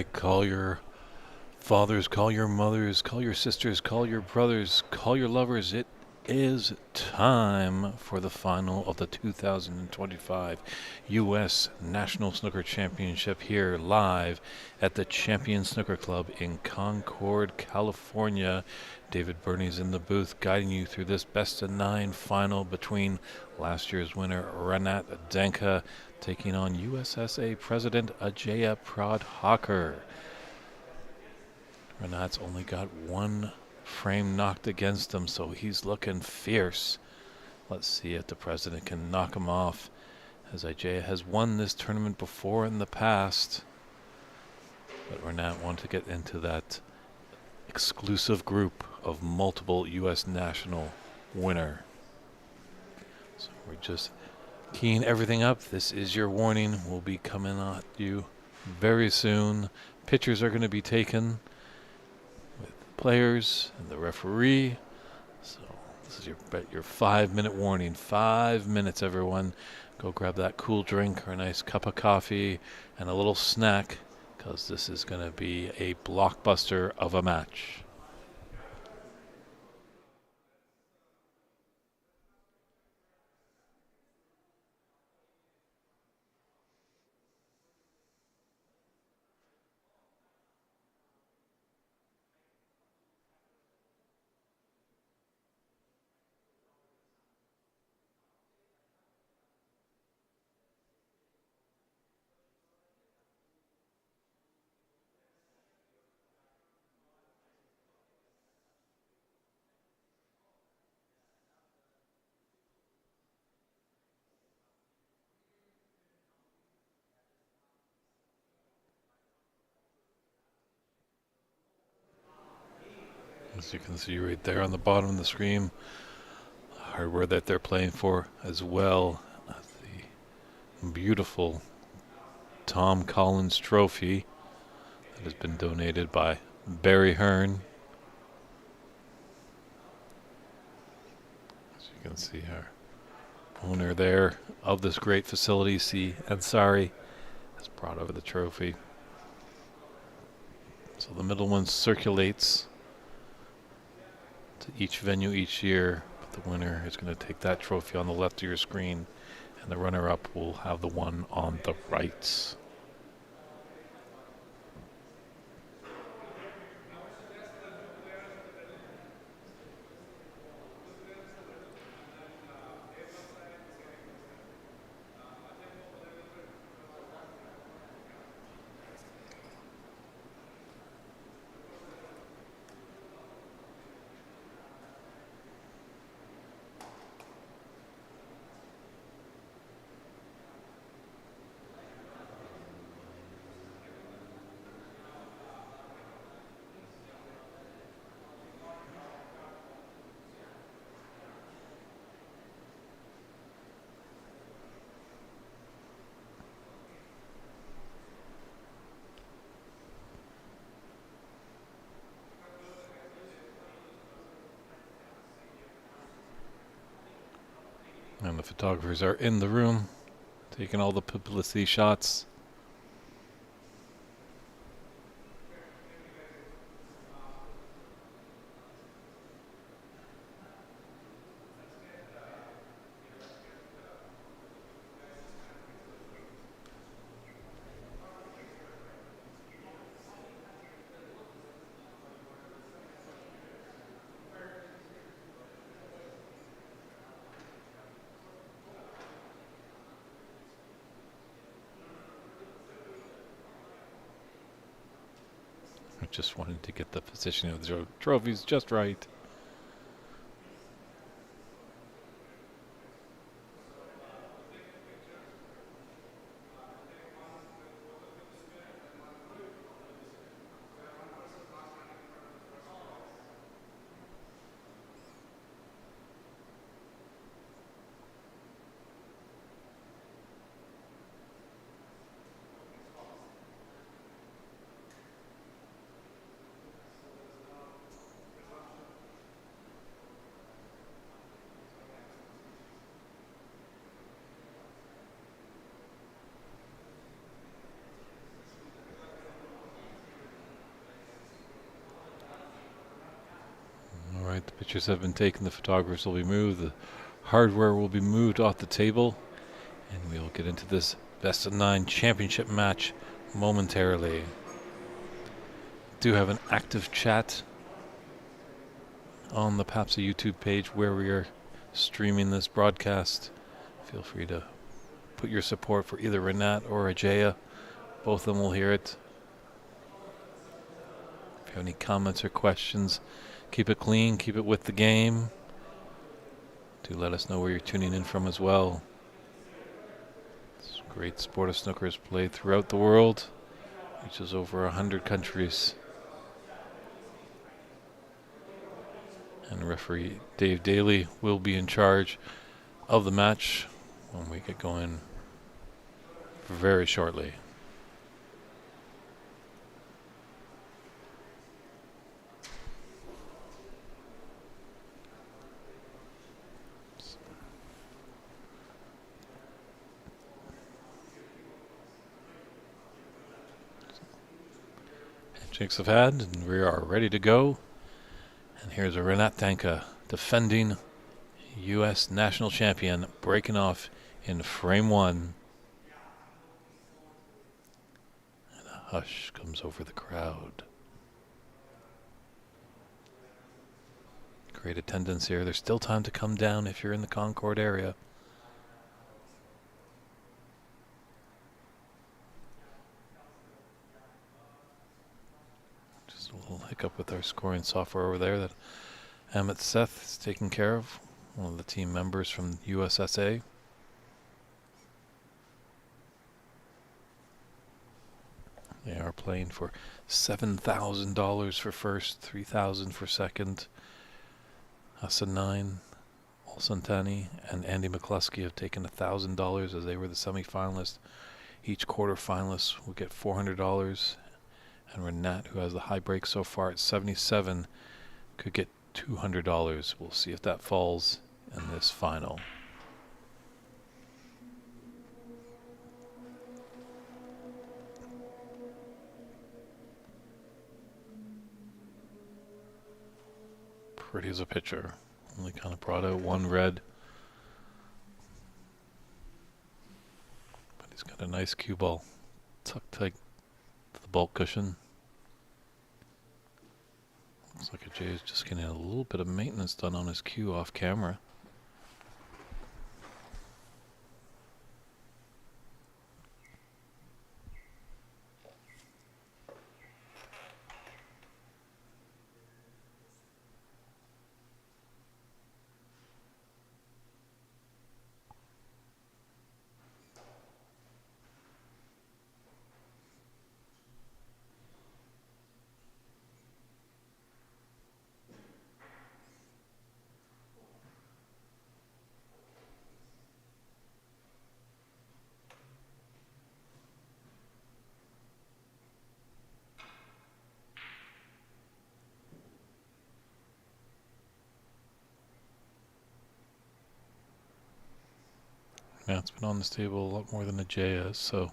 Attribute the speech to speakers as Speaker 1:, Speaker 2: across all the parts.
Speaker 1: right, call your fathers, call your mothers, call your sisters, call your brothers, call your lovers. It is time for the final of the 2025 U.S. National Snooker Championship here live at the Champion Snooker Club in Concord, California. David Burney's in the booth guiding you through this best-of-9 final between last year's winner RENAT DENKHA taking on USSA President Ajeya Prabhakarey. RENAT's only got one frame knocked against him, so he's looking fierce. Let's see if the president can knock him off, as Ajeya has won this tournament before in the past. But RENAT wanted to get into that exclusive group of multiple U.S. national winner. So we're just keying everything up. This is your warning. We'll be coming at you very soon. Pictures are going to be taken with players and the referee. So this is your 5-minute warning. 5 minutes, everyone. Go grab that cool drink or a nice cup of coffee and a little snack, because this is going to be a blockbuster of a match. As you can see right there on the bottom of the screen, the hardware that they're playing for, as well as the beautiful Tom Collins trophy that has been donated by Barry Hearn. As you can see, our owner there of this great facility, C. Ansari, has brought over the trophy. So the middle one circulates to each venue each year, but the winner is going to take that trophy on the left of your screen, and the runner-up will have the one on the right. And the photographers are in the room, taking all the publicity shots. I just wanted to get the position of the trophies just right. Alright, the pictures have been taken, the photographers will be moved, the hardware will be moved off the table, and we will get into this best of 9 championship match momentarily. Do have an active chat on the PAPSA YouTube page where we are streaming this broadcast. Feel free to put your support for either RENAT or Ajeya. Both of them will hear it. If you have any comments or questions, keep it clean, keep it with the game. Do let us know where you're tuning in from as well. This great sport of snooker is played throughout the world, which is over 100 countries. And referee Dave Daly will be in charge of the match when we get going very shortly. Handshakes have had, and we are ready to go. And here's a RENAT DENKHA, defending U.S. national champion, breaking off in frame 1. And a hush comes over the crowd. Great attendance here. There's still time to come down if you're in the Concord area. Just a little hiccup with our scoring software over there that Amit Seth is taking care of, one of the team members from USSA. They are playing for $7,000 for first, $3,000 for second. Hasanain, Alsultani, and Andy McClosk have taken $1,000 as they were the semifinalists. Each quarter finalist will get $400, and RENAT, who has the high break so far at 77, could get $200. We'll see if that falls in this final. Pretty as a pitcher. Only kind of brought out one red. But he's got a nice cue ball tucked tight to the bulk cushion. Looks like Ajeya is just getting a little bit of maintenance done on his cue off camera. Matt's been on this table a lot more than Ajeya, so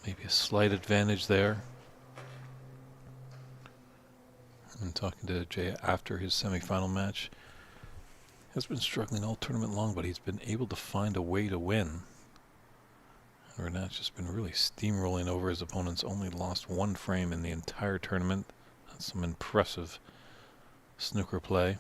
Speaker 1: maybe a slight advantage there. I'm talking to Ajeya after his semifinal match. Has been struggling all tournament long, but he's been able to find a way to win. And RENAT's just been really steamrolling over his opponents, only lost one frame in the entire tournament. That's some impressive snooker play.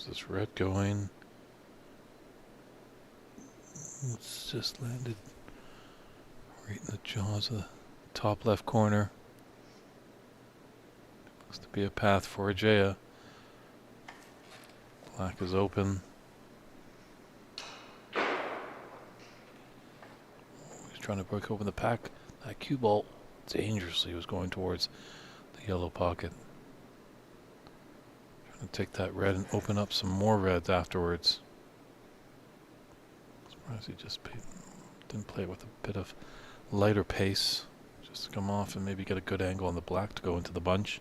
Speaker 1: This red going. It's just landed right in the jaws of the top left corner. Looks to be a path for Ajeya. Black is open. trying to break open the pack. That cue ball dangerously was going towards the yellow pocket. Trying to take that red and open up some more reds afterwards. Surprised he just didn't play it with a bit of lighter pace. Just to come off and maybe get a good angle on the black to go into the bunch.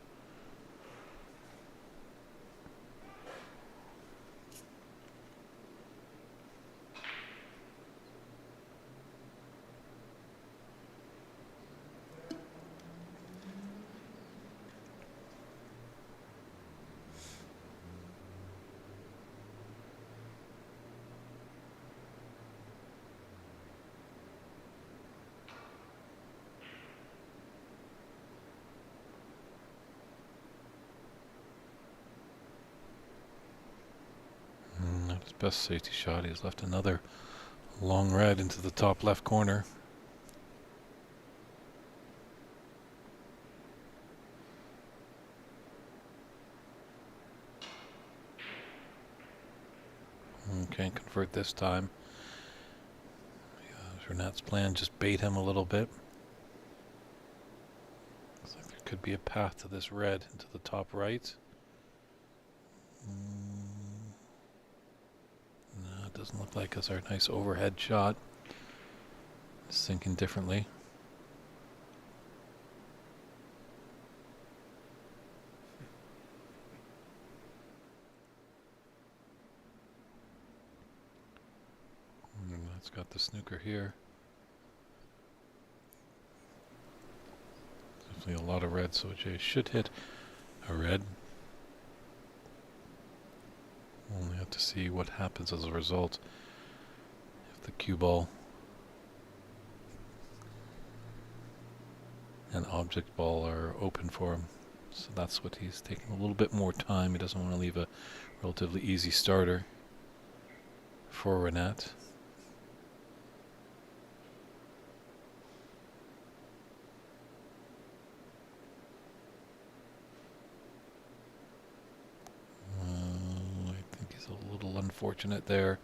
Speaker 1: Not his best safety shot. He has left another long red into the top left corner. Can't convert this time. RENAT's plan, just bait him a little bit. Looks like there could be a path to this red into the top right. No, it doesn't look like it's our nice overhead shot. It's thinking differently. It's got the snooker here. Definitely a lot of red, so Ajeya should hit a red. Only have to see what happens as a result. If the cue ball and object ball are open for him. So that's what he's taking a little bit more time. He doesn't want to leave a relatively easy starter for RENAT. I think he's a little unfortunate there.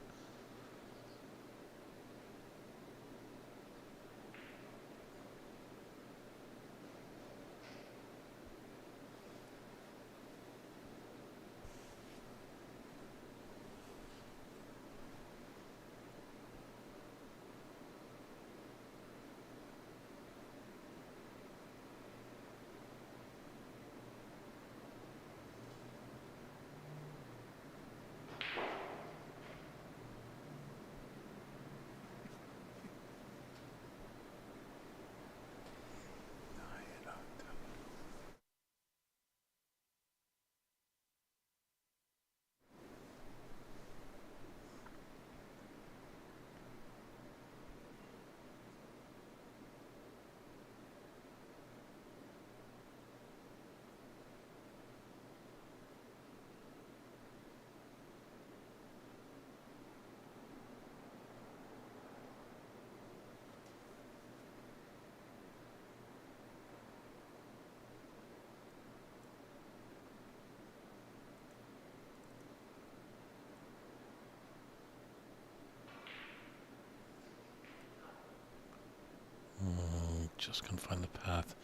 Speaker 1: Just couldn't find the path,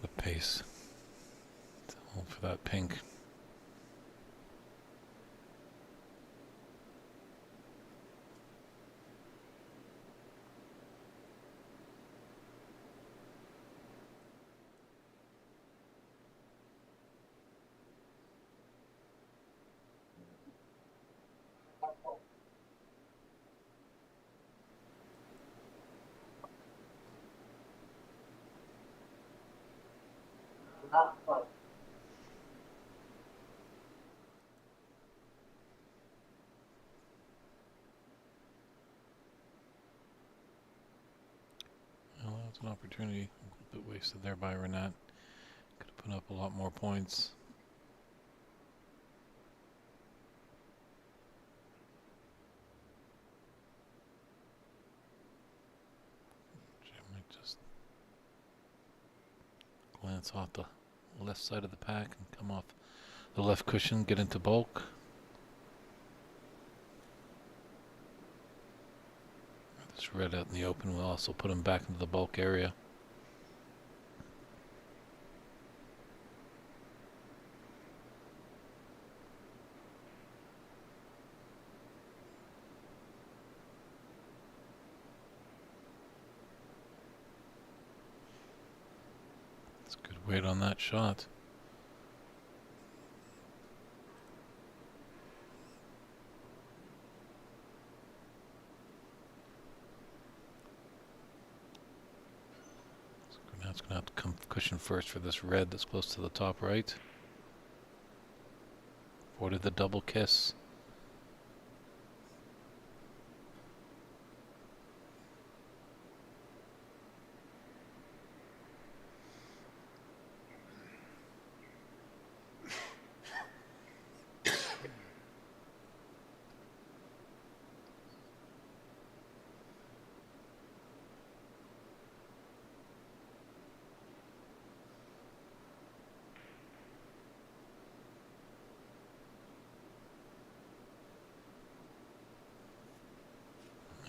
Speaker 1: the pace to hold for that pink. Well, that's an opportunity a bit wasted there by RENAT. Could have put up a lot more points. Jim might just glance off the left side of the pack and come off the left cushion, get into bulk. This red out in the open will also put him back into the bulk area. It's a good weight on that shot. It's going to have to come cushion first for this red that's close to the top right. Avoided the double kiss.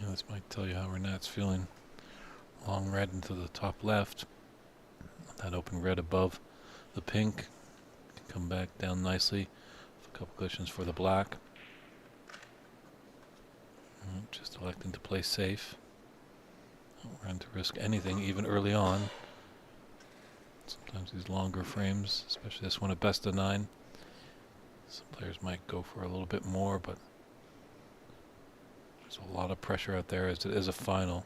Speaker 1: This might tell you how RENAT's feeling. Long red into the top left. That open red above the pink can come back down nicely. A couple cushions for the black. Just electing to play safe. Don't run to risk anything, even early on. Sometimes these longer frames, especially this one at best of 9, some players might go for a little bit more, but there's a lot of pressure out there as it is a final.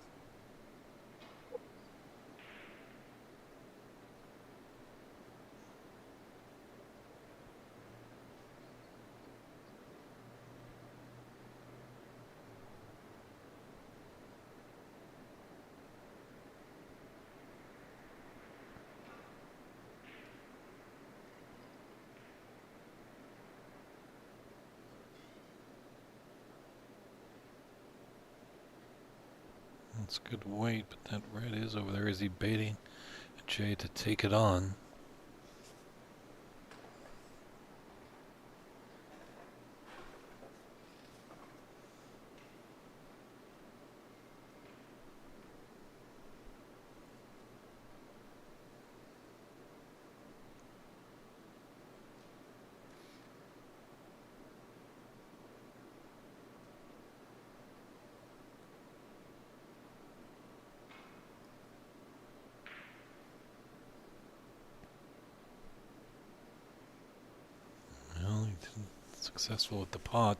Speaker 1: That's good weight, but that red is over there. Is he baiting Ajeya to take it on? Successful with the pot.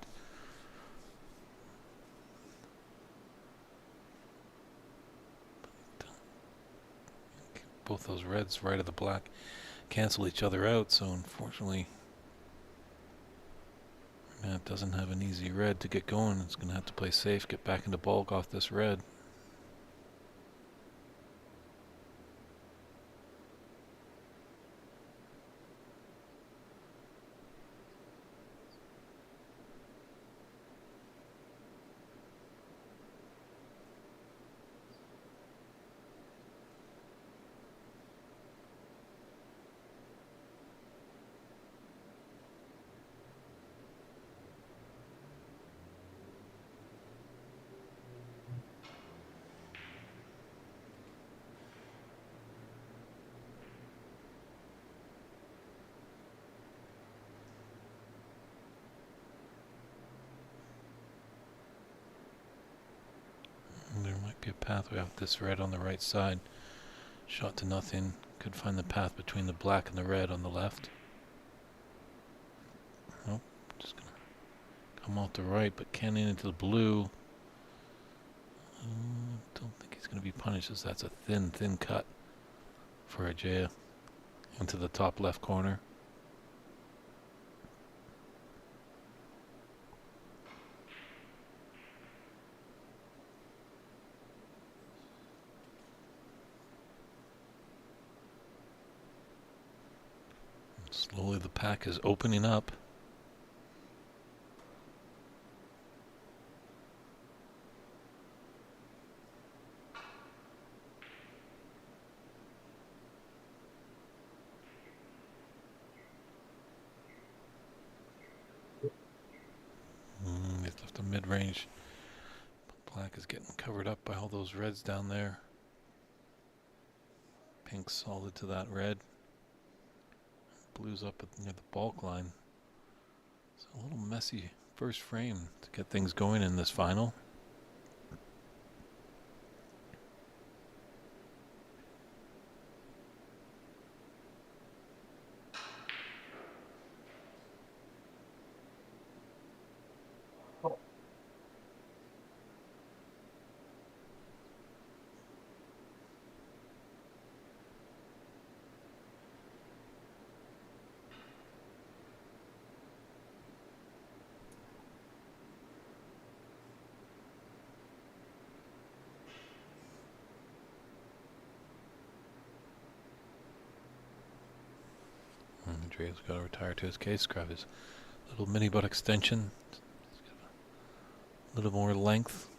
Speaker 1: Both those reds right of the black cancel each other out, so unfortunately RENAT doesn't have an easy red to get going. It's going to have to play safe, get back into bulk off this red. There might be a pathway out this red on the right side. Shot to nothing. Could find the path between the black and the red on the left. Nope. Just gonna come off the right, but cannon into the blue. Don't think he's gonna be punished, as that's a thin cut for Ajeya into the top left corner. Slowly the pack is opening up. He's left a mid-range Black is getting covered up by all those reds down there. Pink solid to that red. Blue's up near the balk line. It's a little messy first frame to get things going in this final. Andrea's got to retire to his case, grab his little mini butt extension. A little more length.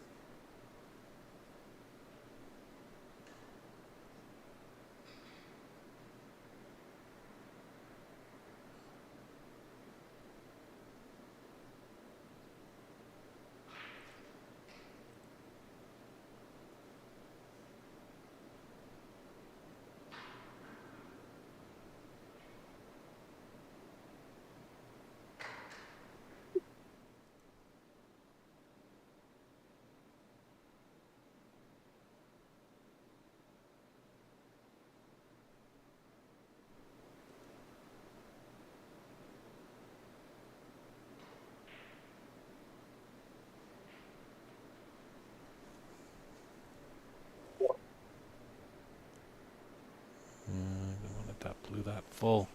Speaker 1: Blew that full,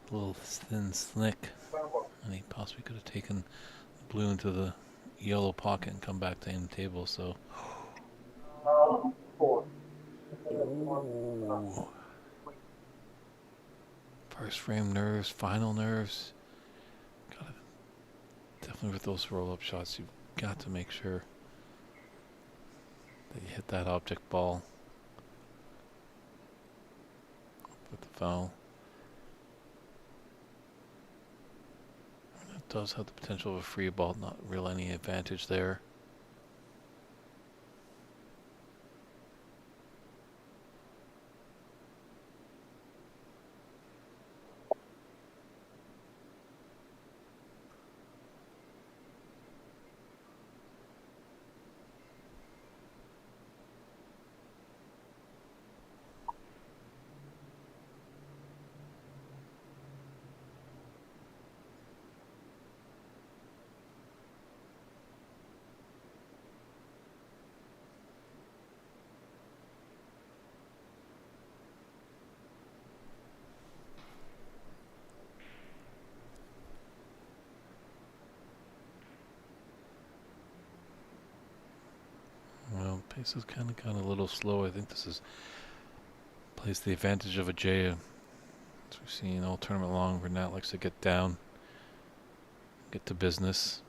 Speaker 1: a little thin slick, and he possibly could have taken the blue into the yellow pocket and come back to aim the table. So, ooh. First frame nerves, final nerves. Gotta definitely with those roll-up shots, you've got to make sure that you hit that object ball. With the foul. And it does have the potential of a free ball, not real any advantage there. Well, pace has kind of gone a little slow. I think this is plays the advantage of Ajeya. As we've seen all tournament long, RENAT likes to get down, get to business.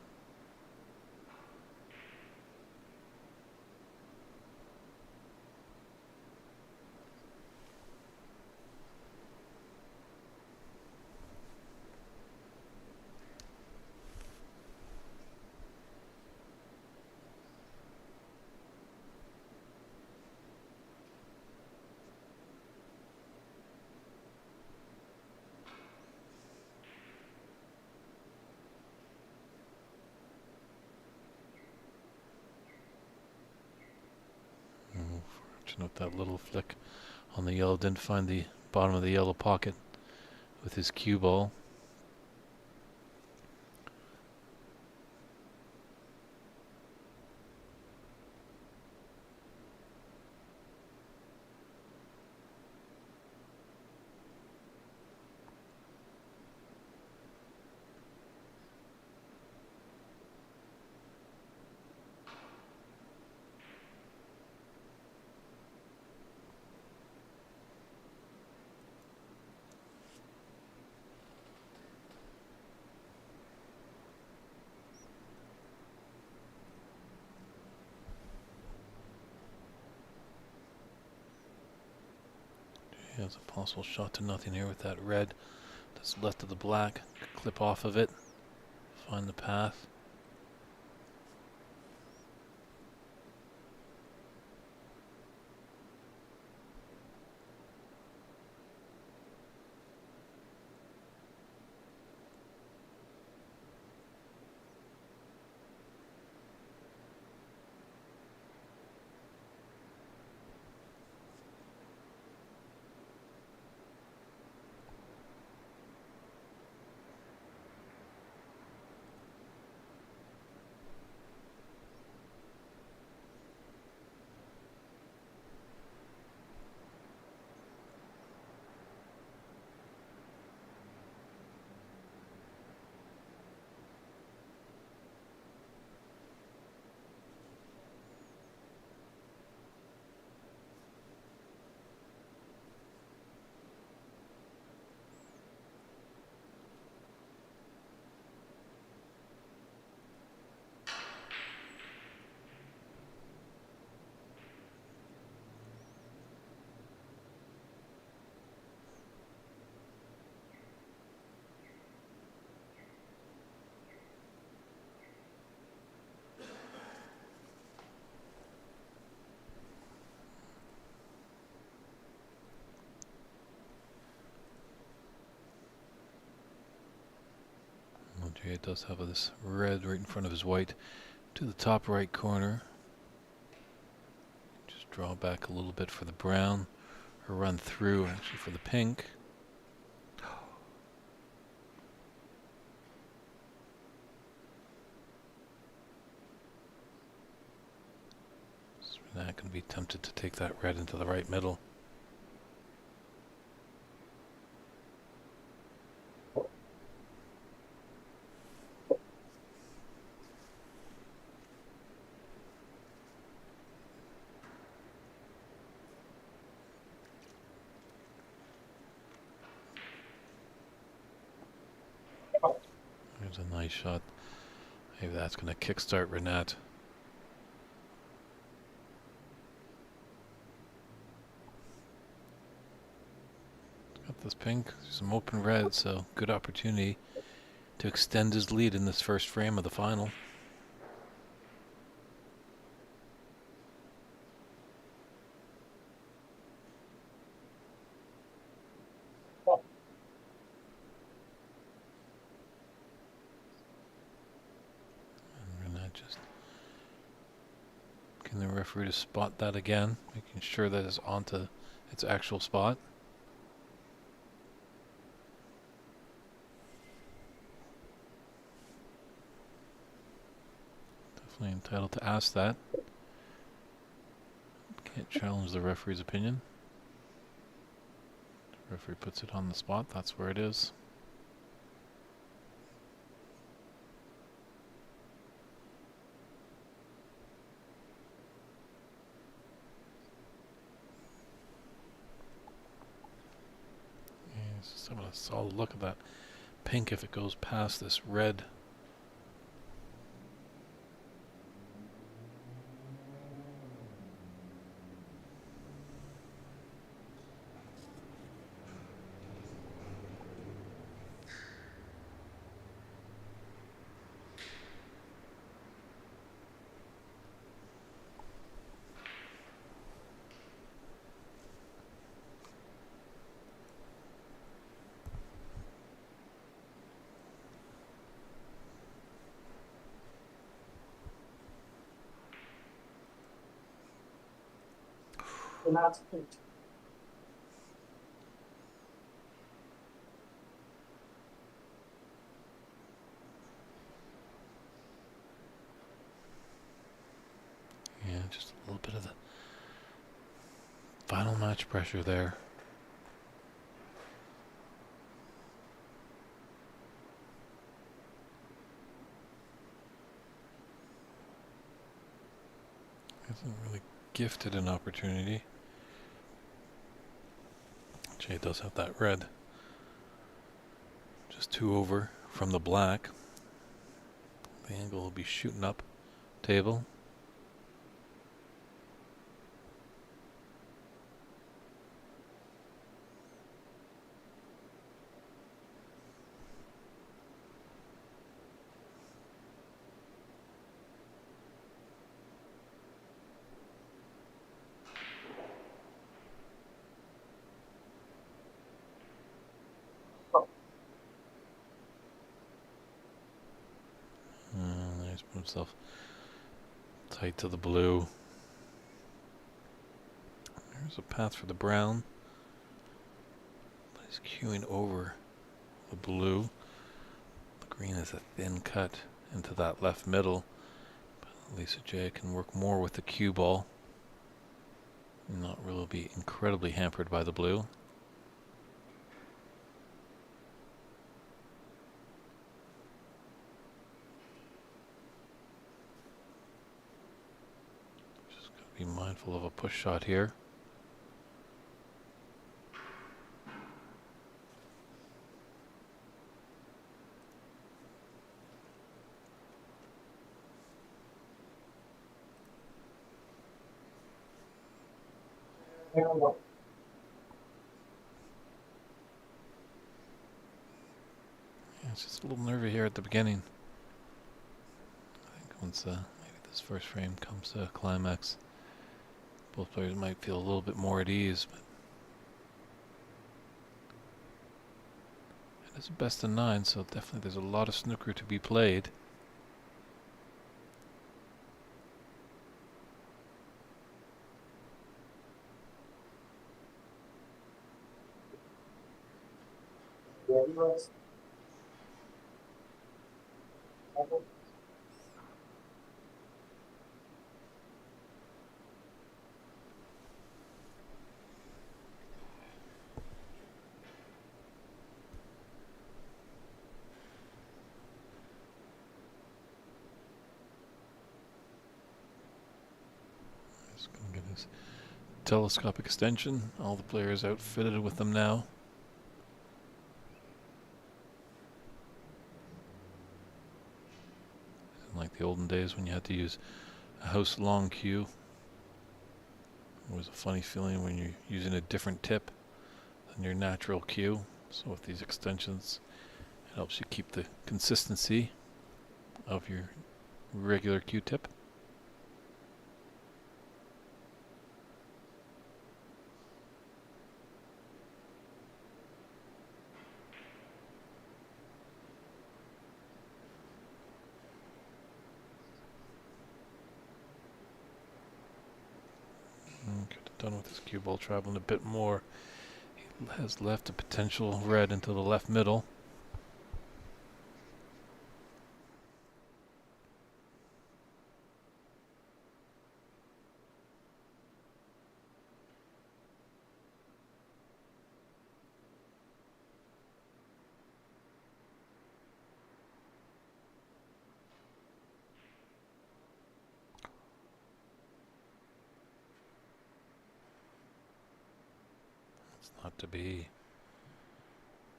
Speaker 1: Fortunate that little flick on the yellow didn't find the bottom of the yellow pocket with his cue ball. He has a possible shot to nothing here with that red that's left of the black. Clip off of it, find the path. Ajeya does have this red right in front of his white to the top right corner. Just draw back a little bit for the brown, or run through actually for the pink. So RENAT can be tempted to take that red into the right middle. There's a nice shot. Maybe that's going to kickstart RENAT. Got this pink, some open red, so good opportunity to extend his lead in this first frame of the final. Just getting the referee to spot that again, making sure that it's onto its actual spot. Definitely entitled to ask that. Can't challenge the referee's opinion. The referee puts it on the spot, that's where it is. Just having a solid look at that pink if it goes past this red.
Speaker 2: RENAT pink.
Speaker 1: Yeah, just a little bit of the final match pressure there. Hasn't really gifted an opportunity. Ajeya does have that red. Just 2 over from the black. The angle will be shooting up table. He's put himself tight to the blue. There's a path for the brown. But he's queuing over the blue. The green is a thin cut into that left middle. But at least Ajeya can work more with the cue ball and not really be incredibly hampered by the blue. Be mindful of a push shot here. Yeah, it's just a little nervy here at the beginning. I think once maybe this first frame comes to a climax, both players might feel a little bit more at ease, but It's a best of 9, so definitely there's a lot of snooker to be played. He's going to get his telescopic extension. All the players outfitted with them now. Like the olden days when you had to use a house long cue. It was a funny feeling when you're using a different tip than your natural cue. So with these extensions, it helps you keep the consistency of your regular cue tip. Could have done with his cue ball traveling a bit more. He has left a potential red into the left middle. It's not to be.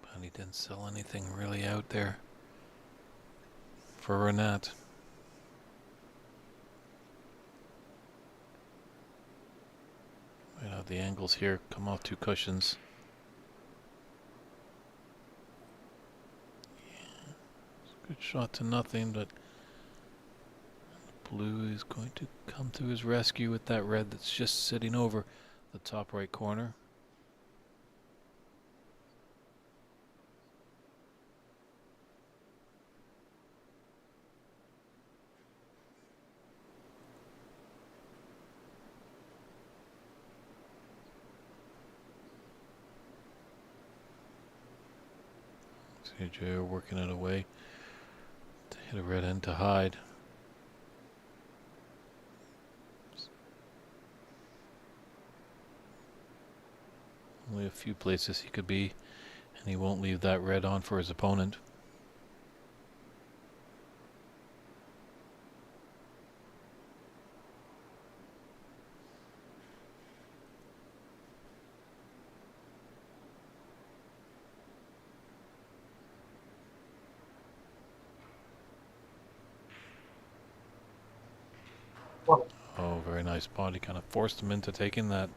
Speaker 1: But he didn't sell anything really out there for RENAT. Right out the angles here, come off 2 cushions. Yeah, it's a good shot to nothing, but blue is going to come to his rescue with that red that's just sitting over the top right corner. Ajeya working it away to hit a red end to hide. Only a few places he could be, and he won't leave that red on for his opponent. Oh, very nice body. Kind of forced him into taking that.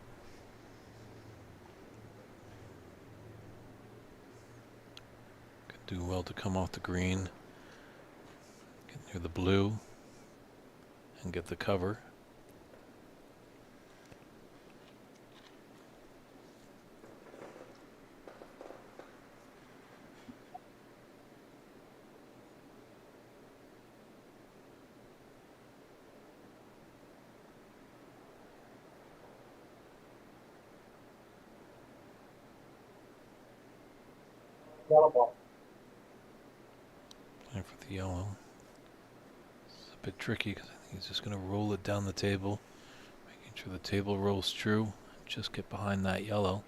Speaker 1: Could do well to come off the green, get near the blue, and get the cover. Playing for the yellow. It's a bit tricky because I think he's just going to roll it down the table, making sure the table rolls true, and just get behind that yellow.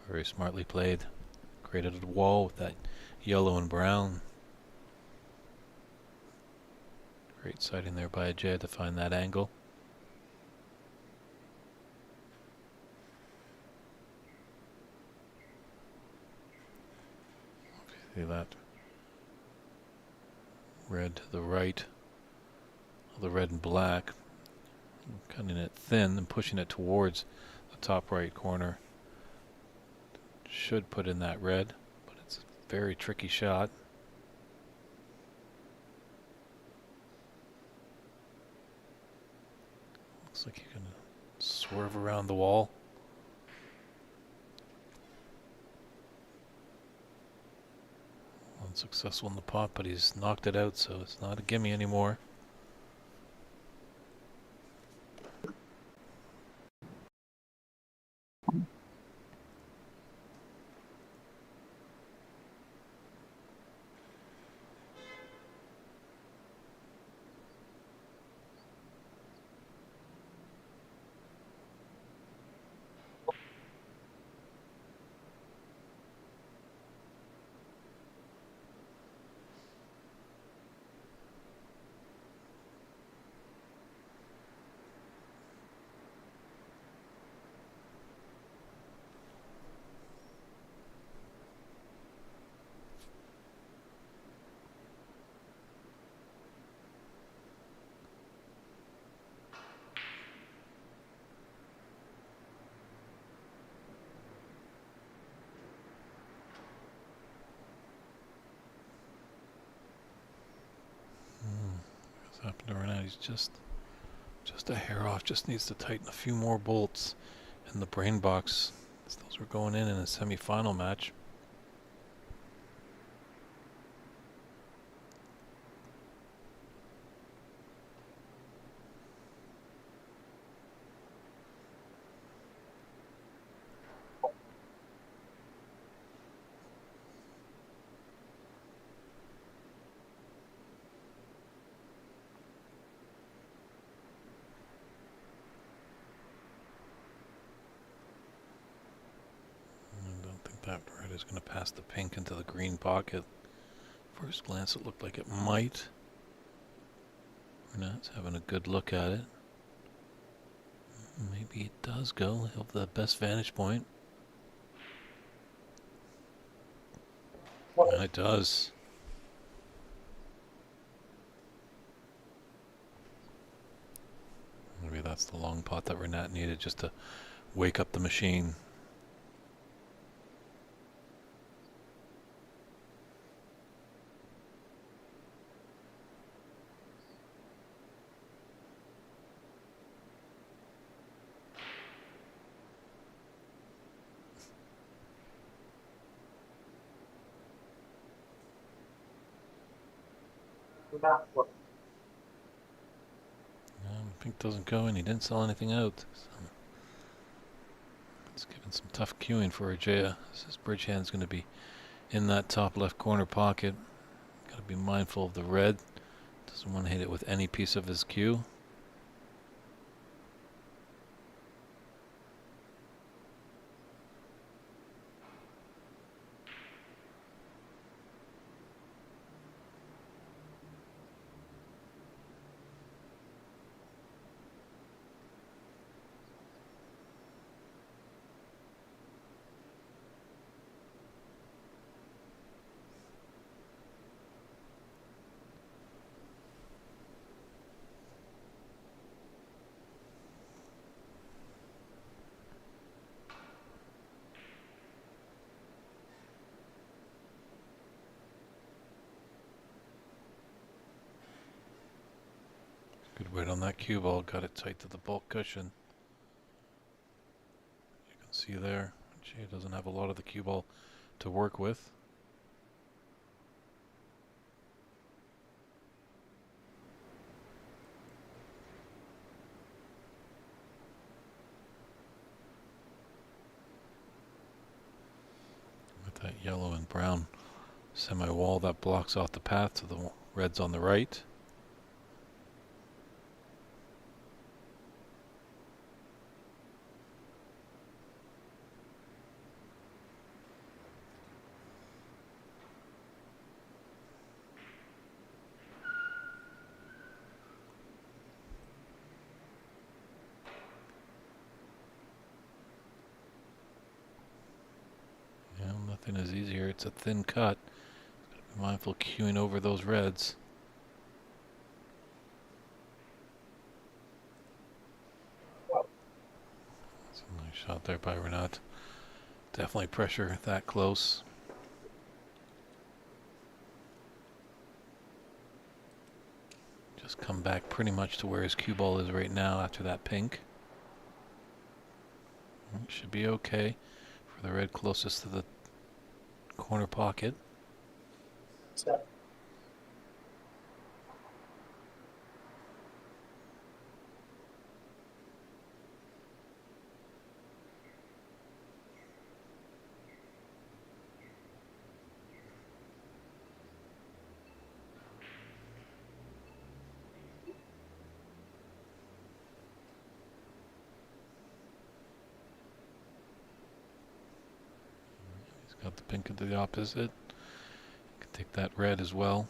Speaker 1: Very smartly played. Created a wall with that yellow and brown. Great sighting there by Ajeya to find that angle. See that red to the right of the red and black. Cutting it thin and pushing it towards the top right corner. Should put in that red, but it's a very tricky shot. swerve around the wall. Unsuccessful in the pot, but he's knocked it out, so it's not a gimme anymore. What's happened to RENAT? He's just a hair off. Just needs to tighten a few more bolts in the brain box. Those were going in a semi-final match. That red is going to pass the pink into the green pocket. First glance, it looked like it might. RENAT's having a good look at it. Maybe it does go. He'll have the best vantage point. And it does. Maybe that's the long pot that RENAT needed just to wake up the machine. Pink doesn't go in. He didn't sell anything out. So it's giving some tough queuing for Ajeya. His bridge hand's going to be in that top left corner pocket. Got to be mindful of the red. Doesn't want to hit it with any piece of his cue. Good weight on that cue ball. Got it tight to the bulk cushion. You can see there, Ajeya doesn't have a lot of the cue ball to work with. With that yellow and brown semi-wall that blocks off the path to the reds on the right. Nothing is easier. It's a thin cut. Gotta be mindful queuing over those reds. That's a nice shot there by RENAT. Definitely pressure that close. Just come back pretty much to where his cue ball is right now after that pink. Should be okay for the red closest to the corner pocket.
Speaker 2: Step.
Speaker 1: He's got the pink into the opposite. Can take that red as well.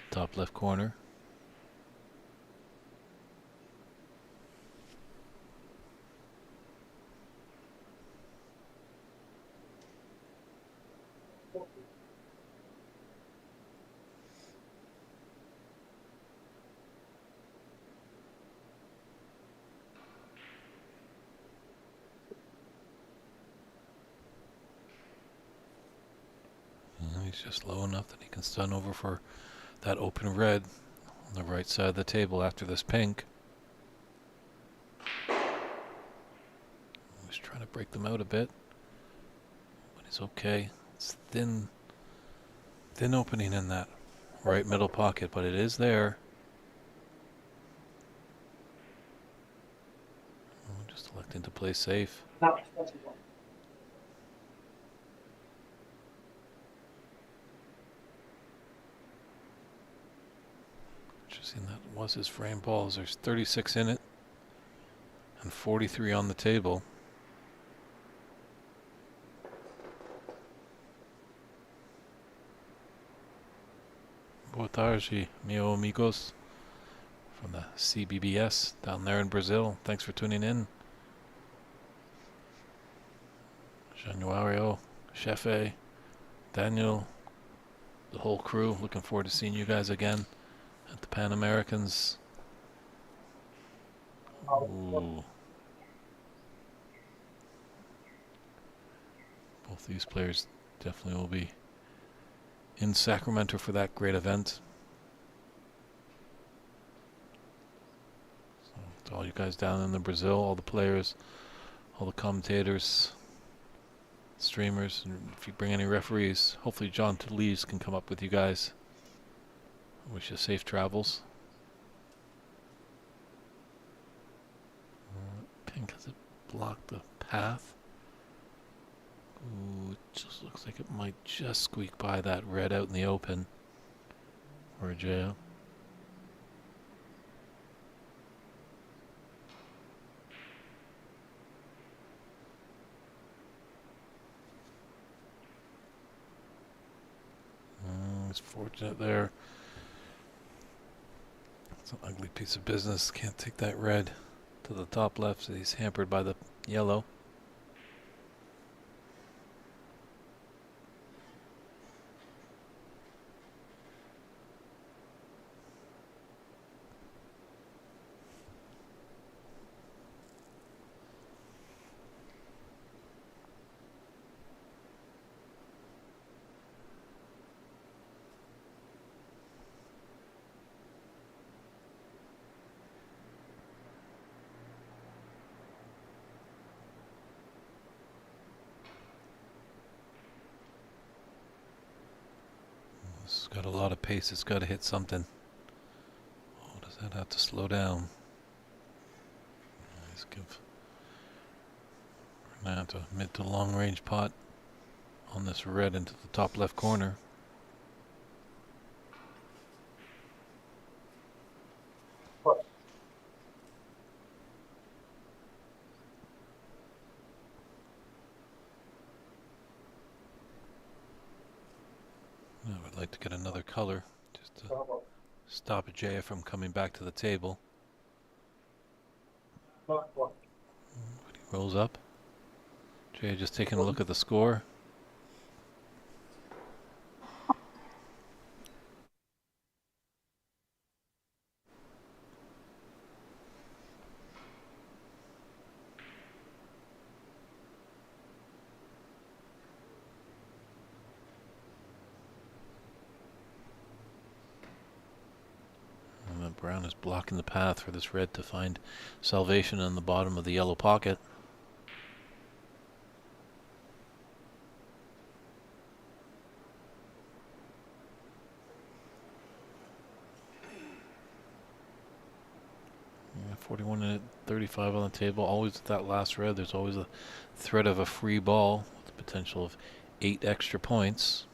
Speaker 1: Top left corner. He's just low enough that he can stun over for that open red on the right side of the table after this pink. He's trying to break them out a bit, but he's okay. It's thin opening in that right middle pocket, but it is there. Just electing to play safe.
Speaker 2: Now 21.
Speaker 1: Interesting, that was his frame balls. There's 36 in it and 43 on the table. Boa tarde, meu amigos, from the CBBS down there in Brazil. Thanks for tuning in. Januario, Chefe, Daniel, the whole crew. Looking forward to seeing you guys again at the Pan Americans. Ooh. Both these players definitely will be in Sacramento for that great event. So to all you guys down in the Brazil, all the players, all the commentators, streamers, and if you bring any referees, hopefully John Lees can come up with you guys. I wish you safe travels. Pink, has it blocked the path? Ooh, it just looks like it might just squeak by that red out in the open. Or Ajeya. It's fortunate there. It's an ugly piece of business. Can't take that red to the top left, so he's hampered by the yellow. It's got a lot of pace. It's got to hit something. Oh, does that have to slow down? Let's give RENAT a mid to long range pot on this red into the top left corner. I would like to get another color just to stop Ajeya from coming back to the table.
Speaker 2: Not one.
Speaker 1: But he rolls up. Ajeya just taking a look at the score. brown is blocking the path for this red to find salvation in the bottom of the yellow pocket. Yeah, 41 and 35 on the table. Always at that last red, there's always a threat of a free ball with the potential of 8 extra points.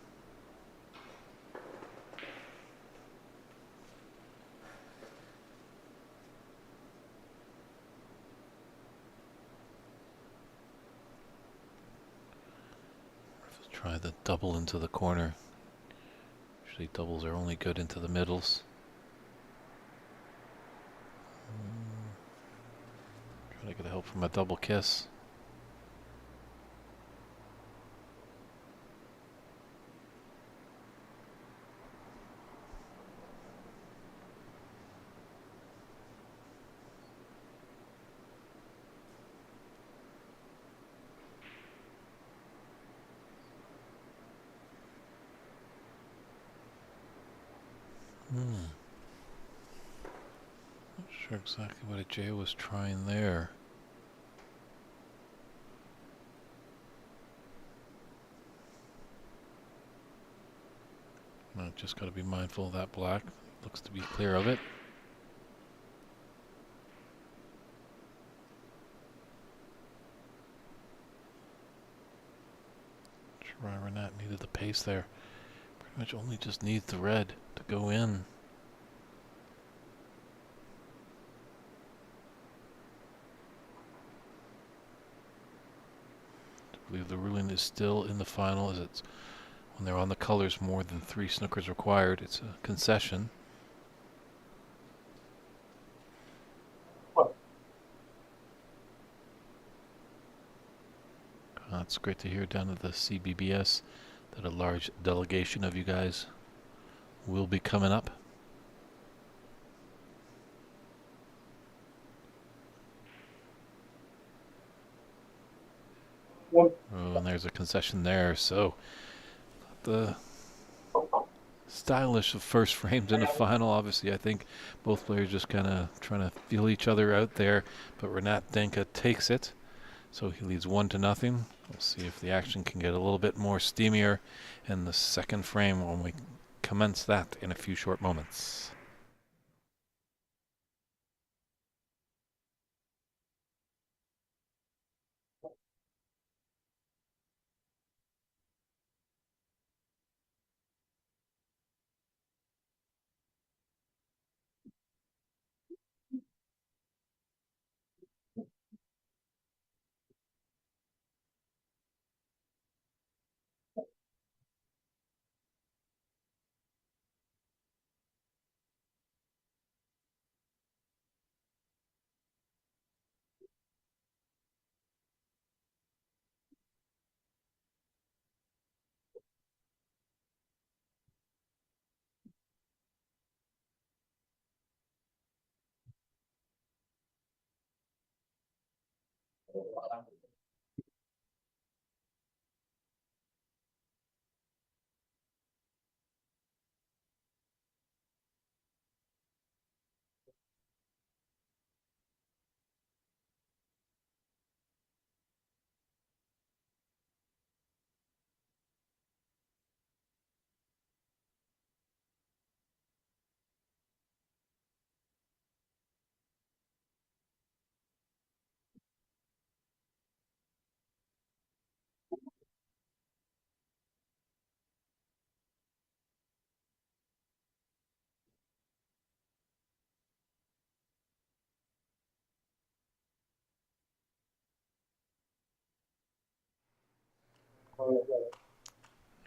Speaker 1: Try the double into the corner. Usually doubles are only good into the middles. Try to get help from a double kiss. Not sure exactly what Ajeya was trying there. Just got to be mindful of that black. Looks to be clear of it. Try RENAT needed the pace there. Pretty much only just needs the red to go in. I believe the ruling is still in the final, as it's when they're on the colors more than 3 snookers required. It's a concession. It's great to hear down at the CBBS that a large delegation of you guys will be coming up. Oh, and there's a concession there, so the stylish of first frames in a final. Obviously, I think both players just kind of trying to feel each other out there, but RENAT DENKHA takes it, so he leads 1-0. We'll see if the action can get a little bit more steamier in the second frame when we commence that in a few short moments.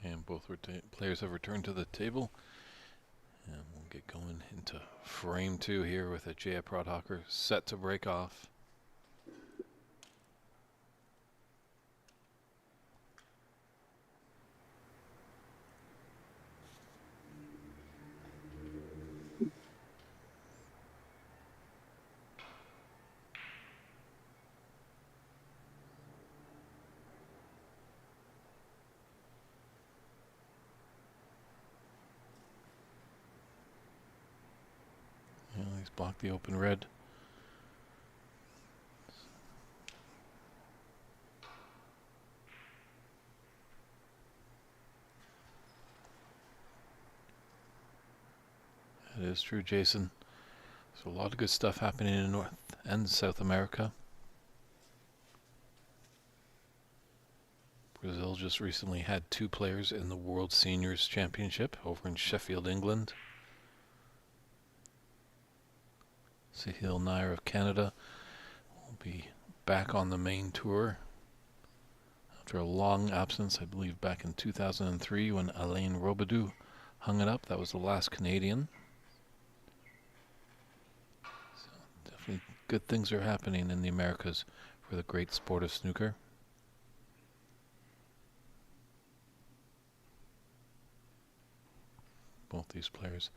Speaker 1: And both players have returned to the table. And we'll get going into frame 2 here with Ajeya Prabhakarey set to break off. These blocked the open red. It is true, Jason. There's a lot of good stuff happening in North and South America. Brazil just recently had 2 players in the World Seniors Championship over in Sheffield, England. Sahil Nair of Canada will be back on the main tour after a long absence, I believe back in 2003 when Alain Robidoux hung it up. That was the last Canadian. So definitely good things are happening in the Americas for the great sport of snooker. Both these players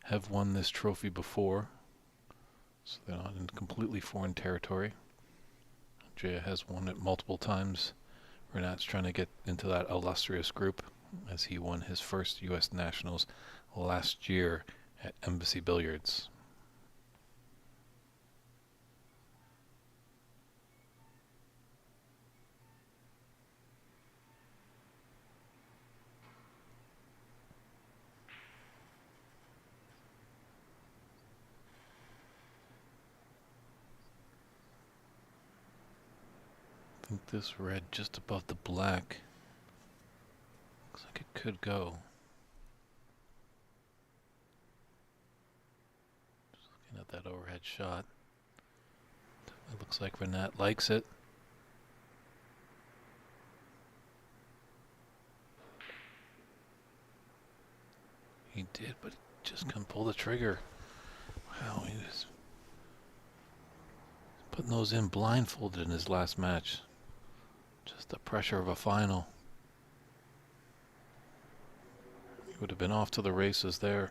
Speaker 1: have won this trophy before, so they're not in completely foreign territory. Ajeya has won it multiple times. RENAT's trying to get into that illustrious group as he won his first U.S. Nationals last year at Embassy Billiards. I think this red just above the black looks like it could go. Just looking at that overhead shot. It looks like RENAT likes it. He did, but he just couldn't pull the trigger. Wow, he was putting those in blindfolded in his last match. Just the pressure of a final. He would have been off to the races there.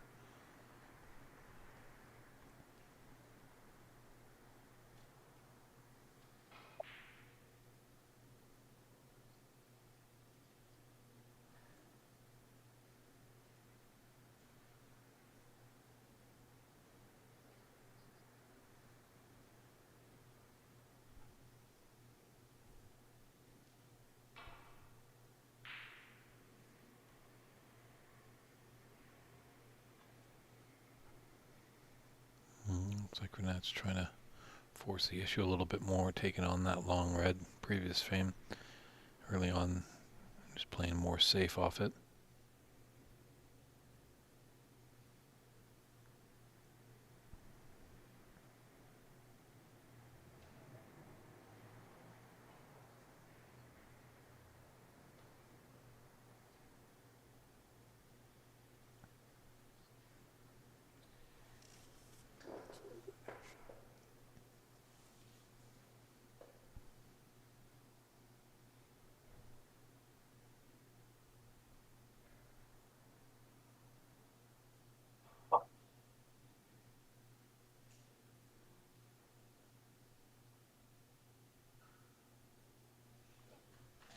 Speaker 1: Looks like RENAT's trying to force the issue a little bit more, taking on that long red. Previous fame early on, just playing more safe off it.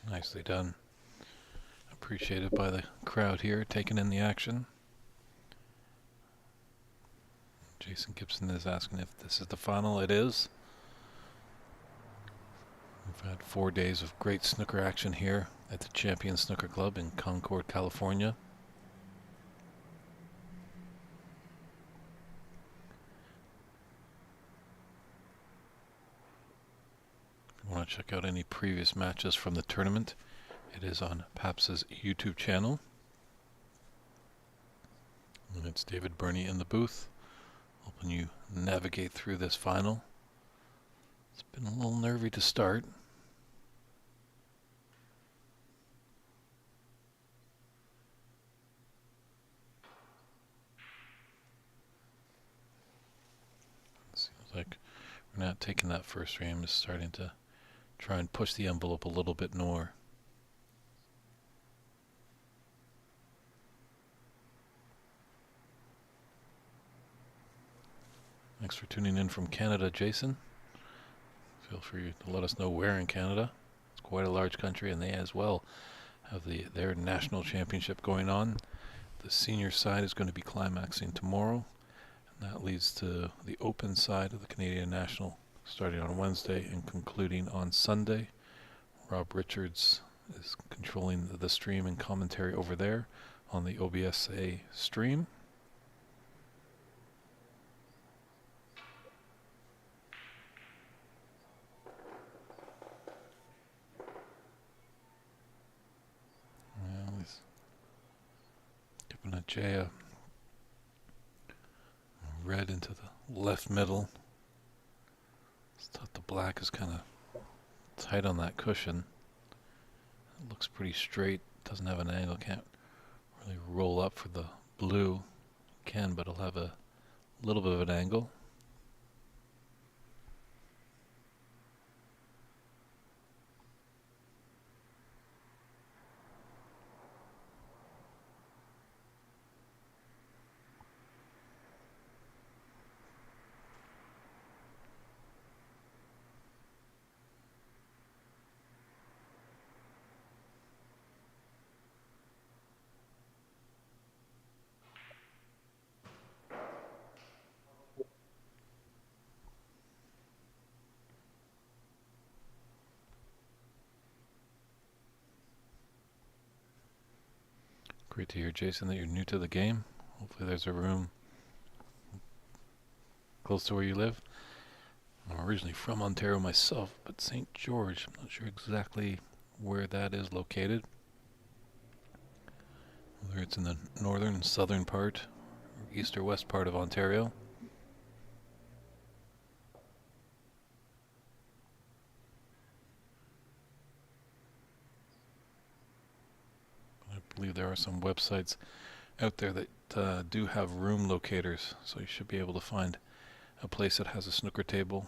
Speaker 1: Nicely done. Appreciated by the crowd here, taking in the action. Jason Gibson is asking if this is the final. It is. We've had 4 days of great snooker action here at the Champion Snooker Club in Concord, California. If you want to check out any previous matches from the tournament, it is on Paps's YouTube channel. And it's David Burney in the booth, helping you navigate through this final. It's been a little nervy to start. Seems like we're not taking that first frame, is starting to try and push the envelope a little bit more. Thanks for tuning in from Canada, Jason. Feel free to let us know where in Canada. It's quite a large country, and they as well have their national championship going on. The senior side is going to be climaxing tomorrow, That leads to the open side of the Canadian National starting on Wednesday and concluding on Sunday. Rob Richards is controlling the stream and commentary over there on the OBSA stream. Well, he's giving Ajeya red into the left middle. Thought the black is kind of tight on that cushion. It looks pretty straight. Doesn't have an angle. Can't really roll up for the blue. Can, but it'll have a little bit of an angle. Great to hear, Jason, that you're new to the game. Hopefully there's a room close to where you live. I'm originally from Ontario myself, but St. George, I'm not sure exactly where that is located. Whether it's in the northern, southern part, or east or west part of Ontario. I believe there are some websites out there that do have room locators, so you should be able to find a place that has a snooker table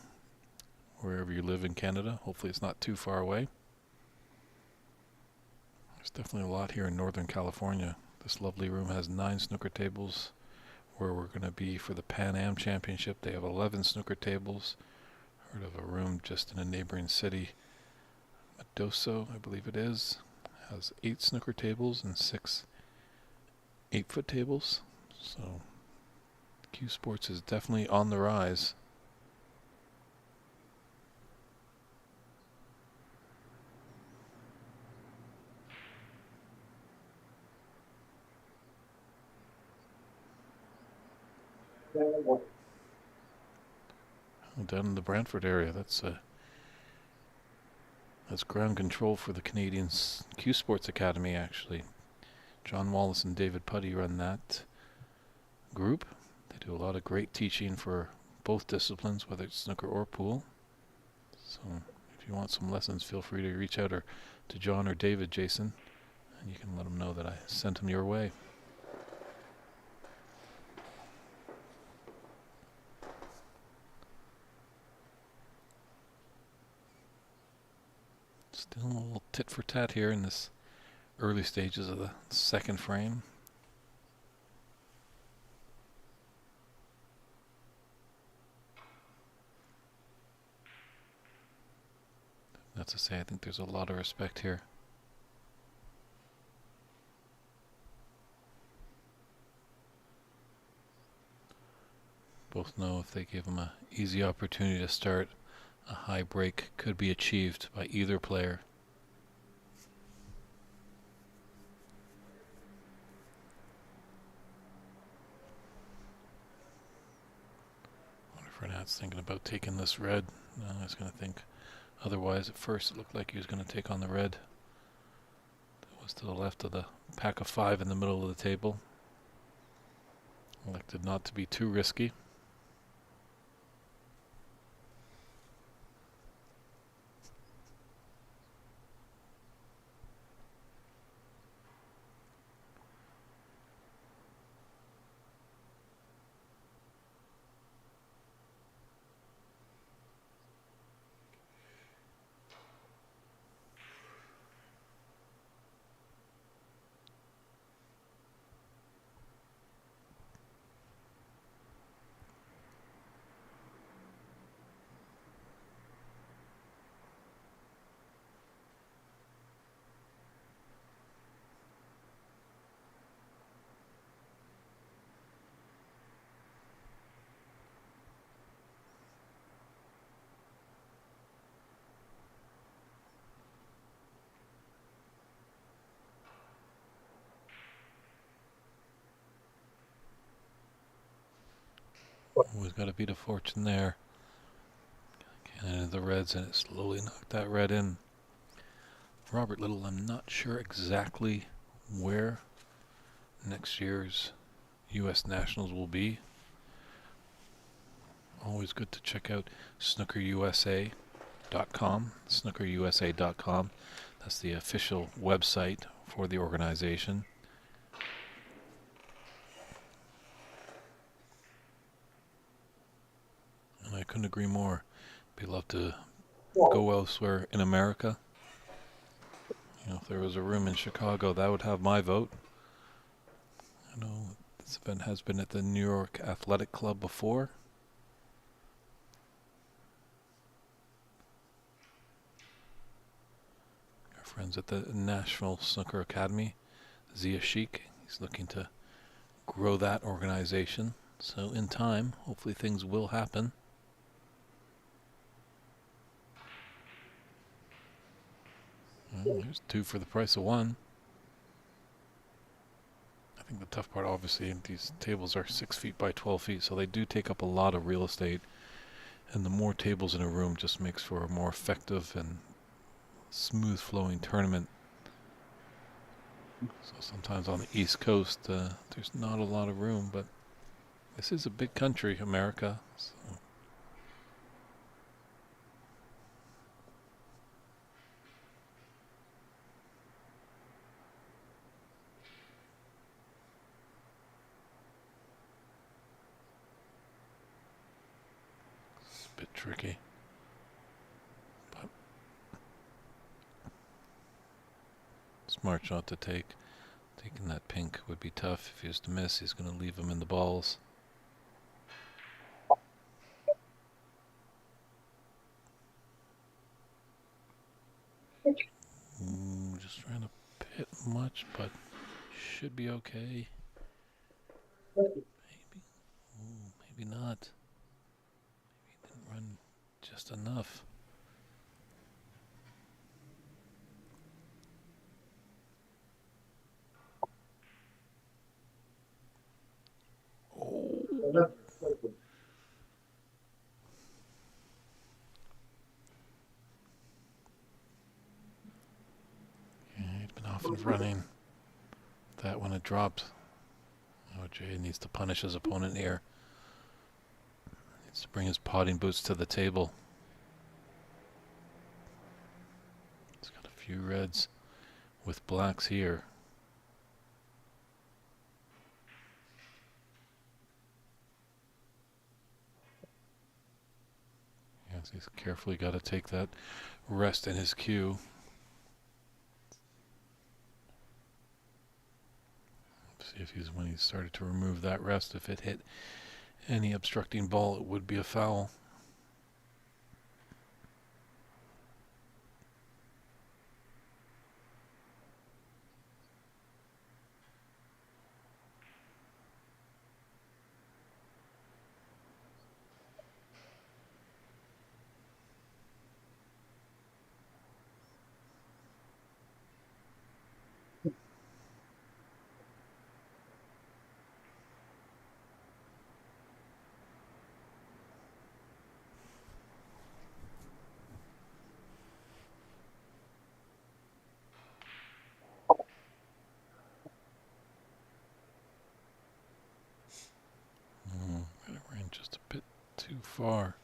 Speaker 1: wherever you live in Canada. Hopefully it's not too far away. There's definitely a lot here in Northern California. This lovely room has 9 snooker tables. Where we're going to be for the Pan Am Championship, they have 11 snooker tables. Heard of a room just in a neighboring city, Medoso, I believe it is, has 8 snooker tables and 6 8-foot tables. So Q Sports is definitely on the rise. Down in the Brantford area, that's ground control for the Canadian Q Sports Academy, actually. John Wallace and David Putty run that group. They do a lot of great teaching for both disciplines, whether it's snooker or pool. So if you want some lessons, feel free to reach out to John or David, Jason, and you can let them know that I sent them your way. Still a little tit for tat here in this early stages of the second frame. That's to say, I think there's a lot of respect here. Both know if they give them an easy opportunity to start, a high break could be achieved by either player. I wonder if RENAT's thinking about taking this red. No, I was going to think otherwise. At first it looked like he was going to take on the red. That was to the left of the pack of 5 in the middle of the table. Elected not to be too risky. Always got a beat of fortune there. Cannon into the reds, and it slowly knocked that red in. Robert Little, I'm not sure exactly where next year's U.S. Nationals will be. Always good to check out snookerusa.com. snookerusa.com. That's the official website for the organization. And I couldn't agree more. Be love to go elsewhere in America. You know, if there was a room in Chicago, that would have my vote. I know this event has been at the New York Athletic Club before. Our friends at the National Snooker Academy, Zia Sheik, he's looking to grow that organization. So in time, hopefully things will happen. Well, there's two for the price of one. I think the tough part, obviously, these tables are 6 feet by 12 feet, so they do take up a lot of real estate. And the more tables in a room just makes for a more effective and smooth flowing tournament. So sometimes on the East Coast, there's not a lot of room, but this is a big country, America. So. It's a bit tricky. But smart shot to take. Taking that pink would be tough. If he was to miss, he's going to leave him in the balls. Ooh, just trying to pit much, but should be okay. Maybe. Ooh, maybe not. Maybe he didn't run just enough. Oh. Yeah, he'd been off and running. That one had dropped. Ajeya needs to punish his opponent here. Needs to bring his potting boots to the table. He's got a few reds with blacks here. Yes, he's carefully got to take that rest in his cue. See if when he started to remove that rest, if it hit any obstructing ball, it would be a foul. It ran just a bit too far.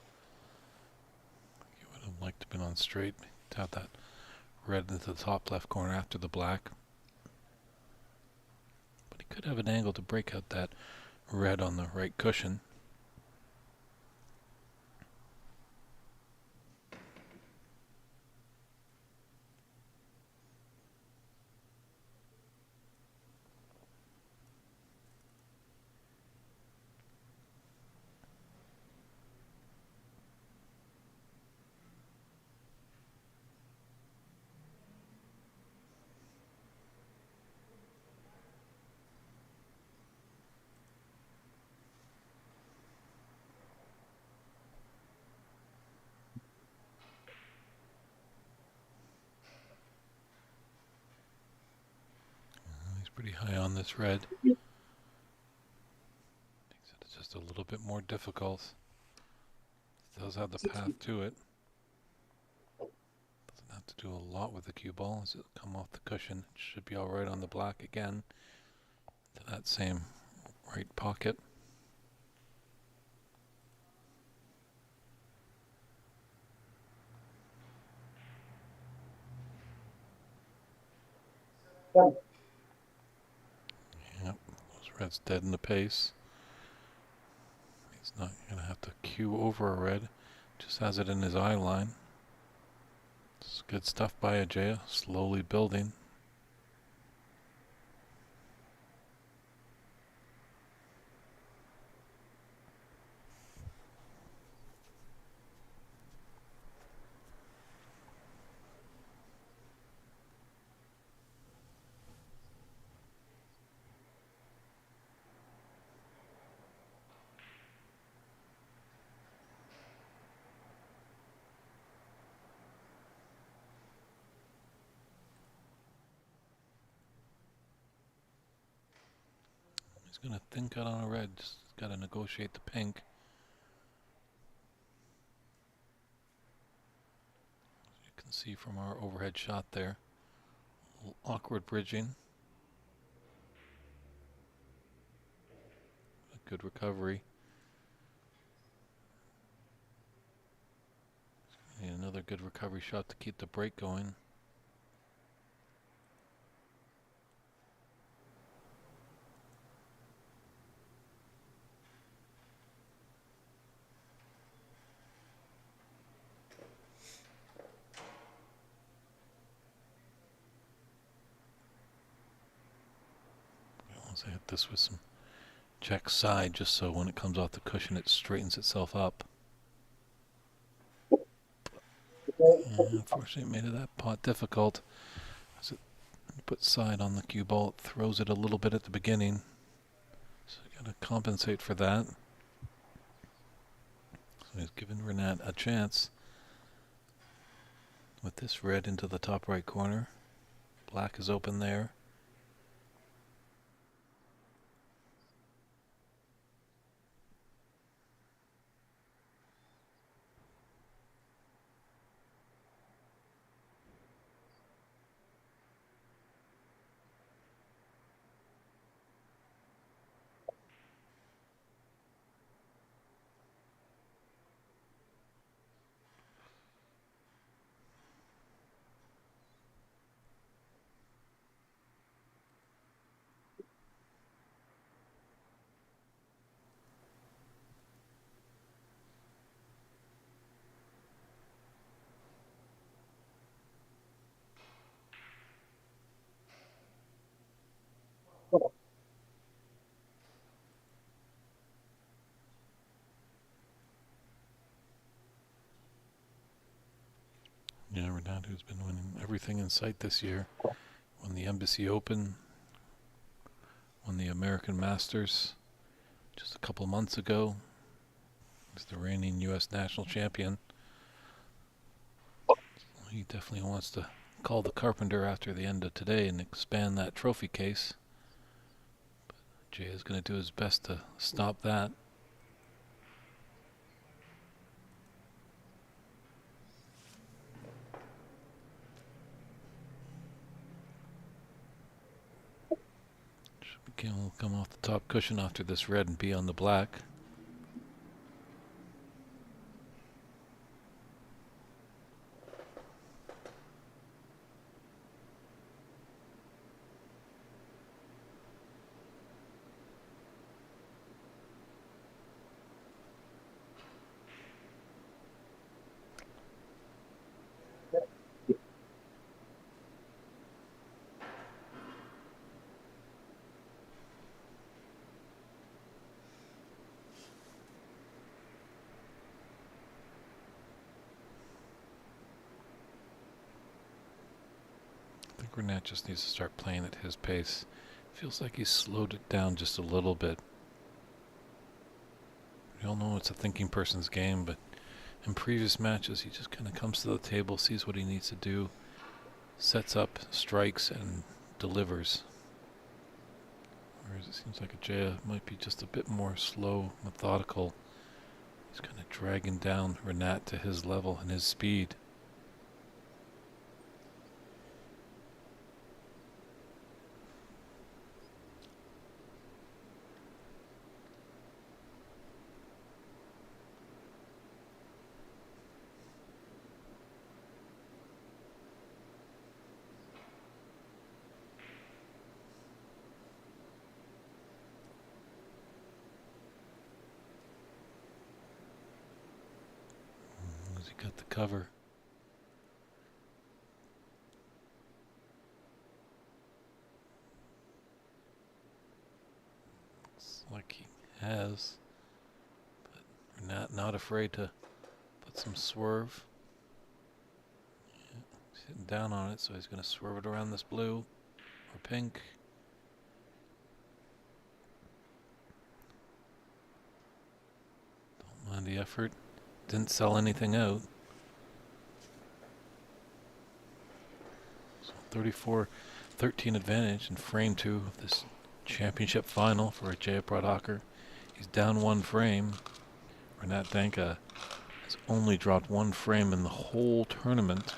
Speaker 1: He would have liked to have been on straight. Tap that red into the top left corner after the black. But he could have an angle to break out that red on the right cushion. He's pretty high on this red. It's Just a little bit more difficult. It does have the
Speaker 2: 60.
Speaker 1: path to it. Doesn't have to do a lot with the cue ball as it come off the cushion. It should be all right on the black again. To that same right pocket.
Speaker 2: Yeah.
Speaker 1: Yep, those reds dead in the pace. He's not going to have to cue over a red. Just has it in his eye line. It's good stuff by Ajeya, slowly building. He's going to think out on a red, just got to negotiate the pink. You can see from our overhead shot there. A little awkward bridging. A good recovery. Need another good recovery shot to keep the break going. Once I hit this with some check side, just so when it comes off the cushion it straightens itself up. And unfortunately, it made that pot difficult. As it puts side on the cue ball, it throws it a little bit at the beginning. So you got to compensate for that. So he's given RENAT a chance. With this red into the top right corner. Black is open there. Yeah, RENAT, who's been winning everything in sight this year. Won the Embassy Open. Won the American Masters just a couple months ago. He's the reigning U.S. national champion. He definitely wants to call the carpenter after the end of today and expand that trophy case. But Jay is going to do his best to stop that. Will come off the top cushion after this red and be on the black. I think RENAT just needs to start playing at his pace. Feels like he's slowed it down just a little bit. We all know it's a thinking person's game, but in previous matches he just kind of comes to the table, sees what he needs to do, sets up, strikes, and delivers. Whereas it seems like Ajeya might be just a bit more slow, methodical. He's kind of dragging down RENAT to his level and his speed. As he got the cover. Looks like he has. But RENAT not afraid to put some swerve. Yeah, he's hitting down on it, so he's going to swerve it around this blue or pink. Don't mind the effort. Didn't sell anything out. So 34-13 advantage in frame 2 of this championship final for Ajeya Prabhakarey. He's down 1 frame. RENAT DENKHA has only dropped 1 frame in the whole tournament.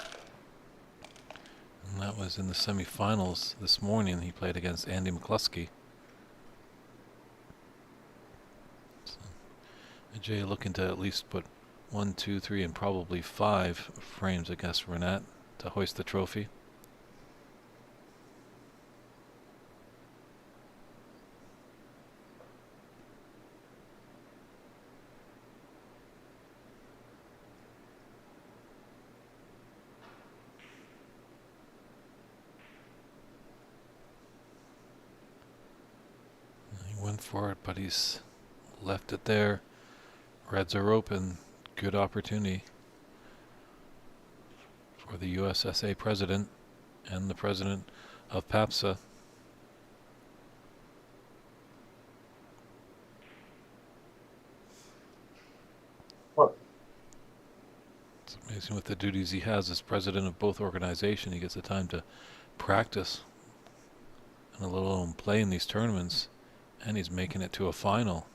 Speaker 1: And that was in the semifinals this morning. He played against Andy McClosk. So Ajeya looking to at least put 1, 2, 3, and probably 5 frames against RENAT to hoist the trophy. He went for it, but he's left it there. Reds are open. Good opportunity for the USSA president and the president of PAPSA.
Speaker 2: What?
Speaker 1: It's amazing with the duties he has as president of both organizations. He gets the time to practice and a little play in these tournaments, and he's making it to a final.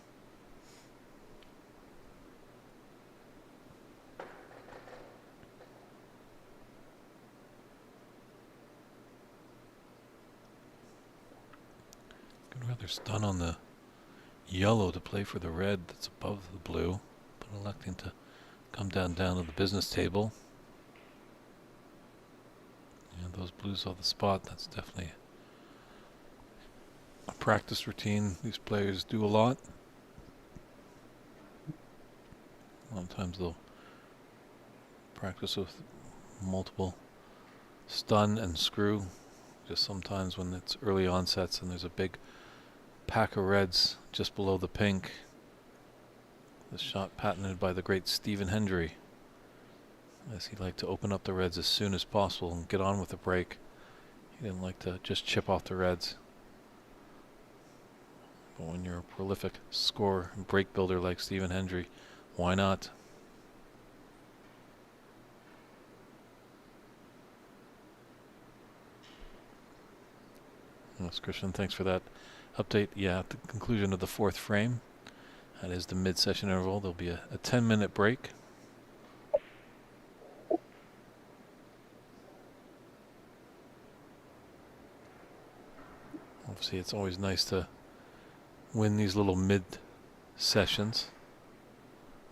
Speaker 1: I'd rather stun on the yellow to play for the red that's above the blue, but electing to come down to the business table. Yeah, those blues off the spot, that's definitely a practice routine these players do a lot. A lot of times they'll practice with multiple stun and screw. Just sometimes when it's early onsets and there's a big pack of reds just below the pink. This shot patented by the great Stephen Hendry, as he liked to open up the reds as soon as possible and get on with the break. He didn't like to just chip off the reds. But when you're a prolific scorer and break builder like Stephen Hendry, why not? Yes, Christian, thanks for that update. Yeah, at the conclusion of the 4th frame, that is the mid-session interval, there'll be a 10-minute break. Obviously, it's always nice to win these little mid-sessions,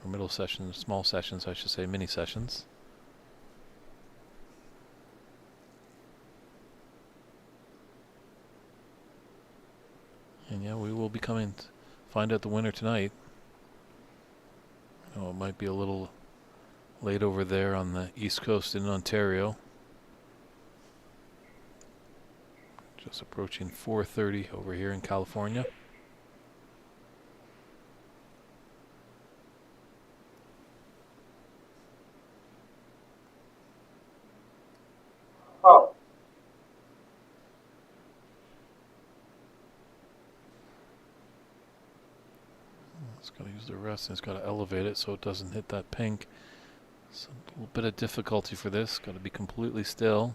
Speaker 1: or middle sessions, small sessions, I should say, mini sessions. And yeah, we will be coming to find out the winner tonight. Oh, it might be a little late over there on the East Coast in Ontario. Just approaching 4:30 over here in California.
Speaker 2: Oh.
Speaker 1: It's got to use the rest and it's got to elevate it so it doesn't hit that pink. So a little bit of difficulty for this. Got to be completely still.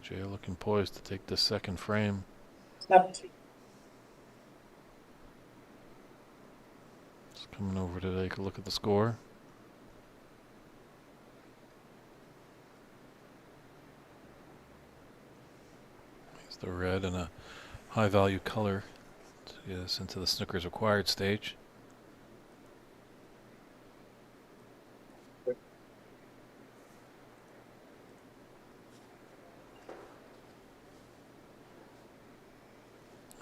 Speaker 1: Ajeya looking poised to take the second frame.
Speaker 2: Snap.
Speaker 1: Just coming over to take a look at the score. Here's the red and a high value color to get us into the snooker's required stage.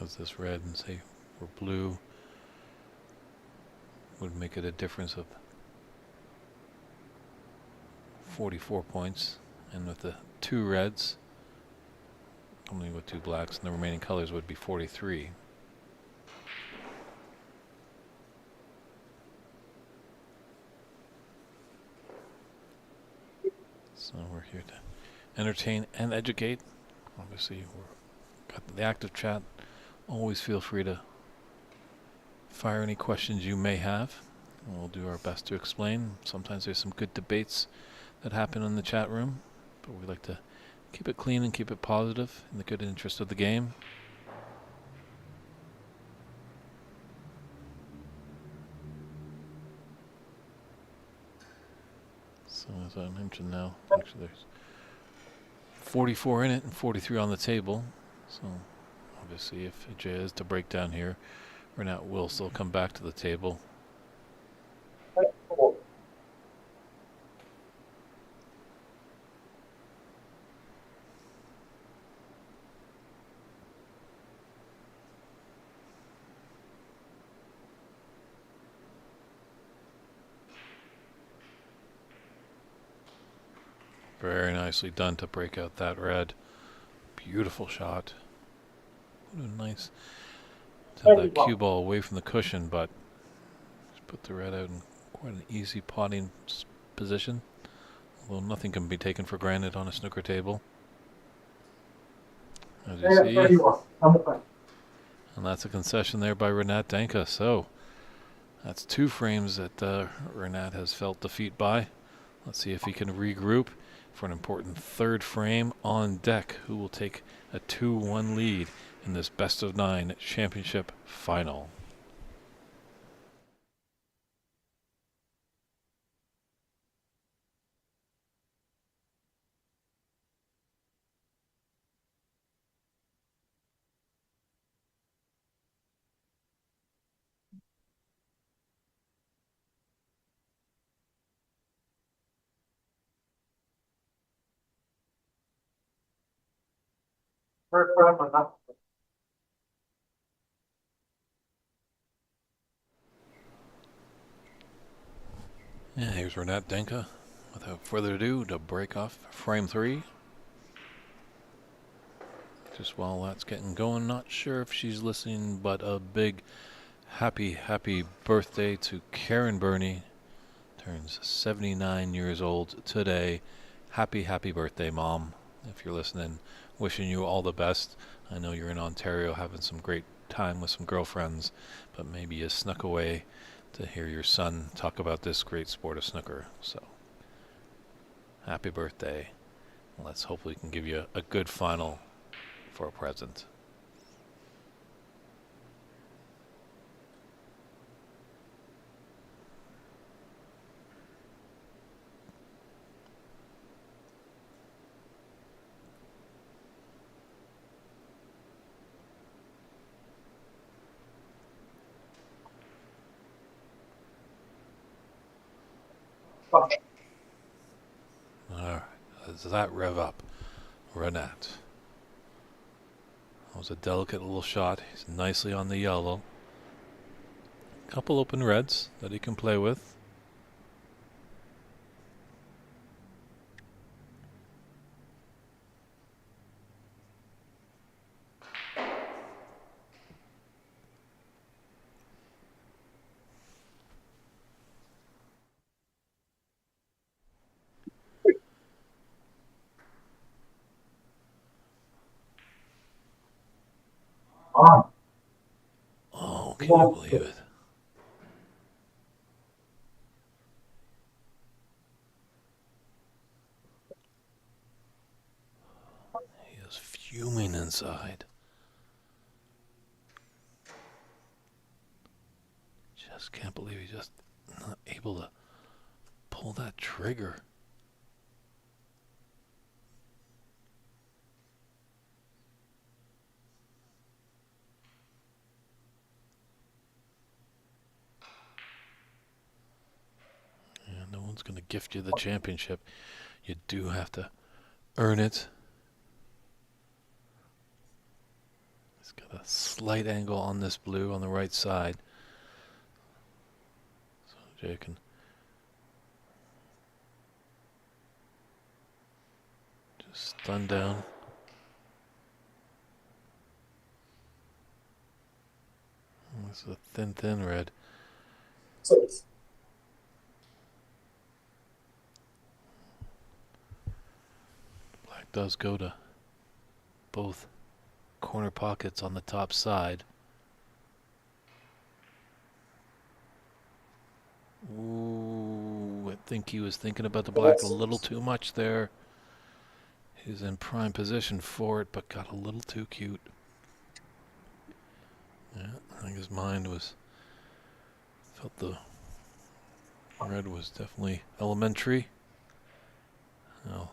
Speaker 1: As this red and say or blue would make it a difference of 44 points, and with the two reds, only with two blacks, and the remaining colors would be 43. So we're here to entertain and educate. Obviously, we've got the active chat. Always feel free to fire any questions you may have. We'll do our best to explain. Sometimes there's some good debates that happen in the chat room, but we like to keep it clean and keep it positive in the good interest of the game. So as I mentioned now, actually there's 44 in it and 43 on the table. So obviously if Ajeya is to break down here, RENAT will still come back to the table. Very nicely done to break out that red. Beautiful shot. What a nice to have that cue ball away from the cushion, but just put the red out in quite an easy potting position. Although nothing can be taken for granted on a snooker table. As you see. And that's a concession there by RENAT DENKHA. So that's two frames that RENAT has felt defeat by. Let's see if he can regroup for an important third frame on deck. Who will take a 2-1 lead in this best of 9 championship final? Yeah, here's RENAT DENKHA. Without further ado, to break off frame 3. Just while that's getting going, not sure if she's listening, but a big happy birthday to Karen Burney. Turns 79 years old today. Happy birthday, Mom. If you're listening, wishing you all the best. I know you're in Ontario having some great time with some girlfriends, but maybe you snuck away to hear your son talk about this great sport of snooker. So, happy birthday. Let's hope we can give you a good final for a present. Alright, does that rev up? RENAT. That was a delicate little shot. He's nicely on the yellow. Couple open reds that he can play with. Oh, can you believe it? fuming inside. Just can't believe he's just not able to pull that trigger. Yeah, no one's going to gift you the championship. You do have to earn it. He's got a slight angle on this blue on the right side. So Ajeya can just stun down. This is a thin red.
Speaker 2: Six.
Speaker 1: Black does go to both corner pockets on the top side. Ooh, I think he was thinking about the black a little too much there. He's in prime position for it, but got a little too cute. Yeah, I think his mind felt the red was definitely elementary. Now,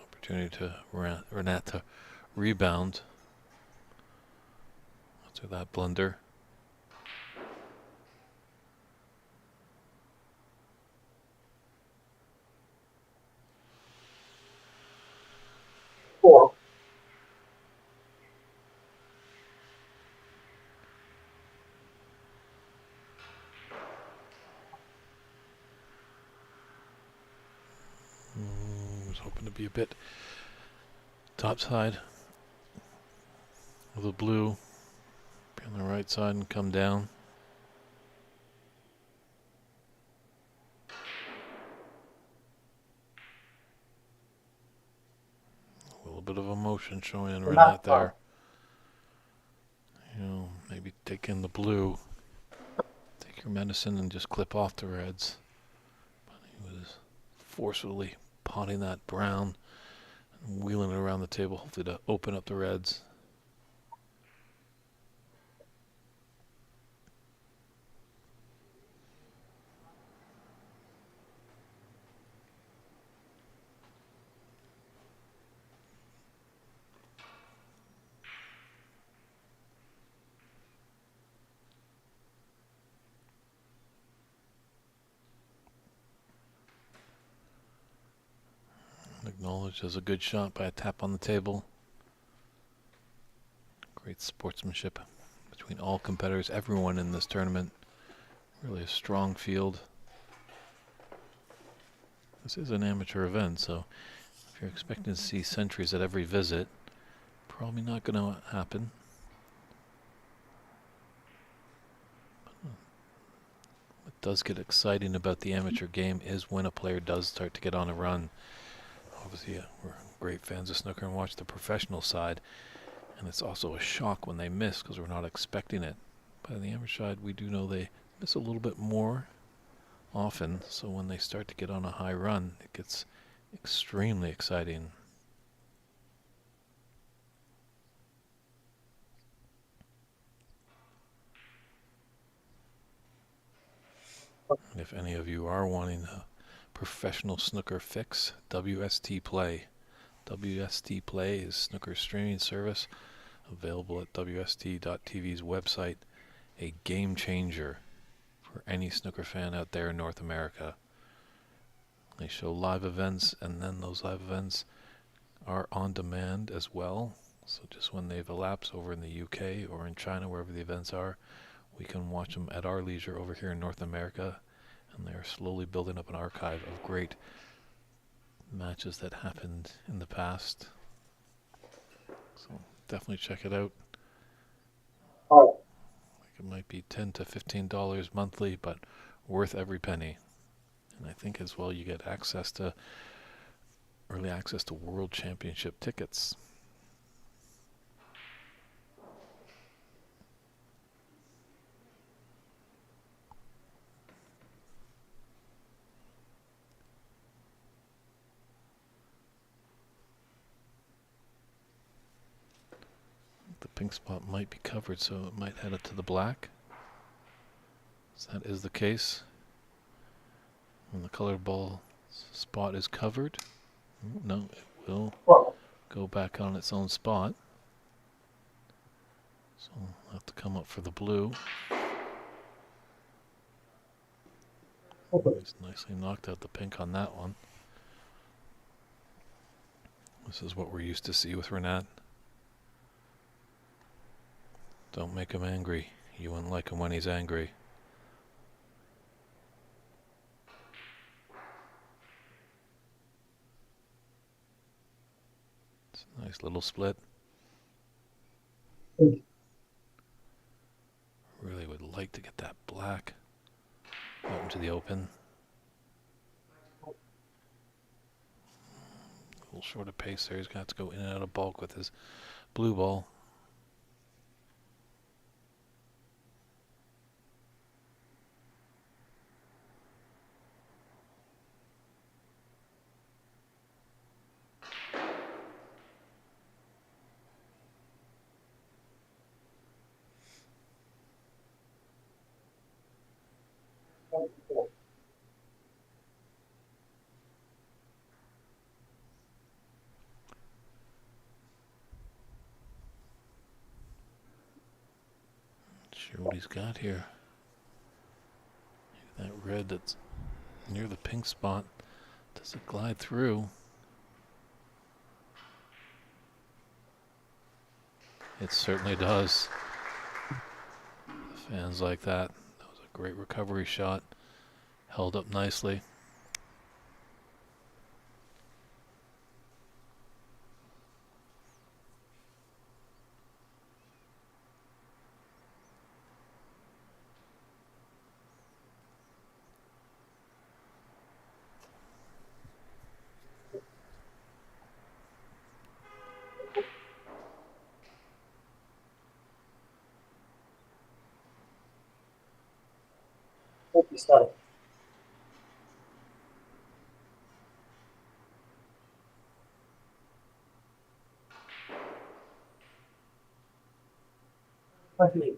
Speaker 1: opportunity to RENAT to rebound after that blunder.
Speaker 2: Four.
Speaker 1: Was hoping to be a bit topside of the blue. Be on the right side and come down. A little bit of emotion showing in RENAT there. You know, maybe take in the blue. Take your medicine and just clip off the reds. But he was forcefully potting that brown and wheeling it around the table, hopefully to open up the reds. Acknowledged as a good shot by a tap on the table. Great sportsmanship between all competitors, everyone in this tournament. Really a strong field. This is an amateur event, so if you're expecting to see centuries at every visit, probably not going to happen. What does get exciting about the amateur game is when a player does start to get on a run. Obviously, we're great fans of snooker and watch the professional side, and it's also a shock when they miss because we're not expecting it. But on the amateur side, we do know they miss a little bit more often, so when they start to get on a high run, it gets extremely exciting. And if any of you are wanting a professional snooker fix, WST Play. WST Play is snooker streaming service available at WST.tv's website, a game changer for any snooker fan out there in North America. They show live events, and then those live events are on demand as well. So just when they've elapsed over in the UK or in China, wherever the events are, we can watch them at our leisure over here in North America. And they're slowly building up an archive of great matches that happened in the past. So definitely check it out.
Speaker 2: Oh.
Speaker 1: It might be $10 to $15 monthly, but worth every penny. And I think as well you get early access to World Championship tickets. pink spot might be covered, so it might head up to the black. So that is the case. When the colored ball spot is covered, no, it will go back on its own spot. So we'll have to come up for the blue. He's nicely knocked out the pink on that one. This is what we're used to see with RENAT. Don't make him angry. You wouldn't like him when he's angry. It's a nice little split. Really would like to get that black out into the open. A little short of pace there. He's going to have to go in and out of bulk with his blue ball. Sure what he's got here. That red that's near the pink spot. Does it glide through? It certainly does. The fans like that. That was a great recovery shot. Held up nicely.
Speaker 2: Hope you started. Finally.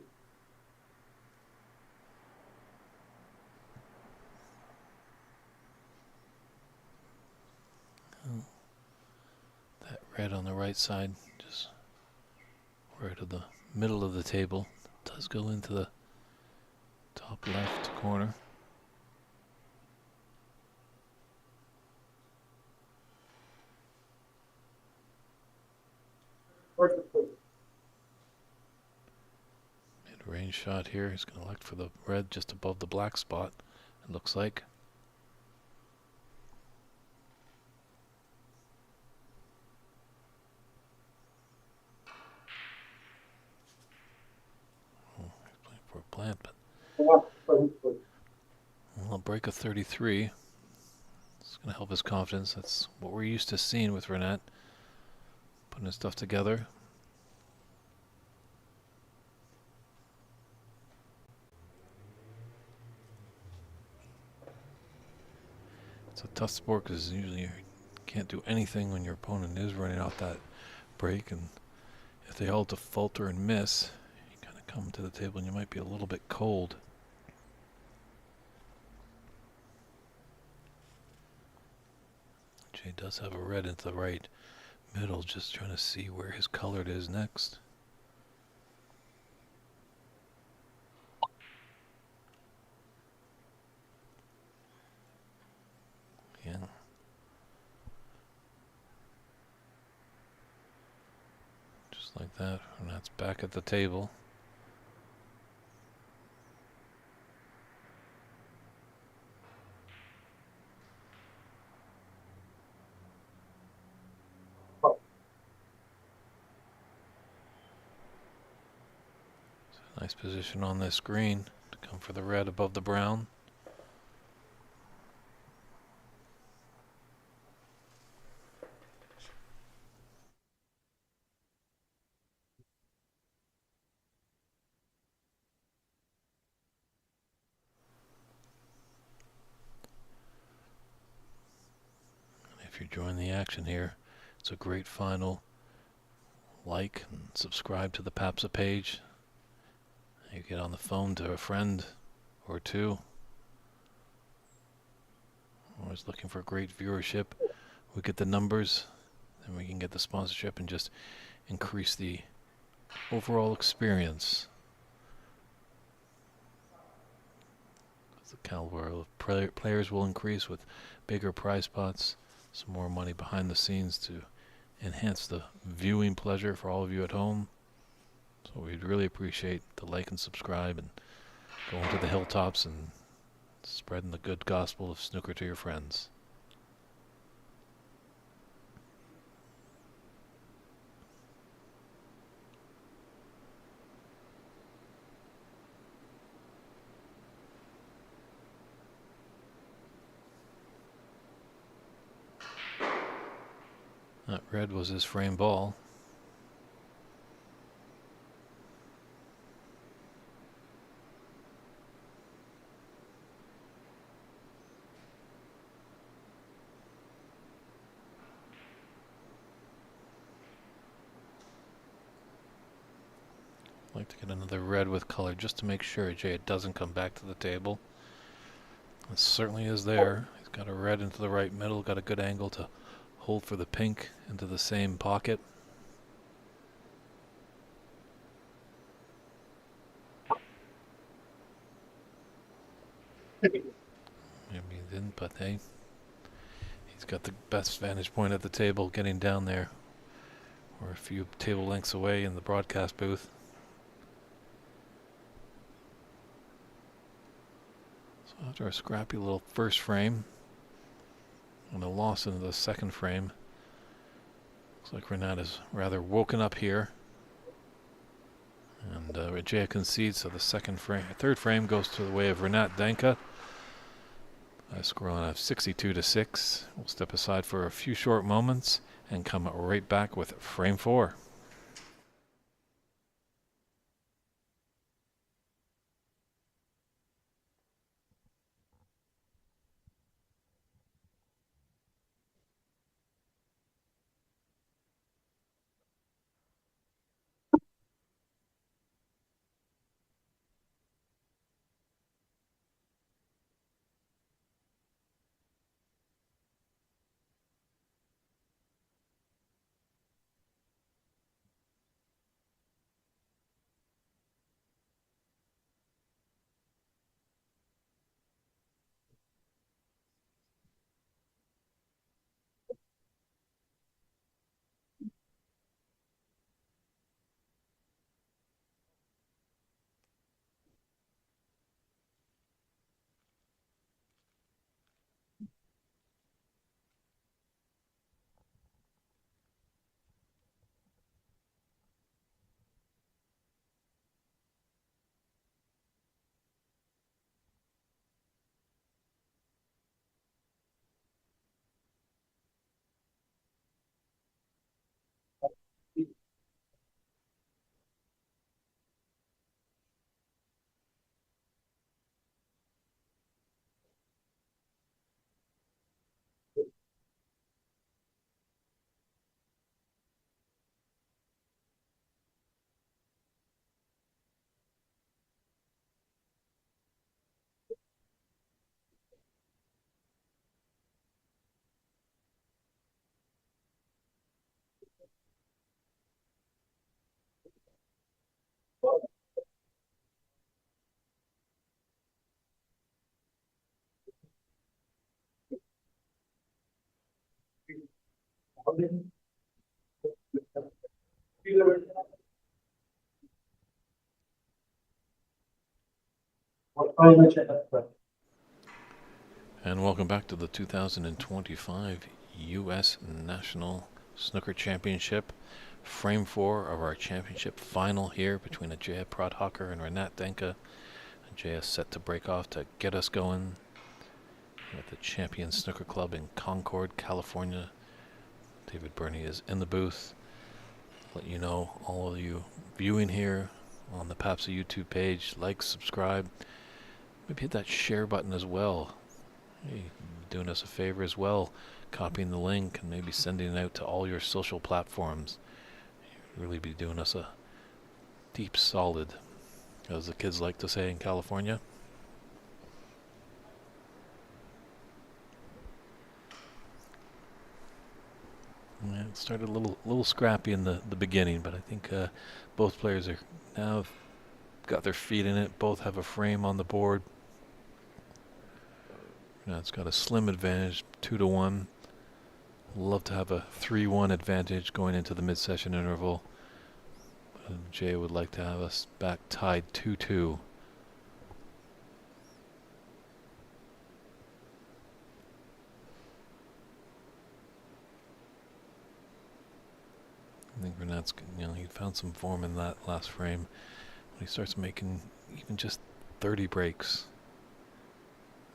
Speaker 1: That red on the right side, just right at the middle of the table, does go into the top left corner. Mid-range shot here. He's going to elect for the red just above the black spot, it looks like. Oh, he's playing for a plant, but well, a break of 33. It's going to help his confidence. That's what we're used to seeing with RENAT. Putting his stuff together. It's a tough sport because usually you can't do anything when your opponent is running out that break, and if they all falter and miss, you kind of come to the table and you might be a little bit cold. Jay does have a red into the right middle, just trying to see where his colored is next. Yeah. Just like that, and that's back at the table. Nice position on this green to come for the red above the brown. And if you're joining the action here, it's a great final like and subscribe to the PAPSA page. You get on the phone to a friend or two. Always looking for great viewership. We get the numbers, then we can get the sponsorship and just increase the overall experience. The caliber of players will increase with bigger prize pots, some more money behind the scenes to enhance the viewing pleasure for all of you at home. So we'd really appreciate the like and subscribe and going to the hilltops and spreading the good gospel of snooker to your friends. That red was his frame ball. I'd like to get another red with color just to make sure Ajeya doesn't come back to the table. It certainly is there. He's got a red into the right middle, got a good angle to hold for the pink into the same pocket. Maybe he didn't, but hey, he's got the best vantage point at the table getting down there. We're a few table lengths away in the broadcast booth. So after a scrappy little first frame and a loss into the second frame, looks like RENAT is rather woken up here. And Ajeya concedes, so the third frame goes to the way of RENAT DENKHA. A scoreline of 62-6. We'll step aside for a few short moments and come right back with frame 4. And welcome back to the 2025 U.S. National Snooker Championship. Frame 4 of our championship final here between Ajeya Prabhakarey and RENAT DENKHA. Ajeya set to break off to get us going at the Champion Snooker Club in Concord, California. David Burney is in the booth. Let you know, all of you viewing here on the PAPSA YouTube page, like, subscribe, maybe hit that share button as well. Hey, doing us a favor as well, copying the link and maybe sending it out to all your social platforms. Really be doing us a deep solid, as the kids like to say in California. Yeah, it started a little scrappy in the beginning, but I think both players are now got their feet in it. Both have a frame on the board. Now it's got a slim advantage, 2-1. Love to have a 3-1 advantage going into the mid-session interval. Jay would like to have us back tied 2-2. I think RENAT's, he found some form in that last frame when he starts making even just 30 breaks.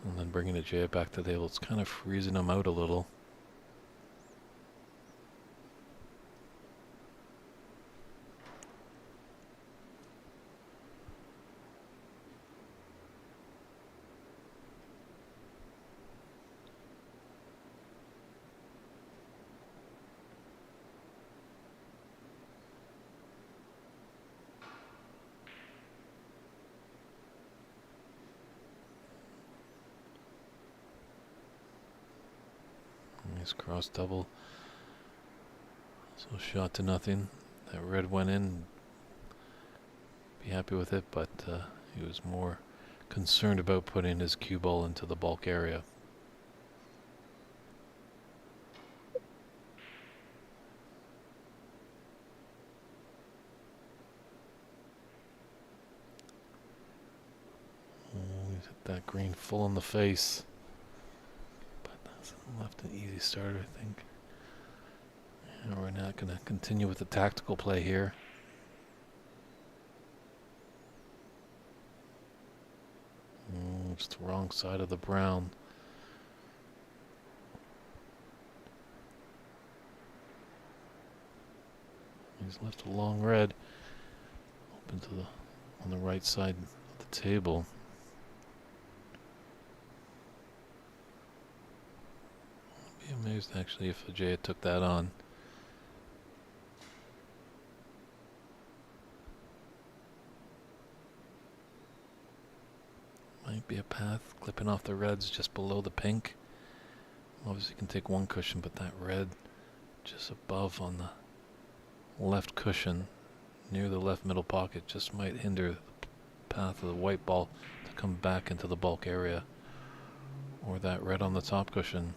Speaker 1: And then bringing Ajeya back to the table, it's kind of freezing him out a little. Nice cross double. So shot to nothing. That red went in. Be happy with it, but he was more concerned about putting his cue ball into the bulk area. Oh, he's hit that green full in the face. But that's left an easy starter, I think. And we're not going to continue with the tactical play here. It's the wrong side of the brown. He's left a long red open to the on the right side of the table. I'd be amazed actually if Ajeya took that on. Might be a path clipping off the reds just below the pink. Obviously you can take one cushion, but that red just above on the left cushion near the left middle pocket just might hinder the path of the white ball to come back into the bulk area, or that red on the top cushion.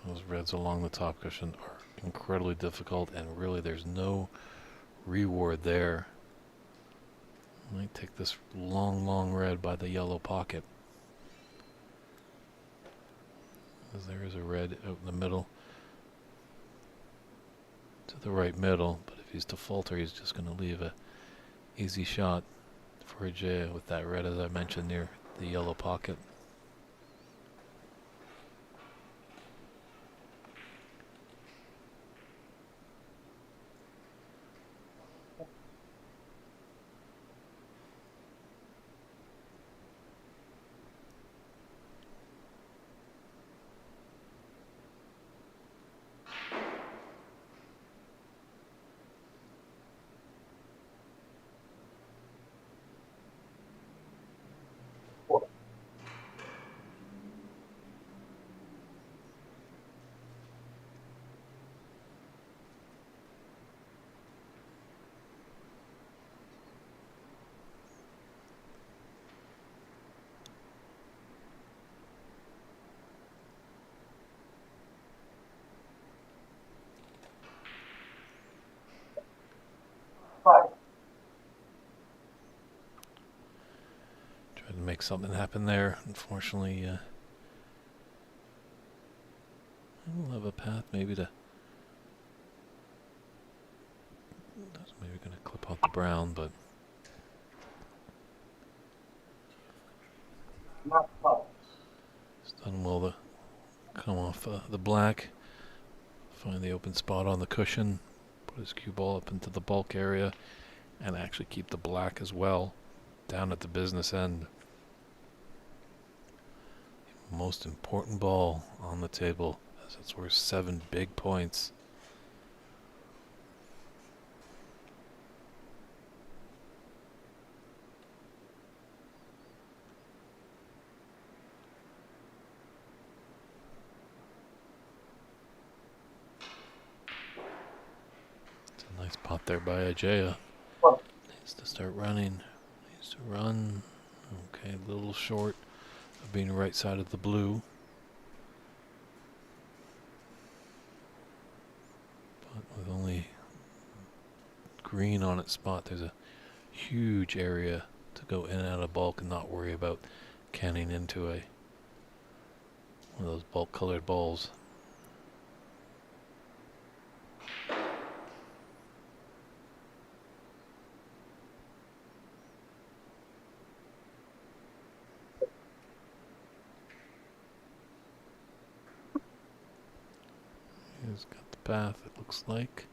Speaker 1: Those reds along the top cushion are incredibly difficult, and really there's no reward there. I might take this long red by the yellow pocket, as there is a red out in the middle to the right middle, but if he's to falter, he's just going to leave a easy shot for Ajeya with that red, as I mentioned, near the yellow pocket. Tried to make something happen there. Unfortunately, we'll have a path maybe to. That's maybe going to clip off the brown, but. It's done well to come off the black. Find the open spot on the cushion. Put his cue ball up into the bulk area, and actually keep the black as well down at the business end. Most important ball on the table, as it's worth 7 big points. It's a nice pot there by Ajeya. Needs to start running. Needs to run. Okay, a little short of being right side of the blue. But with only green on its spot, there's a huge area to go in and out of bulk and not worry about canning into one of those bulk colored balls. He's got the path, it looks like.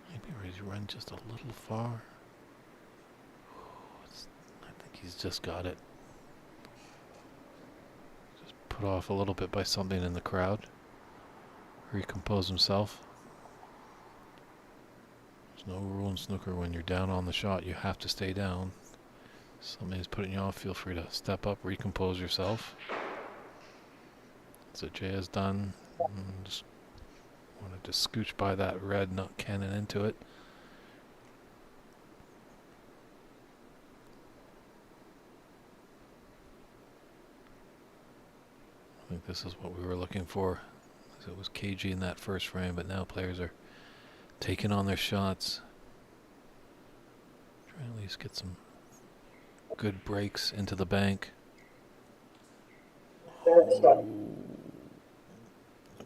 Speaker 1: Maybe he's run just a little far. I think he's just got it. Just put off a little bit by something in the crowd. Recompose himself. There's no rule in snooker when you're down on the shot, you have to stay down. Somebody's putting you off, feel free to step up, recompose yourself. That's what Jay has done. Just wanted to scooch by that red, not cannon into it. I think this is what we were looking for. It was cagey in that first frame, but now players are taking on their shots. Trying to at least get some good breaks into the bank. Oh,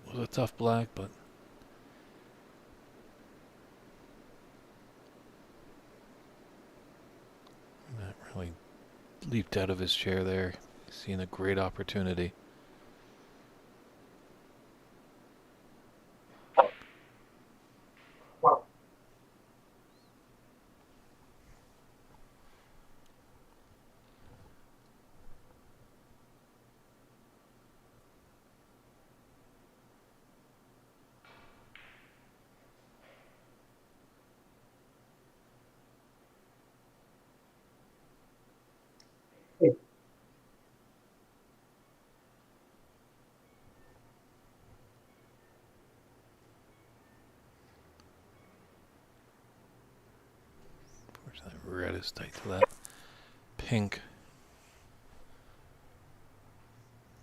Speaker 1: it was a tough black, but that really leaped out of his chair there, seeing a great opportunity. That red is tight to that pink,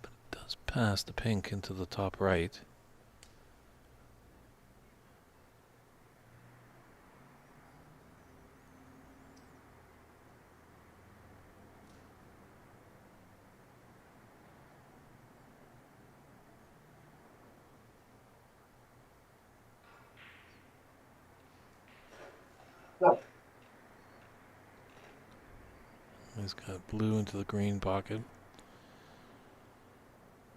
Speaker 1: but it does pass the pink into the top right. He's got blue into the green pocket.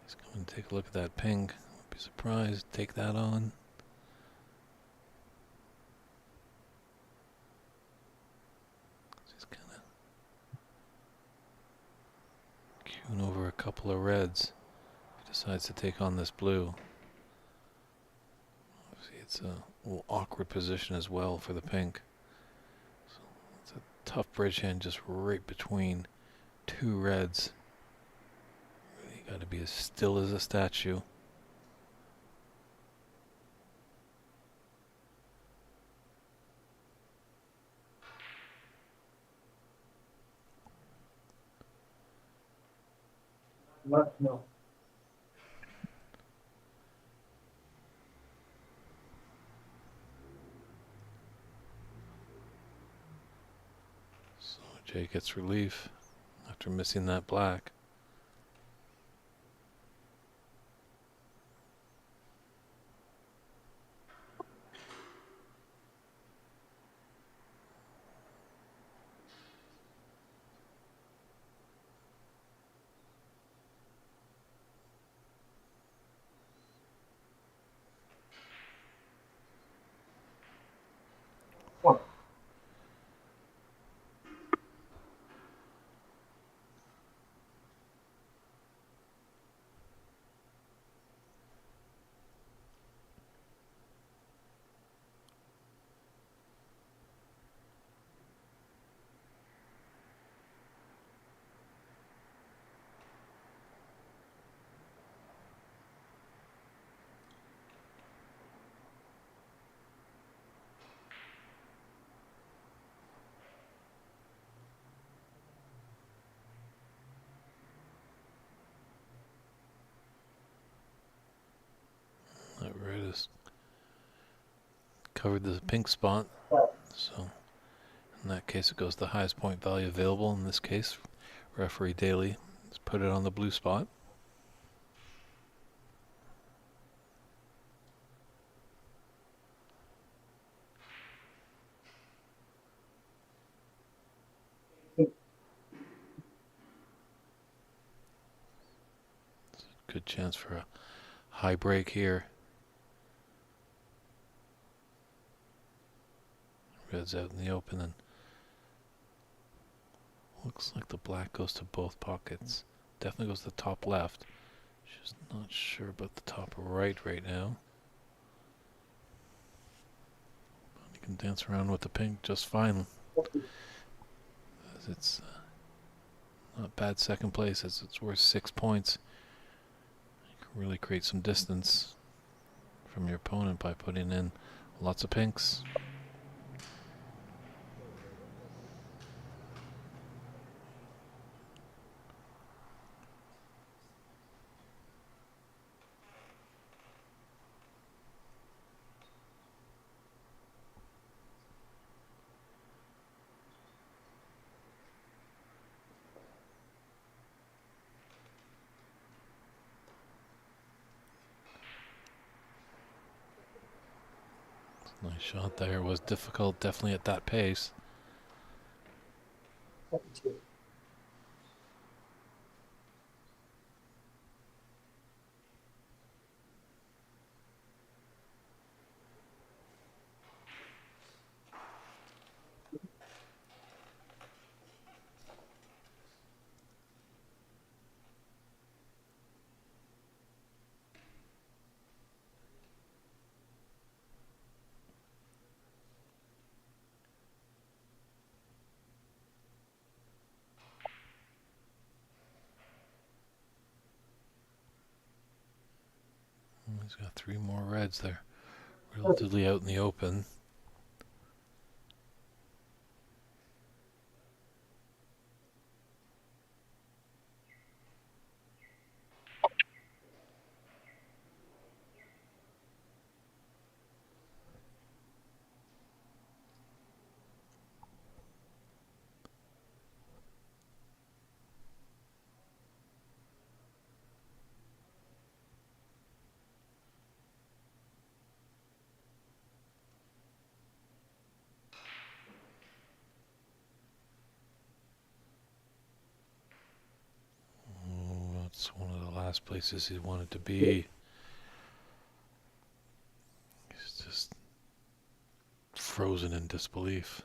Speaker 1: He's going to take a look at that pink. Won't be surprised. Take that on. He's kind of queuing over a couple of reds. He decides to take on this blue. Obviously, it's a little awkward position as well for the pink. So it's a tough bridge hand just right between two reds. Really got to be as still as a statue.
Speaker 2: No.
Speaker 1: So Jay gets relief after missing that black. covered the pink spot, so in that case it goes the highest point value available. In this case, referee Daly has put it on the blue spot. Good chance for a high break here. Red's out in the open, and looks like the black goes to both pockets. Definitely goes to the top left. Just not sure about the top right now. But you can dance around with the pink just fine. As it's not bad second place, as it's worth 6 points. You can really create some distance from your opponent by putting in lots of pinks. Nice shot there. It was difficult, definitely at that pace. He's got 3 more reds there. Relatively out in the open. That's one of the last places he wanted to be. He's just frozen in disbelief.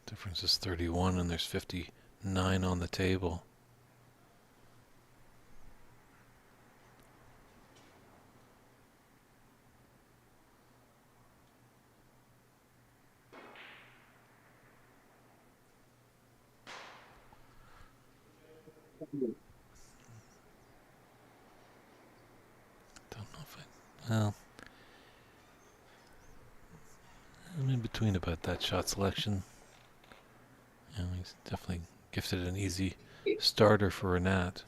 Speaker 1: Difference is 31 and there's 59 on the table. Don't know if well, I'm in between about that shot selection. You know, he's definitely gifted an easy starter for RENAT.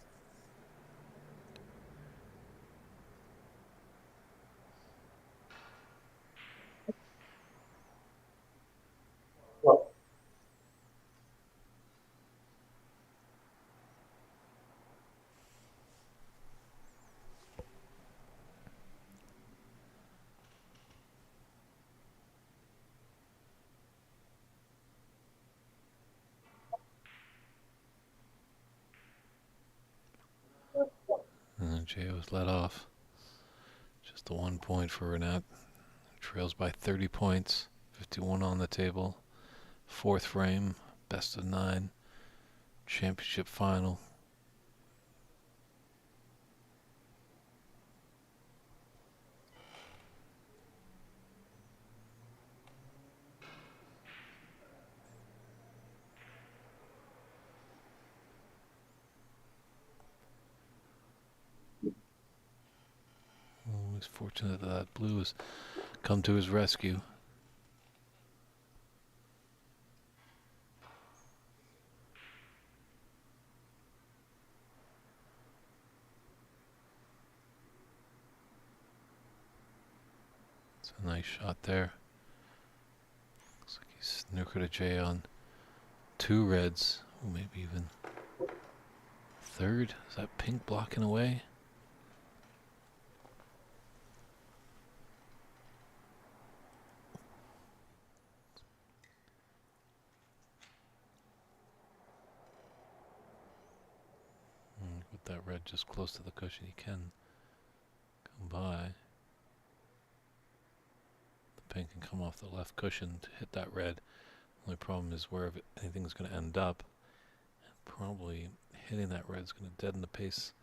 Speaker 1: And Ajeya was let off. Just the 1 point for RENAT. Trails by 30 points. 51 on the table. 4th frame. Best of 9. Championship final. He's fortunate that blue has come to his rescue. It's a nice shot there. Looks like he's snookered Ajeya on 2 reds. Or maybe even 3rd. Is that pink blocking away? With that red just close to the cushion, he can come by. The pink can come off the left cushion to hit that red. Only problem is where anything's going to end up. And probably hitting that red is going to deaden the pace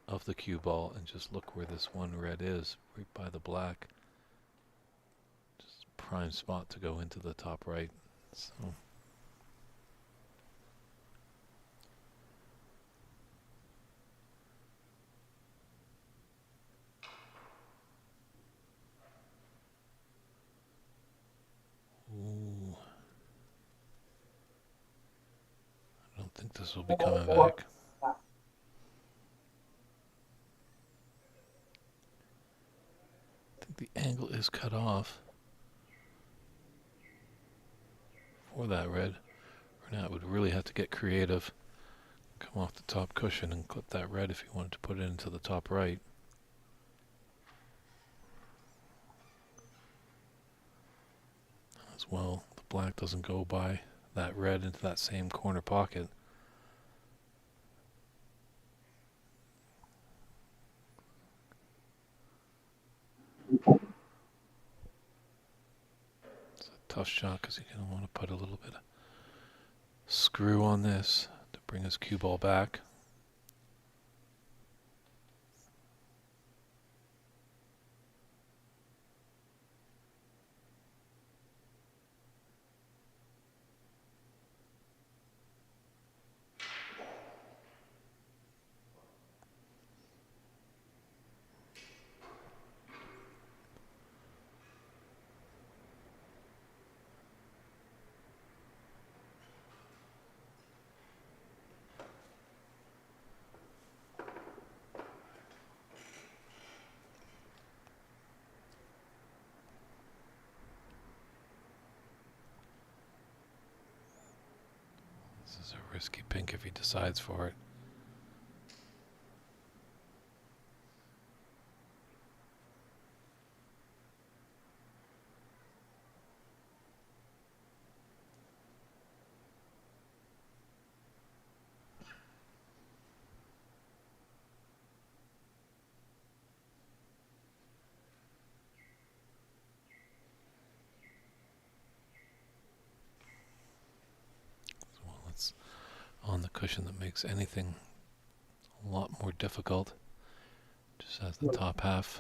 Speaker 1: of the cue ball. And just look where this one red is, right by the black. Just prime spot to go into the top right. So. Ooh. I don't think this will be coming back. I think the angle is cut off for that red. RENAT would really have to get creative. Come off the top cushion and clip that red if you wanted to put it into the top right. As well, the black doesn't go by that red into that same corner pocket. It's a tough shot because you're going to want to put a little bit of screw on this to bring his cue ball back. This is a risky pink if he decides for it. Well, it's on the cushion that makes anything a lot more difficult. Just has the top half.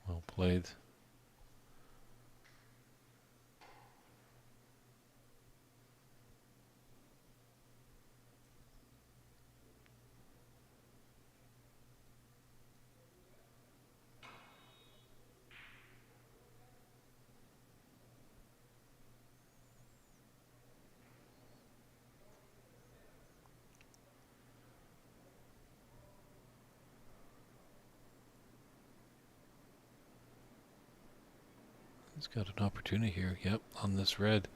Speaker 1: Well played. He's got an opportunity here. Yep, on this red.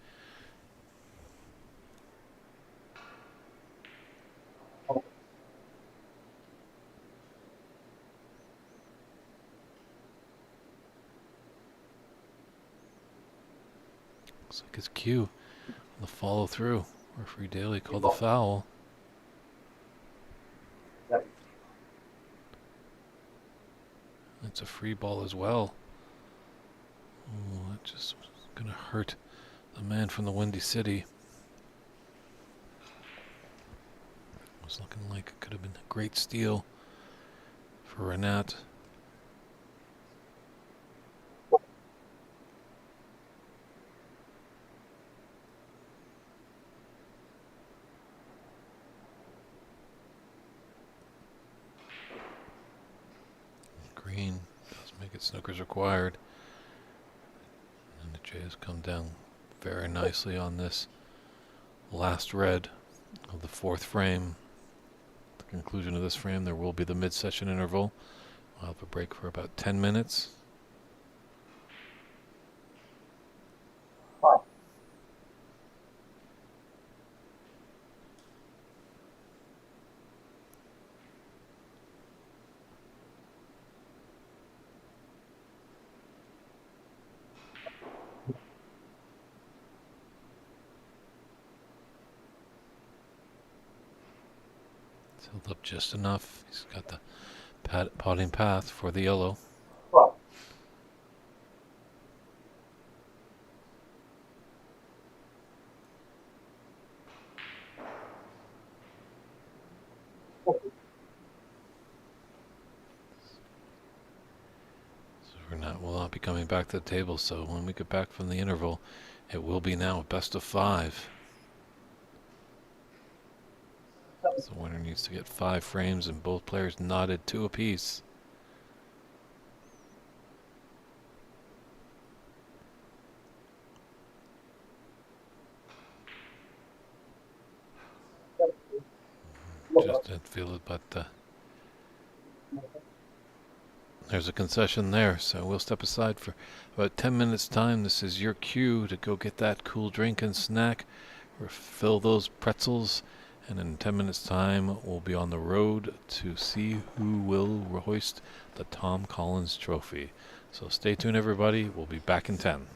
Speaker 1: Looks like his cue on the follow through. Referee Daly called the foul. It's a free ball as well. Oh, that just going to hurt the man from the Windy City. It was looking like it could have been a great steal for RENAT. Green does make it snookers required. And Ajeya's come down very nicely on this last red of the fourth frame. At the conclusion of this frame, there will be the mid-session interval. We'll have a break for about 10 minutes. It's held up just enough. He's got the potting path for the yellow. So RENAT will not be coming back to the table, so when we get back from the interval, it will be now a best of 5. So the winner needs to get 5 frames, and both players knotted 2 apiece. Just didn't feel it, but there's a concession there, so we'll step aside for about 10 minutes time. This is your cue to go get that cool drink and snack, or fill those pretzels, and in 10 minutes time we'll be on the road to see who will hoist the Tom Collins Trophy. So stay tuned, everybody. We'll be back in 10.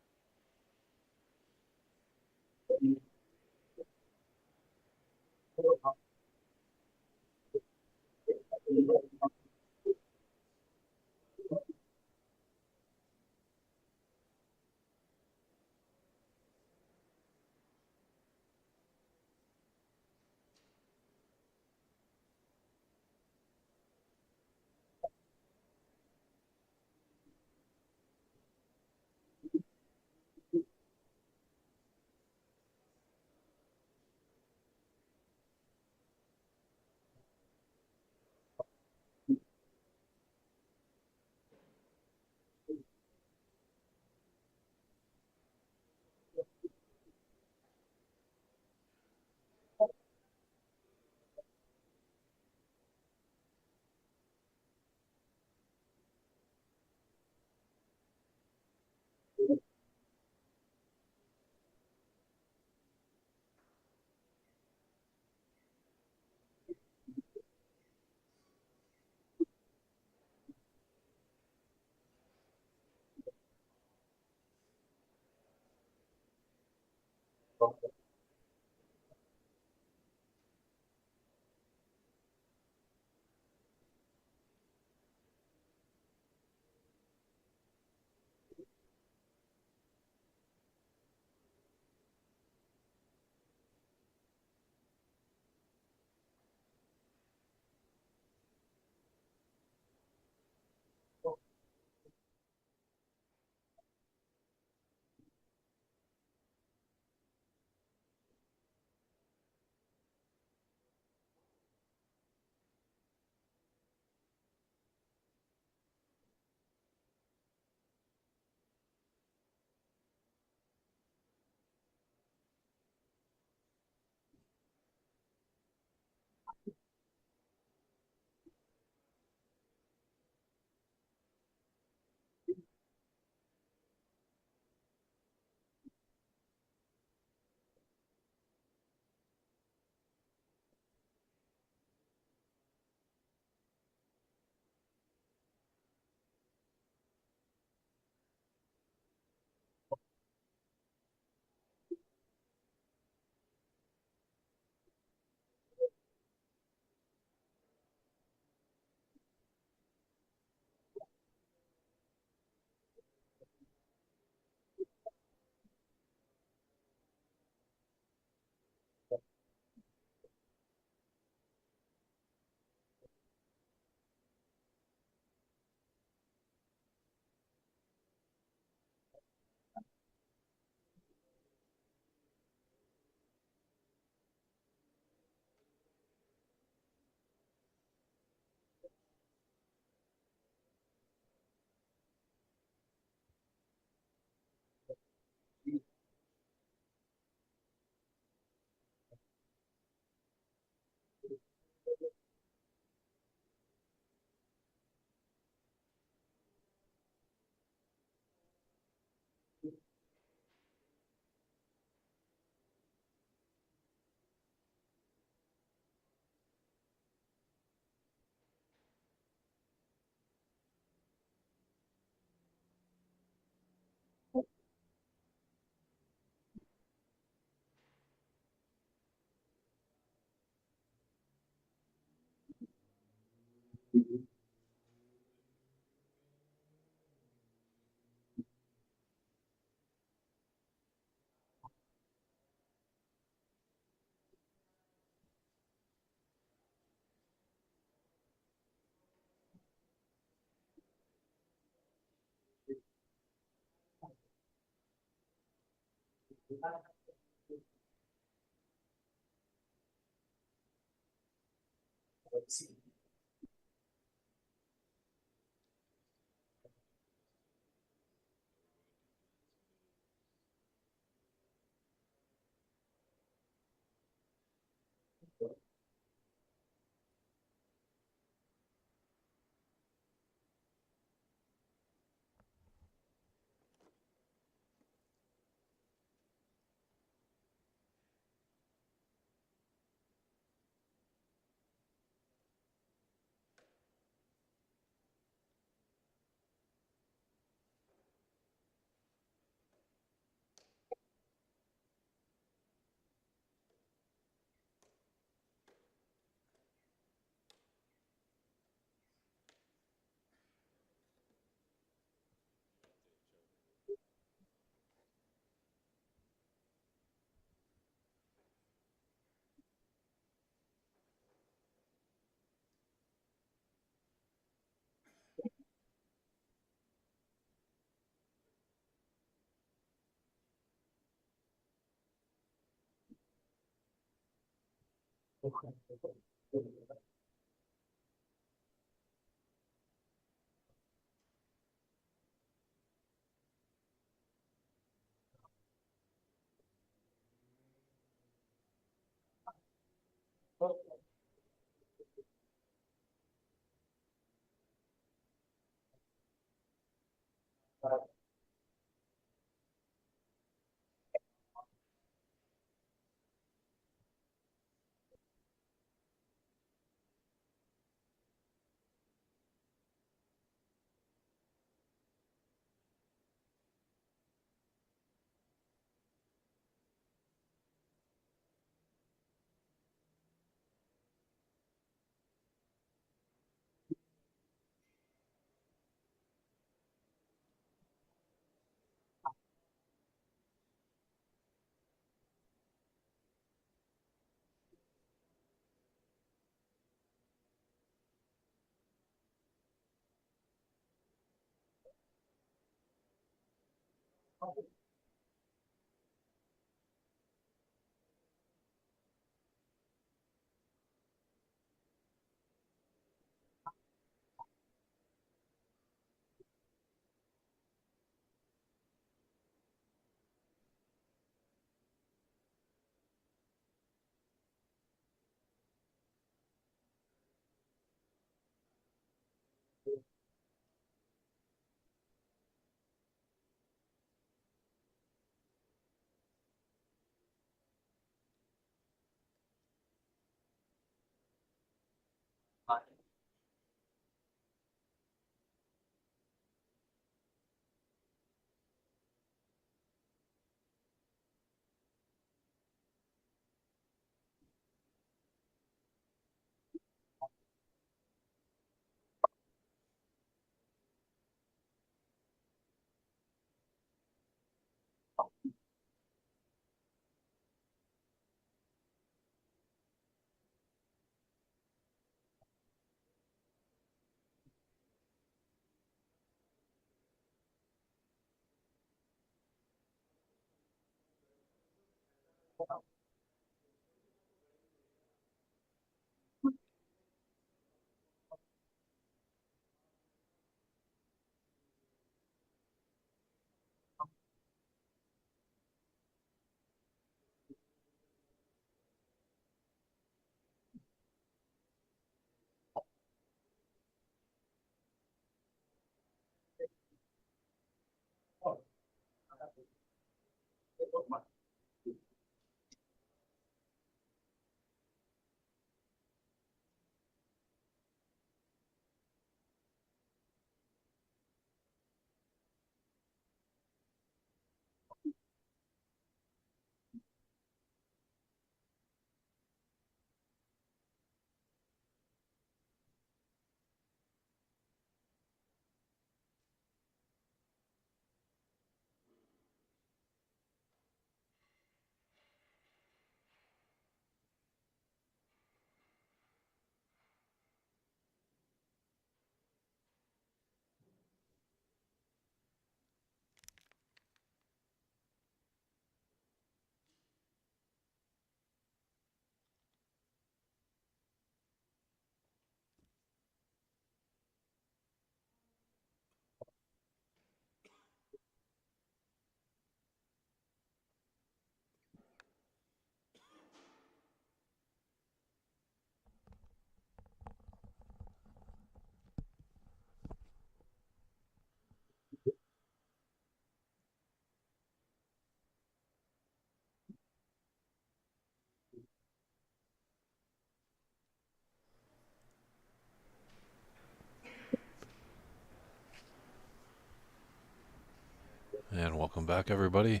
Speaker 1: Welcome back, everybody.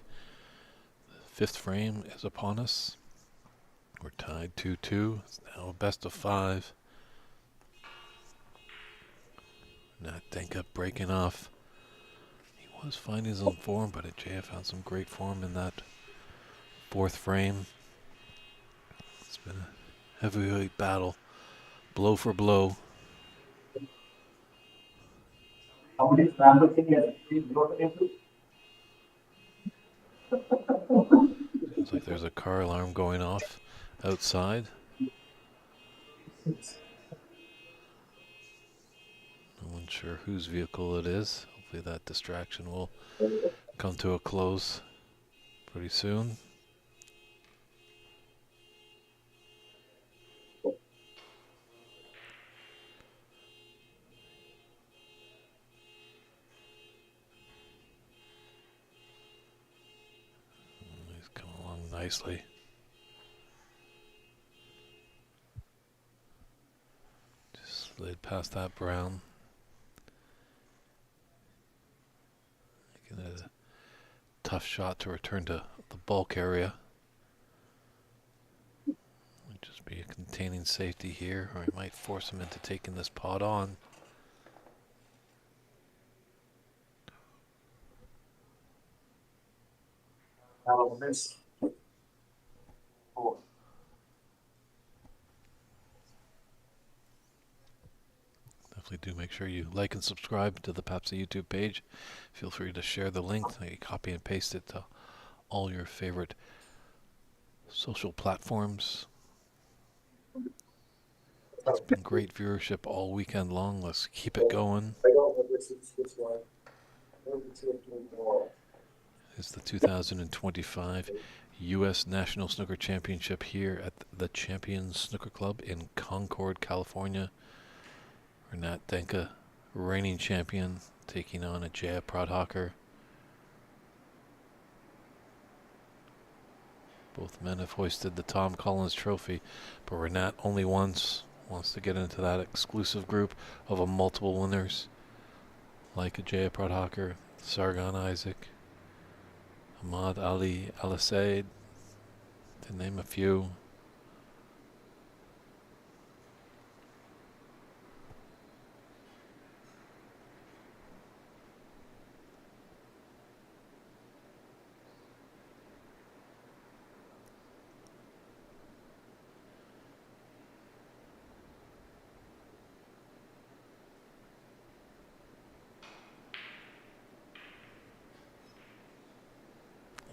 Speaker 1: The fifth frame is upon us. We're tied 2-2. It's now a best of 5. RENAT DENKHA breaking off. He was finding some form, but Ajeya found some great form in that fourth frame. It's been a heavyweight battle, blow for blow. Seems like there's a car alarm going off outside. No one's sure whose vehicle it is. Hopefully that distraction will come to a close pretty soon. He's coming along nicely. Just slid past that brown. Making it a tough shot to return to the bulk area. Might just be a containing safety here, or he might force him into taking this pot on. Definitely do make sure you like and subscribe to the Papsa YouTube page. Feel free to share the link, copy and paste it to all your favorite social platforms. It's been great viewership all weekend long. Let's keep it going. It's the 2025 U.S. National Snooker Championship here at the Champions Snooker Club in Concord, California. RENAT DENKHA, reigning champion, taking on Ajeya Prabhakarey. Both men have hoisted the Tom Collins Trophy, but RENAT only once wants to get into that exclusive group of a multiple winners like Ajeya Prabhakarey, Sargon Isaac, Ahmad Ali Al-Said, to name a few.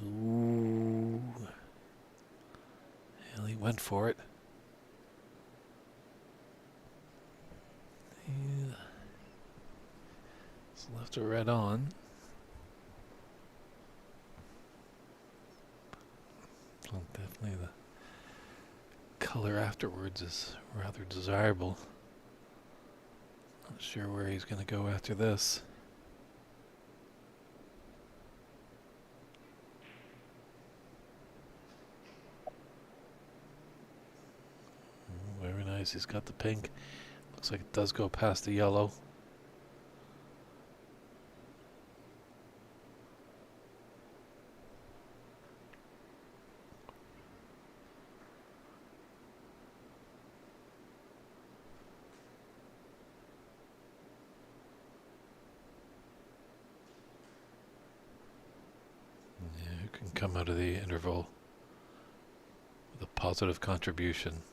Speaker 1: Ooh. Hell, he went for it. Yeah. He's left a red on. Well, definitely the color afterwards is rather desirable. Not sure where he's going to go after this. Very nice. He's got the pink. Looks like it does go past the yellow. Yeah, you can come out of the interval with a positive contribution.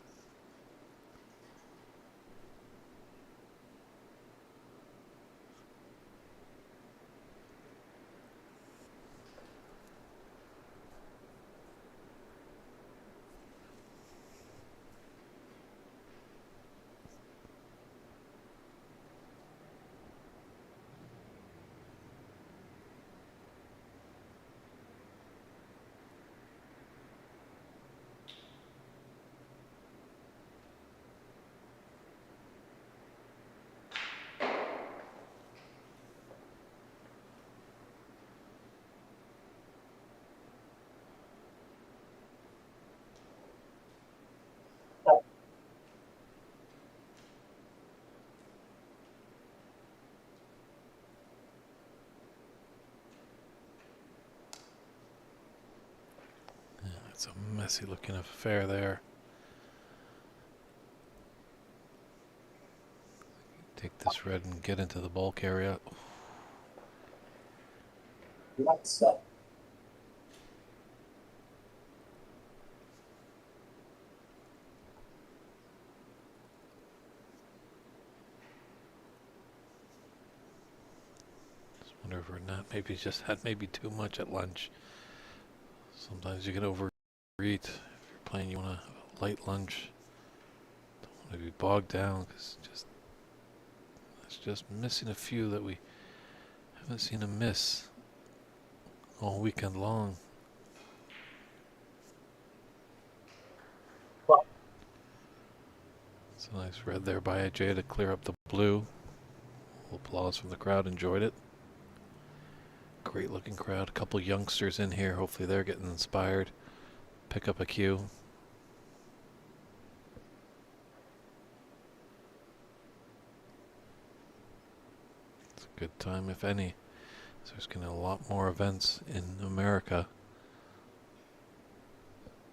Speaker 1: It's a messy looking affair there. Take this red and get into the bulk area.
Speaker 2: What's up?
Speaker 1: Just wonder if RENAT maybe just had maybe too much at lunch. Sometimes you can overeat. If you're playing, you want a light lunch. Don't want to be bogged down because it's just missing a few that we haven't seen him miss all weekend long. It's a nice red there by Ajeya to clear up the blue. Applause from the crowd, enjoyed it. Great looking crowd, a couple youngsters in here, hopefully they're getting inspired. Pick up a cue. It's a good time if any. So there's going to be a lot more events in America.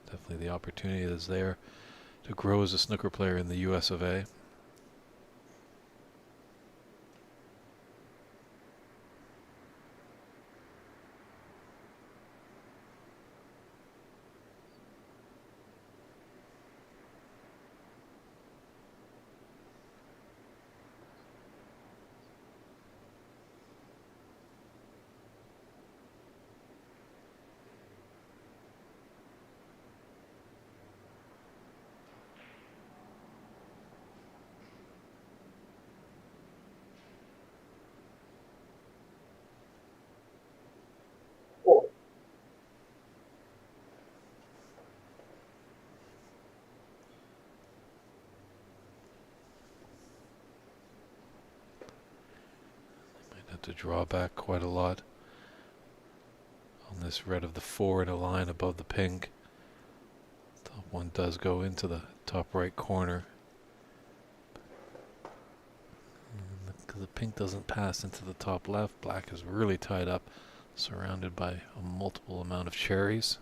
Speaker 1: Definitely the opportunity is there to grow as a snooker player in the US of A.
Speaker 2: Four.
Speaker 1: Might have to draw back quite a lot on this red of the 4 in a line above the pink. Top one does go into the top right corner. Because the pink doesn't pass into the top left, black is really tied up, surrounded by a multiple amount of cherries.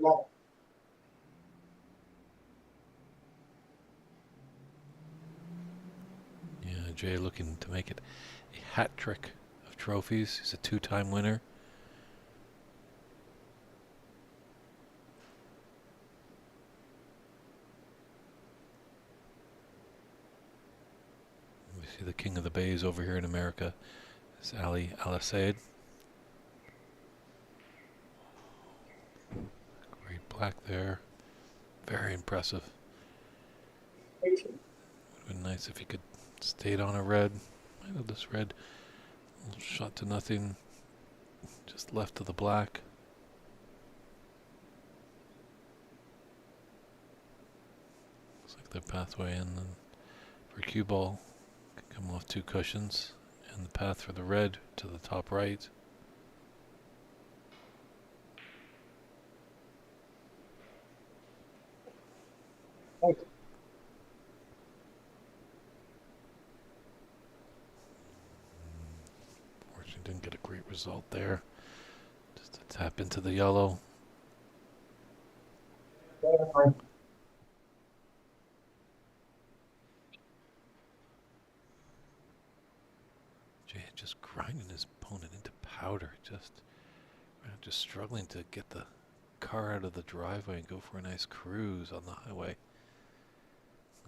Speaker 2: Long.
Speaker 1: Yeah, Jay looking to make it a hat trick of trophies. He's a 2-time winner. We see the king of the bays over here in America. It's Ali Al-Said. Great black there. Very impressive.
Speaker 2: 18.
Speaker 1: Would have been nice if he could stayed on a red. I know this red. Shot to nothing. Just left to the black. Looks like the pathway in for cue ball can come off 2 cushions. And the path for the red to the top right.
Speaker 2: Okay.
Speaker 1: result there. Just to tap into the yellow. Jay just grinding his opponent into powder. Just struggling to get the car out of the driveway and go for a nice cruise on the highway.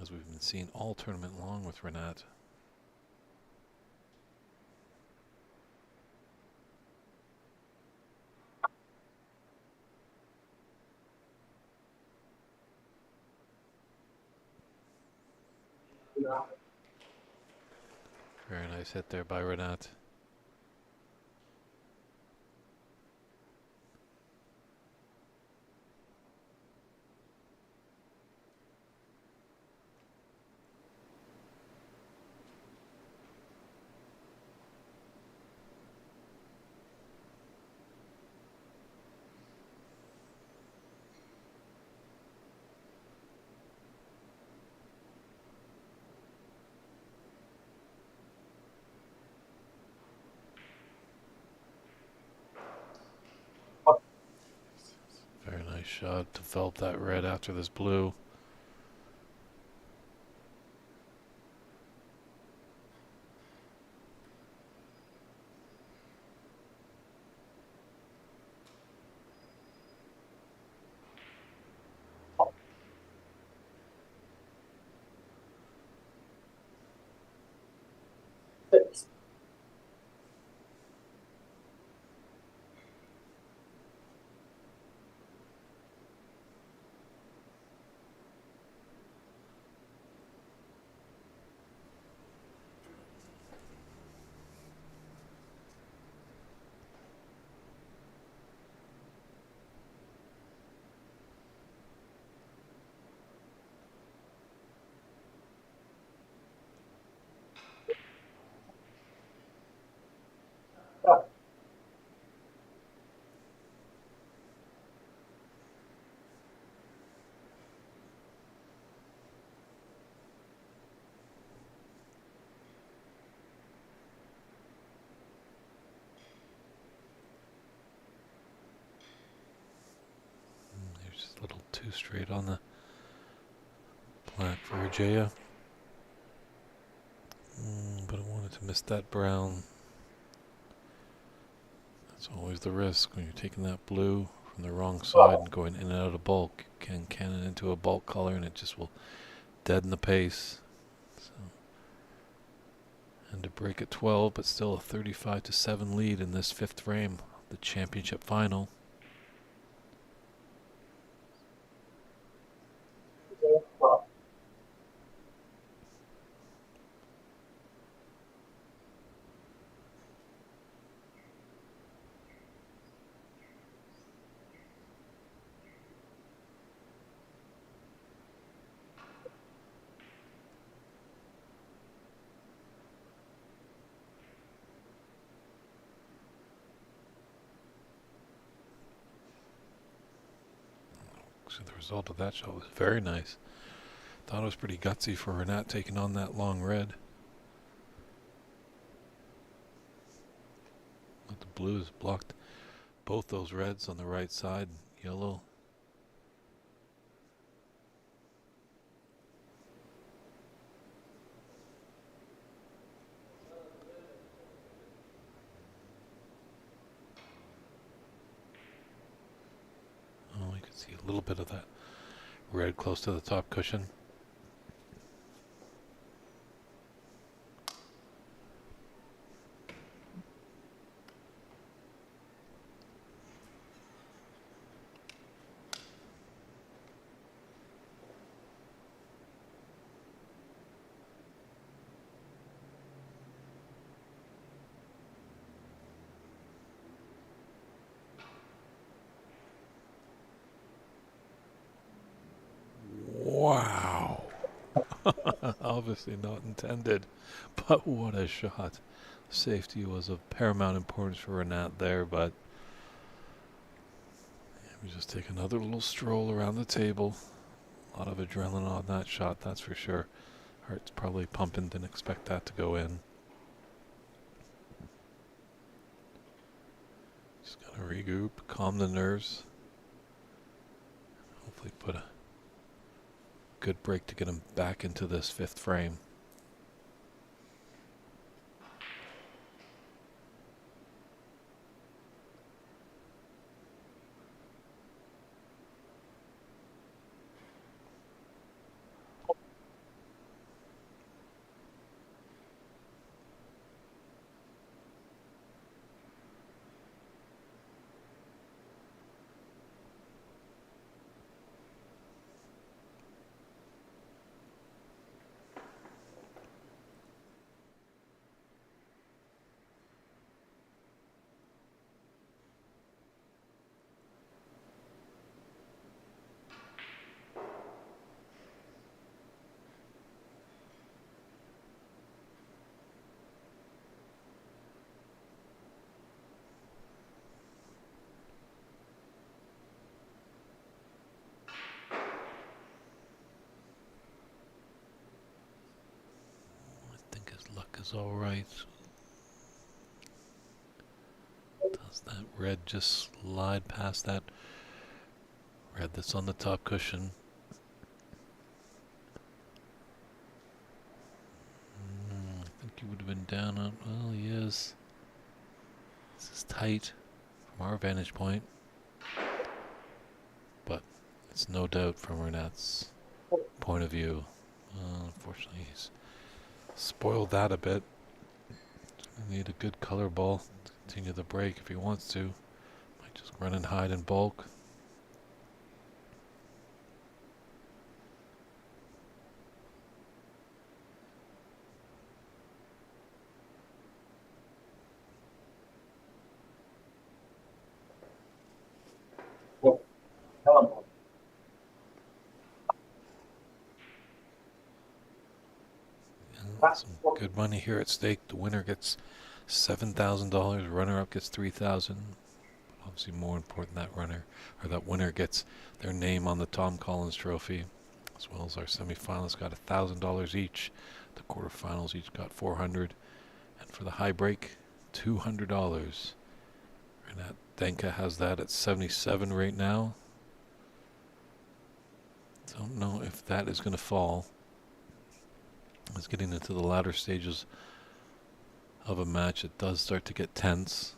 Speaker 1: As we've been seeing all tournament long with RENAT. Very nice hit there by RENAT. Very nice shot to develop that red after this blue.
Speaker 2: Six.
Speaker 1: There's just a little too straight on the black for Ajeya. But I wanted to miss that brown. That's always the risk when you're taking that blue from the wrong side and going in and out of bulk. You can cannon into a bulk color and it just will deaden the pace. So, and to break at 12, but still a 35-7 lead in this fifth frame, the championship final. So the result of that shot was very nice. Thought it was pretty gutsy for RENAT taking on that long red. But the blues blocked both those reds on the right side, yellow. Oh, you can see a little bit of that red close to the top cushion. Wow. Obviously not intended, but what a shot. Safety was of paramount importance for RENAT there, but we just take another little stroll around the table. A lot of adrenaline on that shot, that's for sure. Heart's probably pumping, didn't expect that to go in. Regroup, calm the nerves. Hopefully put a good break to get him back into this fifth frame. I think his luck is all right. Does that red just slide past that red that's on the top cushion? I think he would have been down on. Well, he is. This is tight from our vantage point, but it's no doubt from RENAT's point of view. Unfortunately, he's spoiled that a bit. Need a good color ball to continue the break if he wants to. Might just run and hide in bulk.
Speaker 2: Hello.
Speaker 1: Some good money here at stake. The winner gets $7,000. Runner-up gets $3,000. Obviously, more important that runner or that winner gets their name on the Tom Collins Trophy, as well as our semifinalists got $1,000 each. The quarterfinals each got $400, and for the high break, $200. RENAT DENKHA has that at 77 right now. Don't know if that is going to fall. It's getting into the latter stages of a match. It does start to get tense.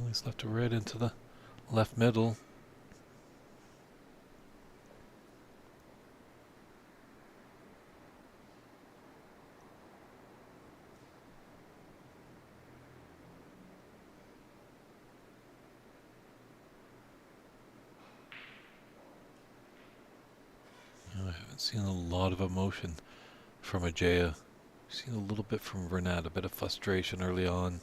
Speaker 1: He's left a red into the left middle. I haven't seen a lot of emotion from Ajeya. I've seen a little bit from RENAT, a bit of frustration early on.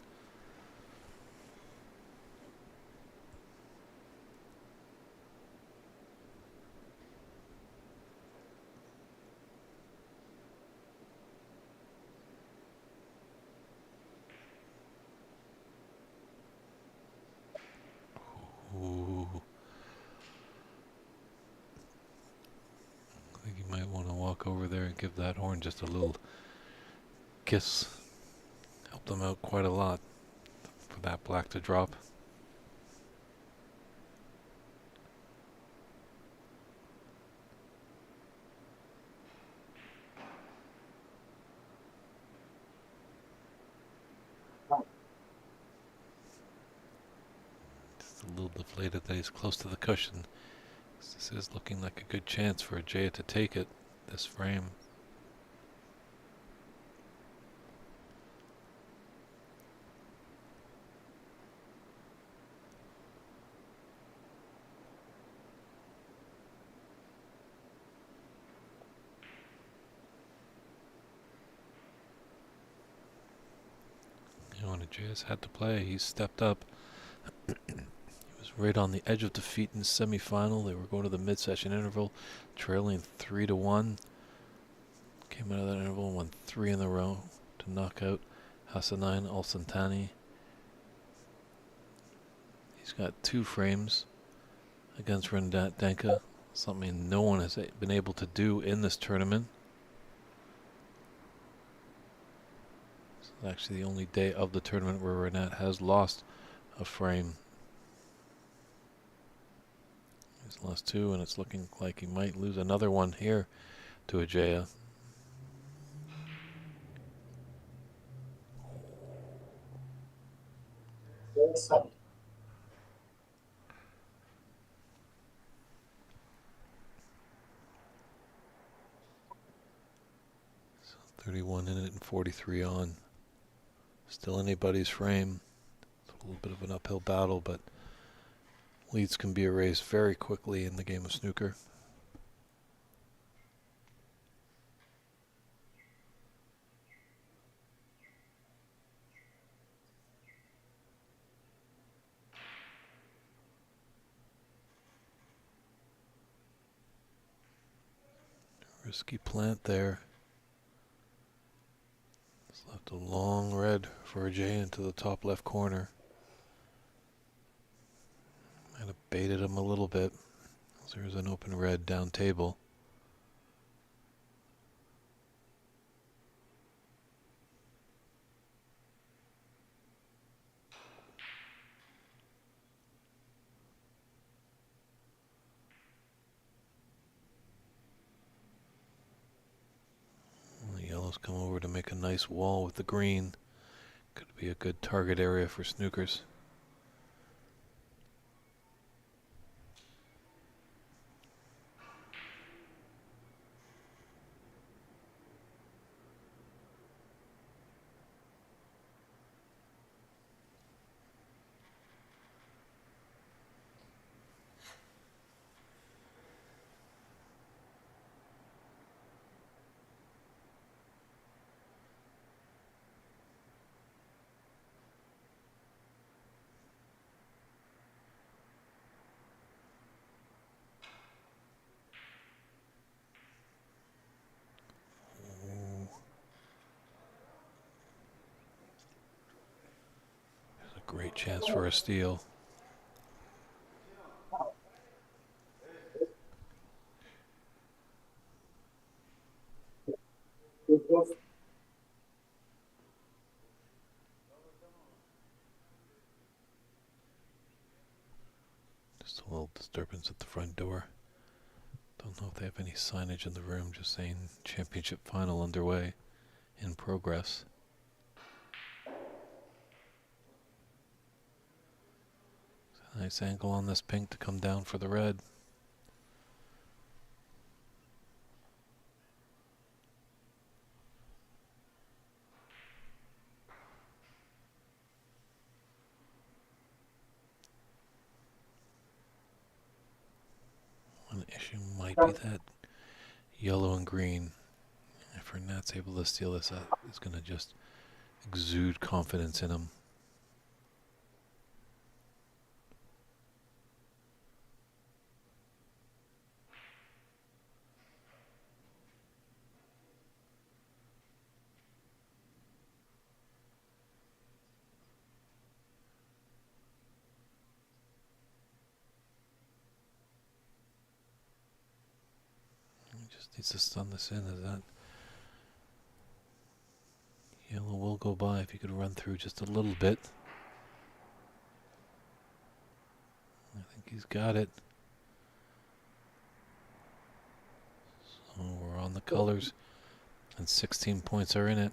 Speaker 1: Ooh. I think you might want to walk over there and give that horn just a little kiss. Help them out quite a lot for that black to drop. Just a little deflated that he's close to the cushion. This is looking like a good chance for Ajeya to take it this frame. You know, when Ajeya's had to play, he's stepped up. He was right on the edge of defeat in the semifinal. They were going to the mid-session interval, trailing 3-1. Came out of that interval and won 3 in a row to knock out Hasanain Alsultani. He's got 2 frames against RENAT DENKHA, something no one has been able to do in this tournament. This is actually the only day of the tournament where RENAT has lost a frame. He's lost 2, and it's looking like he might lose another one here to Ajeya.
Speaker 2: Seven.
Speaker 1: 31 in it and 43 on. Still anybody's frame. It's a little bit of an uphill battle, but leads can be erased very quickly in the game of snooker. Risky plant there. It's left a long red for Ajeya into the top left corner. Might have baited him a little bit. There's an open red down table. The yellows come over to make a nice wall with the green. Could be a good target area for snookers. Great chance for a steal. Just a little disturbance at the front door. Don't know if they have any signage in the room, just saying championship final underway, in progress. Nice angle on this pink to come down for the red. One issue might be that yellow and green. If RENAT's able to steal this up, it's going to just exude confidence in him. He just needs to stun this in, as that yellow will go by if he could run through just a little bit. I think he's got it. So we're on the colors, and 16 points are in it.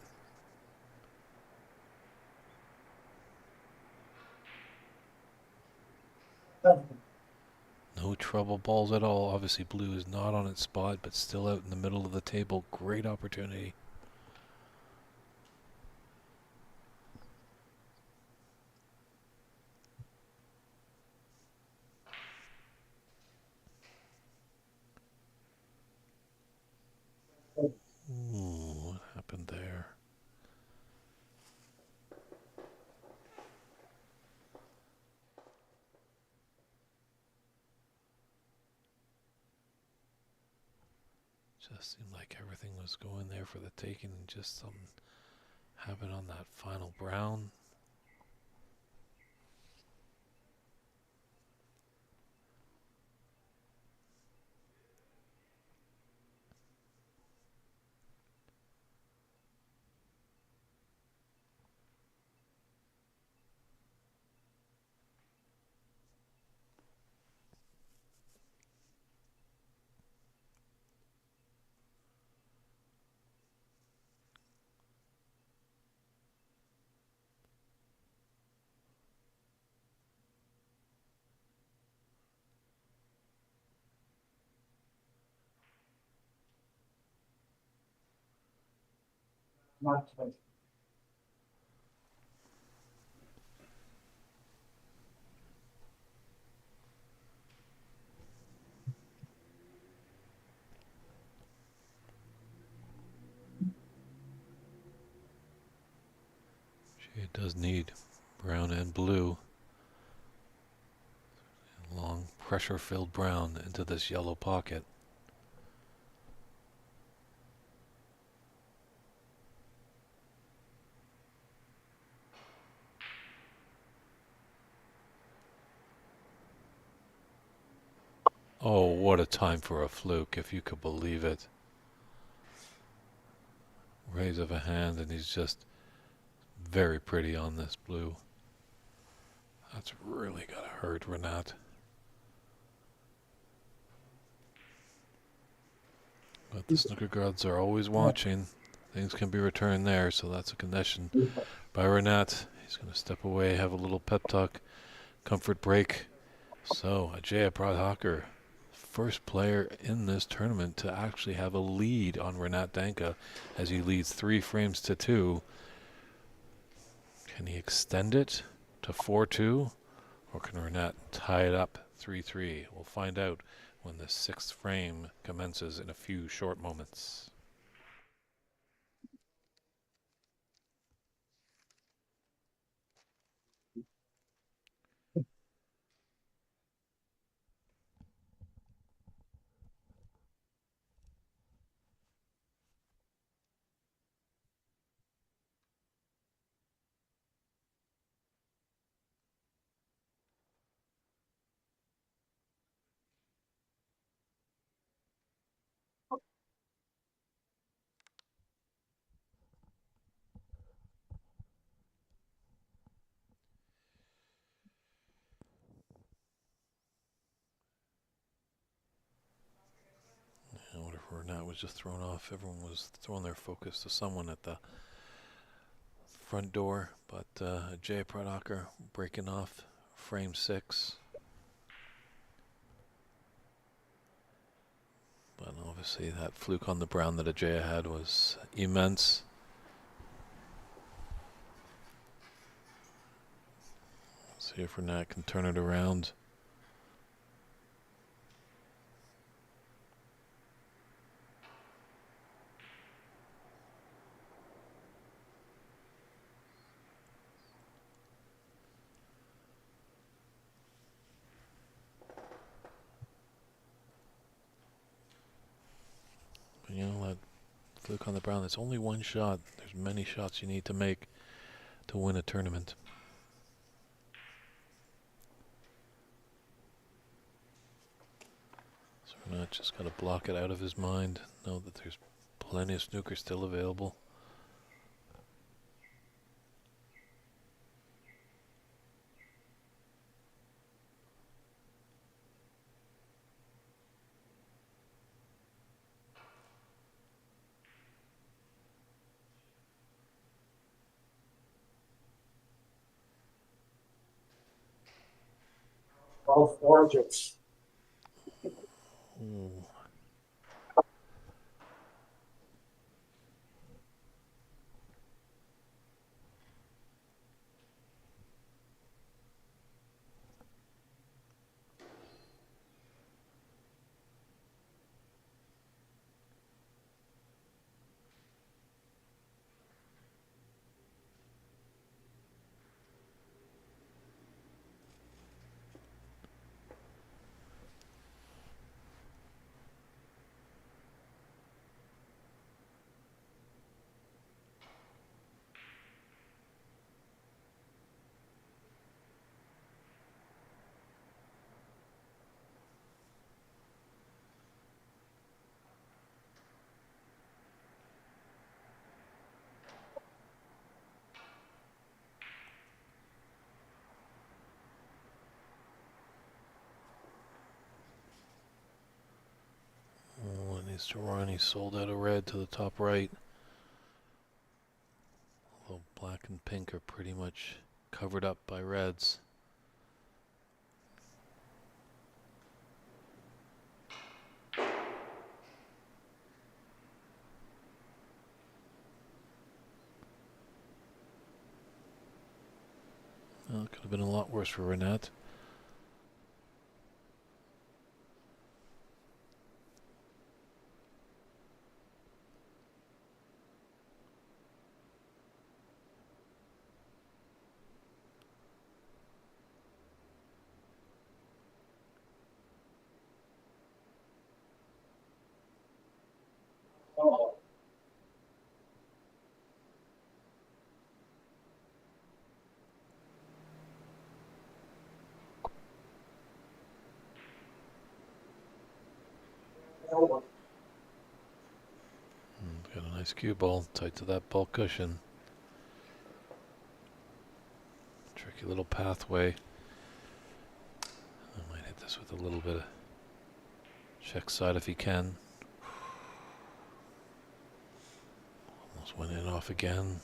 Speaker 1: No trouble balls at all. Obviously blue is not on its spot, but still out in the middle of the table. Great opportunity. Ooh, what happened there? Just seemed like everything was going there for the taking, and just something happened on that final brown.
Speaker 2: Not 20.
Speaker 1: It does need brown and blue. Long pressure-filled brown into this yellow pocket. Oh, what a time for a fluke, if you could believe it. Raise of a hand, and he's just very pretty on this blue. That's really gotta hurt, RENAT. But the snooker gods are always watching. Things can be returned there, so that's a condition by RENAT. He's gonna step away, have a little pep talk, comfort break. So, Ajeya Prabhakarey, first player in this tournament to actually have a lead on RENAT DENKHA as he leads 3 frames to 2. Can he extend it to 4-2, or can RENAT tie it up 3-3? We'll find out when the 6th frame commences in a few short moments. I wonder if RENAT was just thrown off. Everyone was throwing their focus to someone at the front door, but Ajeya Prabhakarey breaking off frame 6. But obviously that fluke on the brown that Ajeya had was immense. See if RENAT can turn it around. But you know, that fluke on the brown, it's only one shot. There's many shots you need to make to win a tournament. So RENAT just got to block it out of his mind, know that there's plenty of snooker still available.
Speaker 2: Both oranges.
Speaker 1: Ooh. Mr. Ronnie sold out a red to the top right. Although black and pink are pretty much covered up by reds. Well, it could have been a lot worse for RENAT.
Speaker 2: Oh, no.
Speaker 1: Got a nice cue ball tight to that ball cushion. Tricky little pathway. I might hit this with a little bit of check side if he can. Almost went in off again.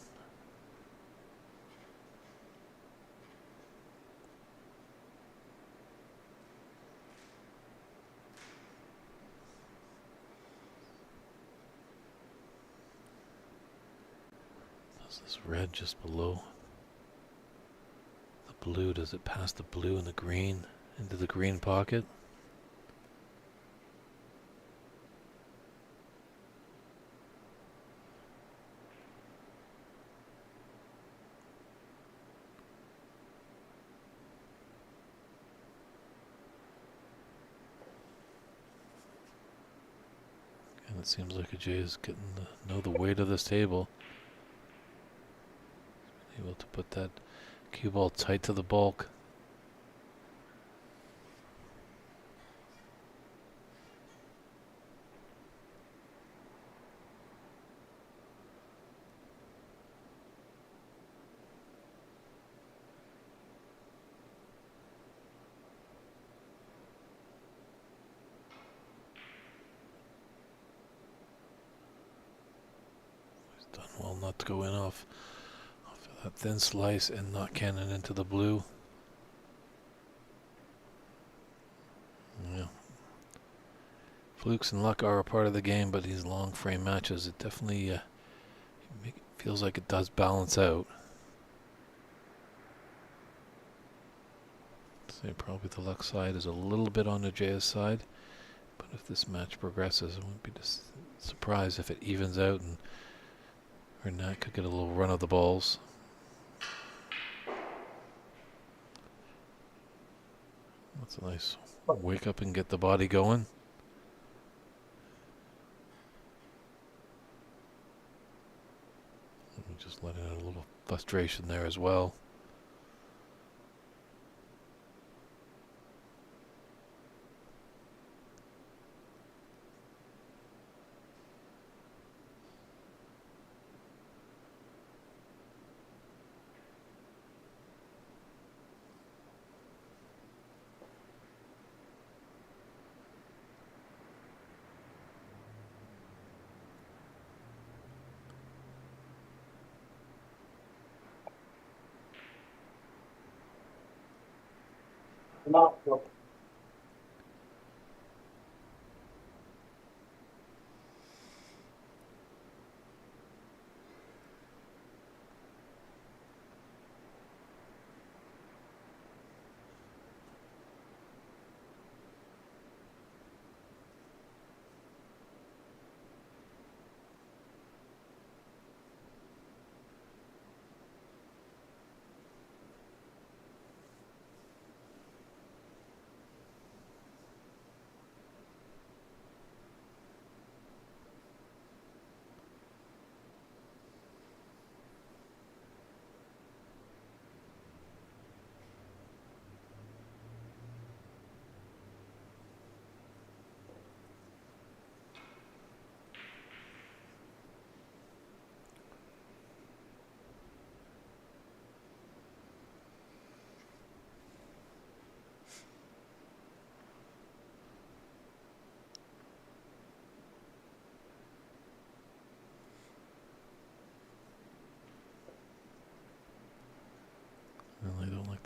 Speaker 1: Does this red just below the blue? Does it pass the blue and the green into the green pocket? And it seems like Ajeya is getting to know the weight of this table. Able to put that cue ball tight to the bulk. He's done well not to go in off that thin slice and not cannon into the blue. Yeah. Flukes and luck are a part of the game, but these long frame matches, it definitely feels like it does balance out. Say probably the luck side is a little bit on Ajeya's side, but if this match progresses, I wouldn't be surprised if it evens out and RENAT could get a little run of the balls. That's a nice wake up and get the body going. Just letting out a little frustration there as well.
Speaker 2: Not good.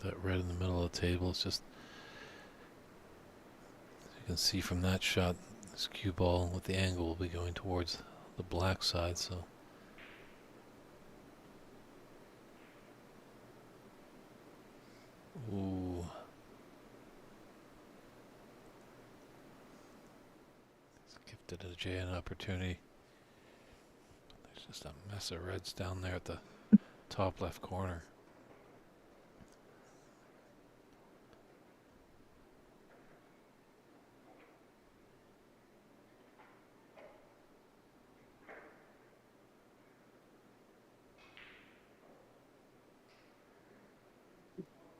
Speaker 1: that red in the middle of the table. It's just, as you can see from that shot, this cue ball with the angle will be going towards the black side, so. Ooh. It's gifted Ajeya an opportunity. There's just a mess of reds down there at the top left corner.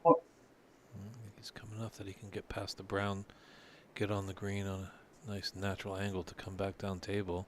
Speaker 1: I think he's coming enough that he can get past the brown, get on the green on a nice natural angle to come back down table.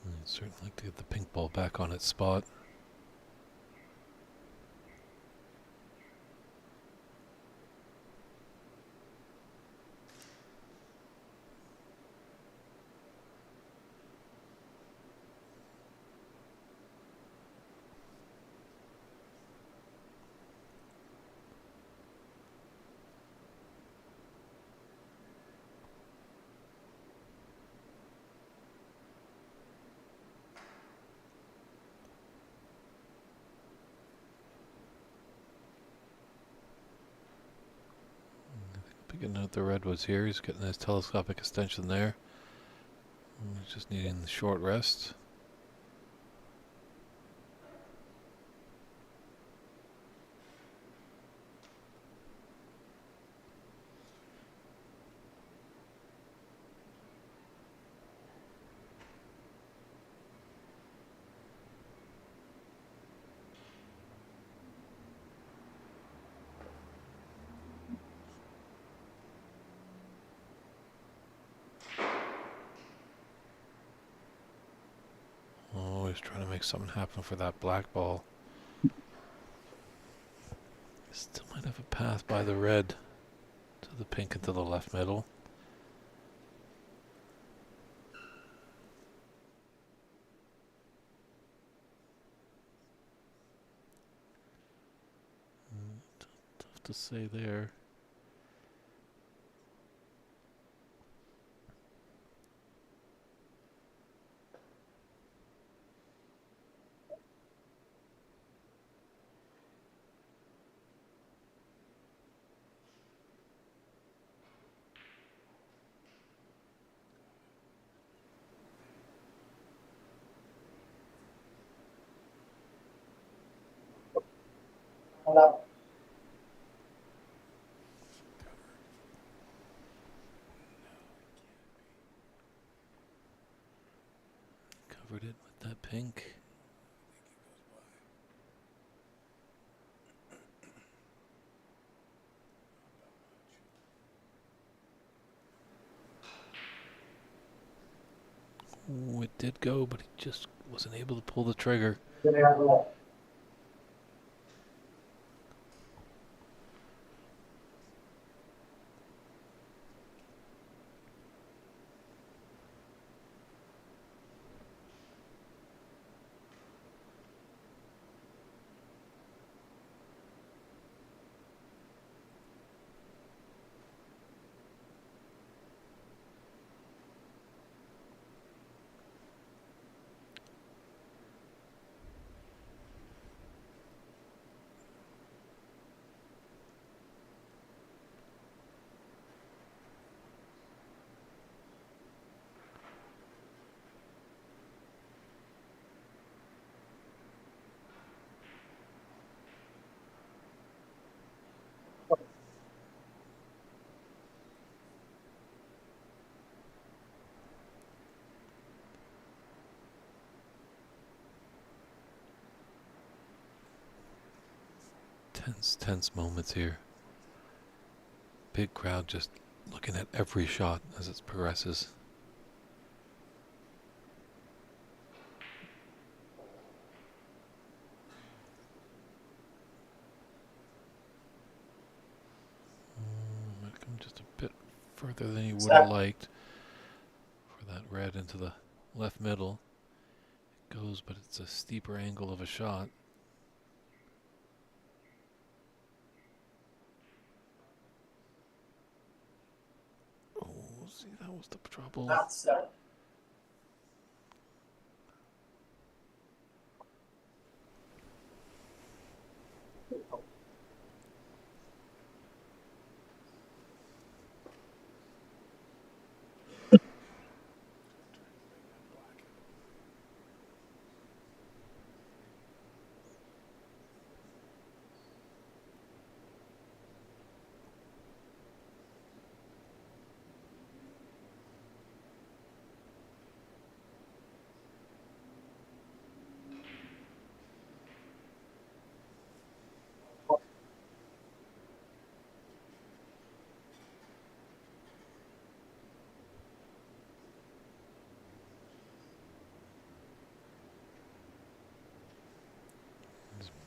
Speaker 1: I'd certainly like to get the pink ball back on its spot. Picking out the redwoods here. He's getting his telescopic extension there. He's just needing the short rest. Oh, he's trying to make something happen for that black ball. Still might have a path by the red to the pink and to the left middle. Tough to say there.
Speaker 2: Hello.
Speaker 1: Covered it with that pink. Ooh, it did go, but he just wasn't able to pull the trigger. Tense moments here. Big crowd just looking at every shot as it progresses. Might come just a bit further than he would have liked for that red into the left middle. It goes, but it's a steeper angle of a shot. Oh, see, that was the trouble.
Speaker 2: That's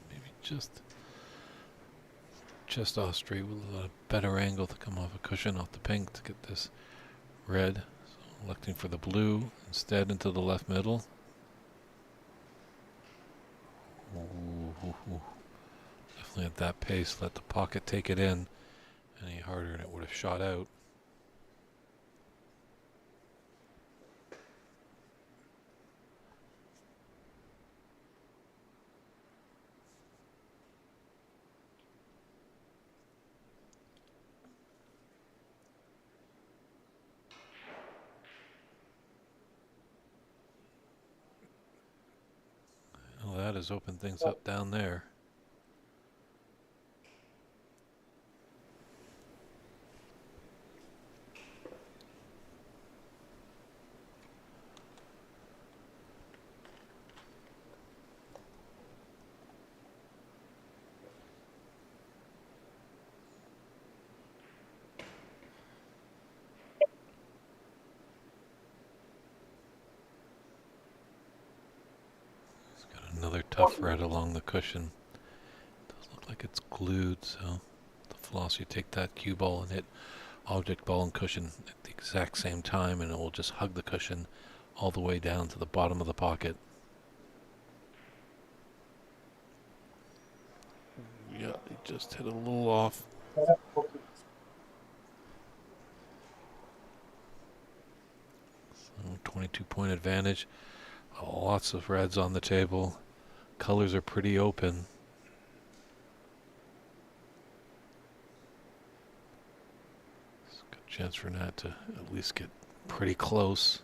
Speaker 1: Maybe just off straight with a better angle to come off a cushion off the pink to get this red. So electing for the blue instead into the left middle. Ooh. Definitely at that pace, let the pocket take it in. Any harder and it would have shot out. Well, that has opened things up down there. Another tough red along the cushion. Does look like it's glued, so the floss, you take that cue ball and hit object ball and cushion at the exact same time, and it will just hug the cushion all the way down to the bottom of the pocket. Yeah, it just hit a little off. So 22-point advantage. Lots of reds on the table. Colors are pretty open. It's a good chance for Nat to at least get pretty close.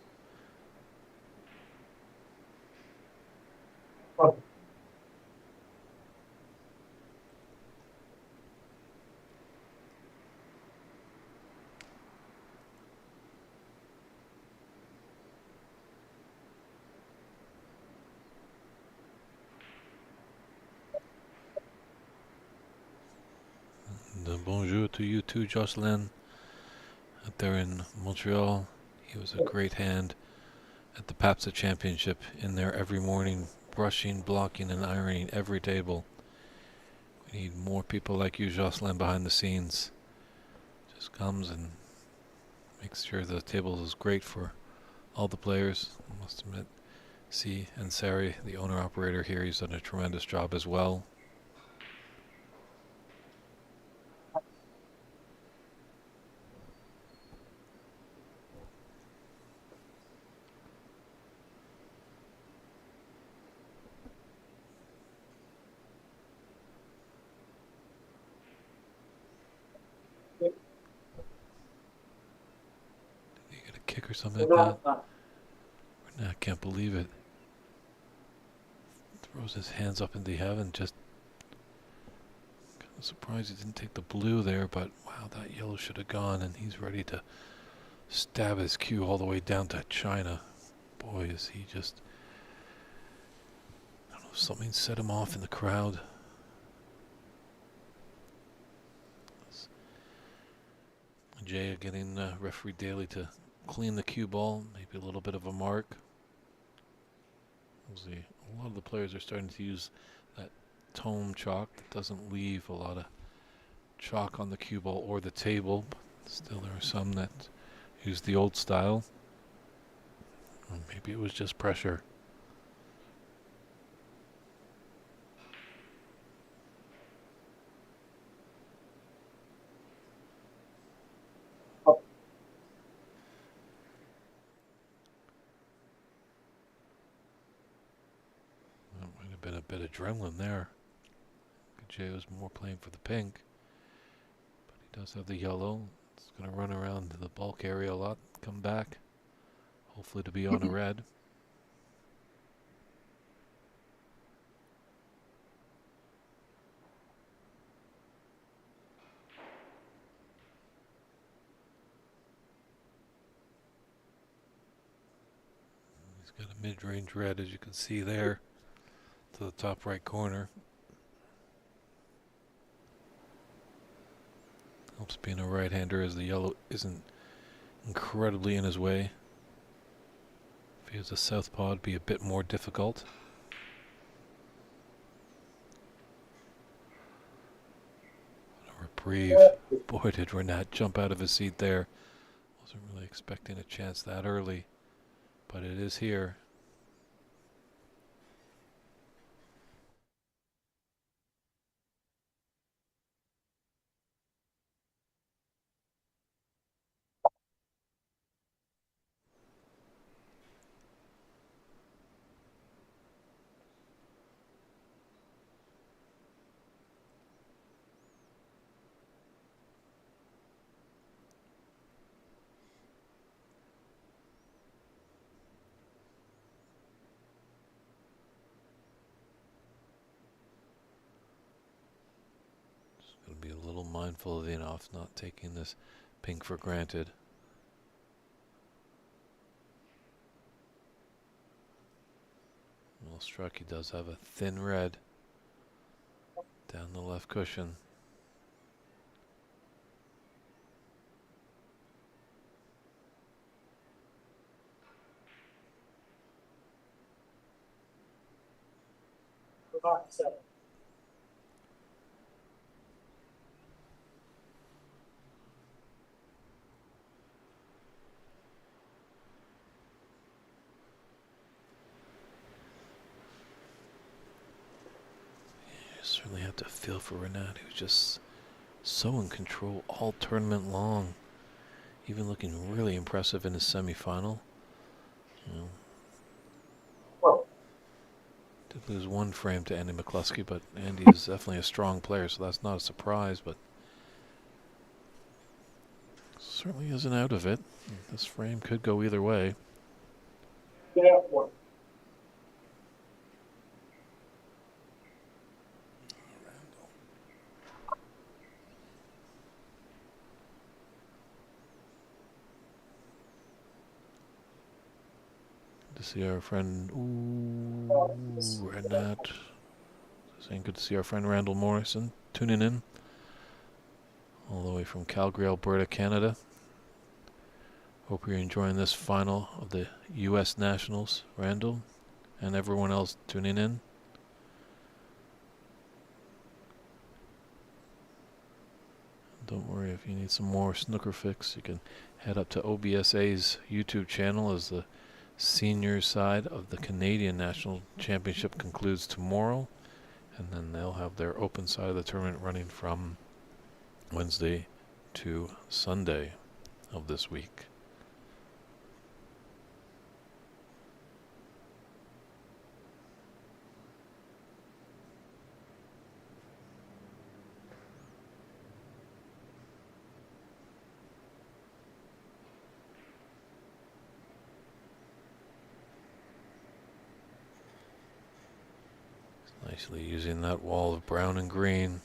Speaker 1: Bonjour to you too, Jocelyn. Out there in Montreal, he was a great hand at the PAPSA Championship, in there every morning, brushing, blocking, and ironing every table. We need more people like you, Jocelyn, behind the scenes. Just comes and makes sure the table is great for all the players. I must admit, C and Sari, the owner-operator here, he's done a tremendous job as well. Kick or something like that. I can't believe it. Throws his hands up into heaven. Just kind of surprised he didn't take the blue there, but wow, that yellow should have gone, and he's ready to stab his cue all the way down to China. Boy, is he just... I don't know, something set him off in the crowd. Ajeya getting referee Daly to clean the cue ball, maybe a little bit of a mark. We'll see. A lot of the players are starting to use that tome chalk that doesn't leave a lot of chalk on the cue ball or the table. But still, there are some that use the old style. Or maybe it was just pressure. That might have been a bit of adrenaline there. Ajeya was more playing for the pink, but he does have the yellow. It's going to run around the bulk area a lot, come back, hopefully to be on a red. He's got a mid-range red, as you can see there, to the top right corner. Helps being a right-hander as the yellow isn't incredibly in his way. If he was a southpaw, it'd be a bit more difficult. What a reprieve. Boy, did RENAT jump out of his seat there. Wasn't really expecting a chance that early, but it is here. Going to be a little mindful of not taking this pink for granted. Well struck, he does have a thin red down the left cushion. Certainly have to feel for RENAT, who's just so in control all tournament long. Even looking really impressive in his semifinal. You know, did lose one frame to Andy McClosk, but Andy is definitely a strong player, so that's not a surprise, but certainly isn't out of it. This frame could go either way.
Speaker 2: Yeah.
Speaker 1: To see our friend, RENAT. Saying good to see our friend Randall Morrison tuning in all the way from Calgary, Alberta, Canada. Hope you're enjoying this final of the U.S. Nationals, Randall, and everyone else tuning in. Don't worry, if you need some more snooker fix, you can head up to OBSA's YouTube channel as the senior side of the Canadian National Championship concludes tomorrow, and then they'll have their open side of the tournament running from Wednesday to Sunday of this week. Nicely using that wall of brown and green.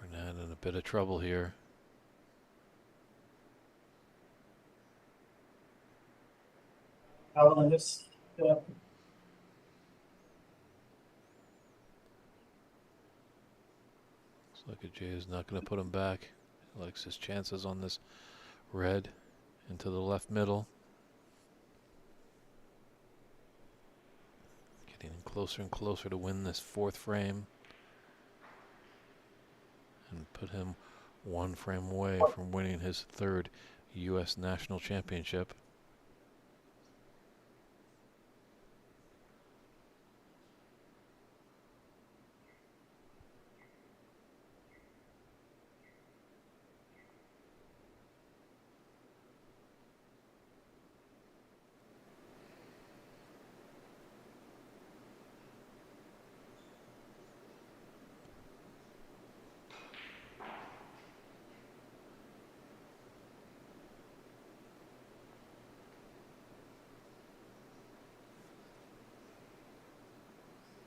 Speaker 1: RENAT in a bit of trouble here.
Speaker 2: Alan, just
Speaker 1: Looks like Ajeya's not going to put him back. He likes his chances on this red into the left middle. Getting closer and closer to win this fourth frame. And put him one frame away from winning his third U.S. National Championship.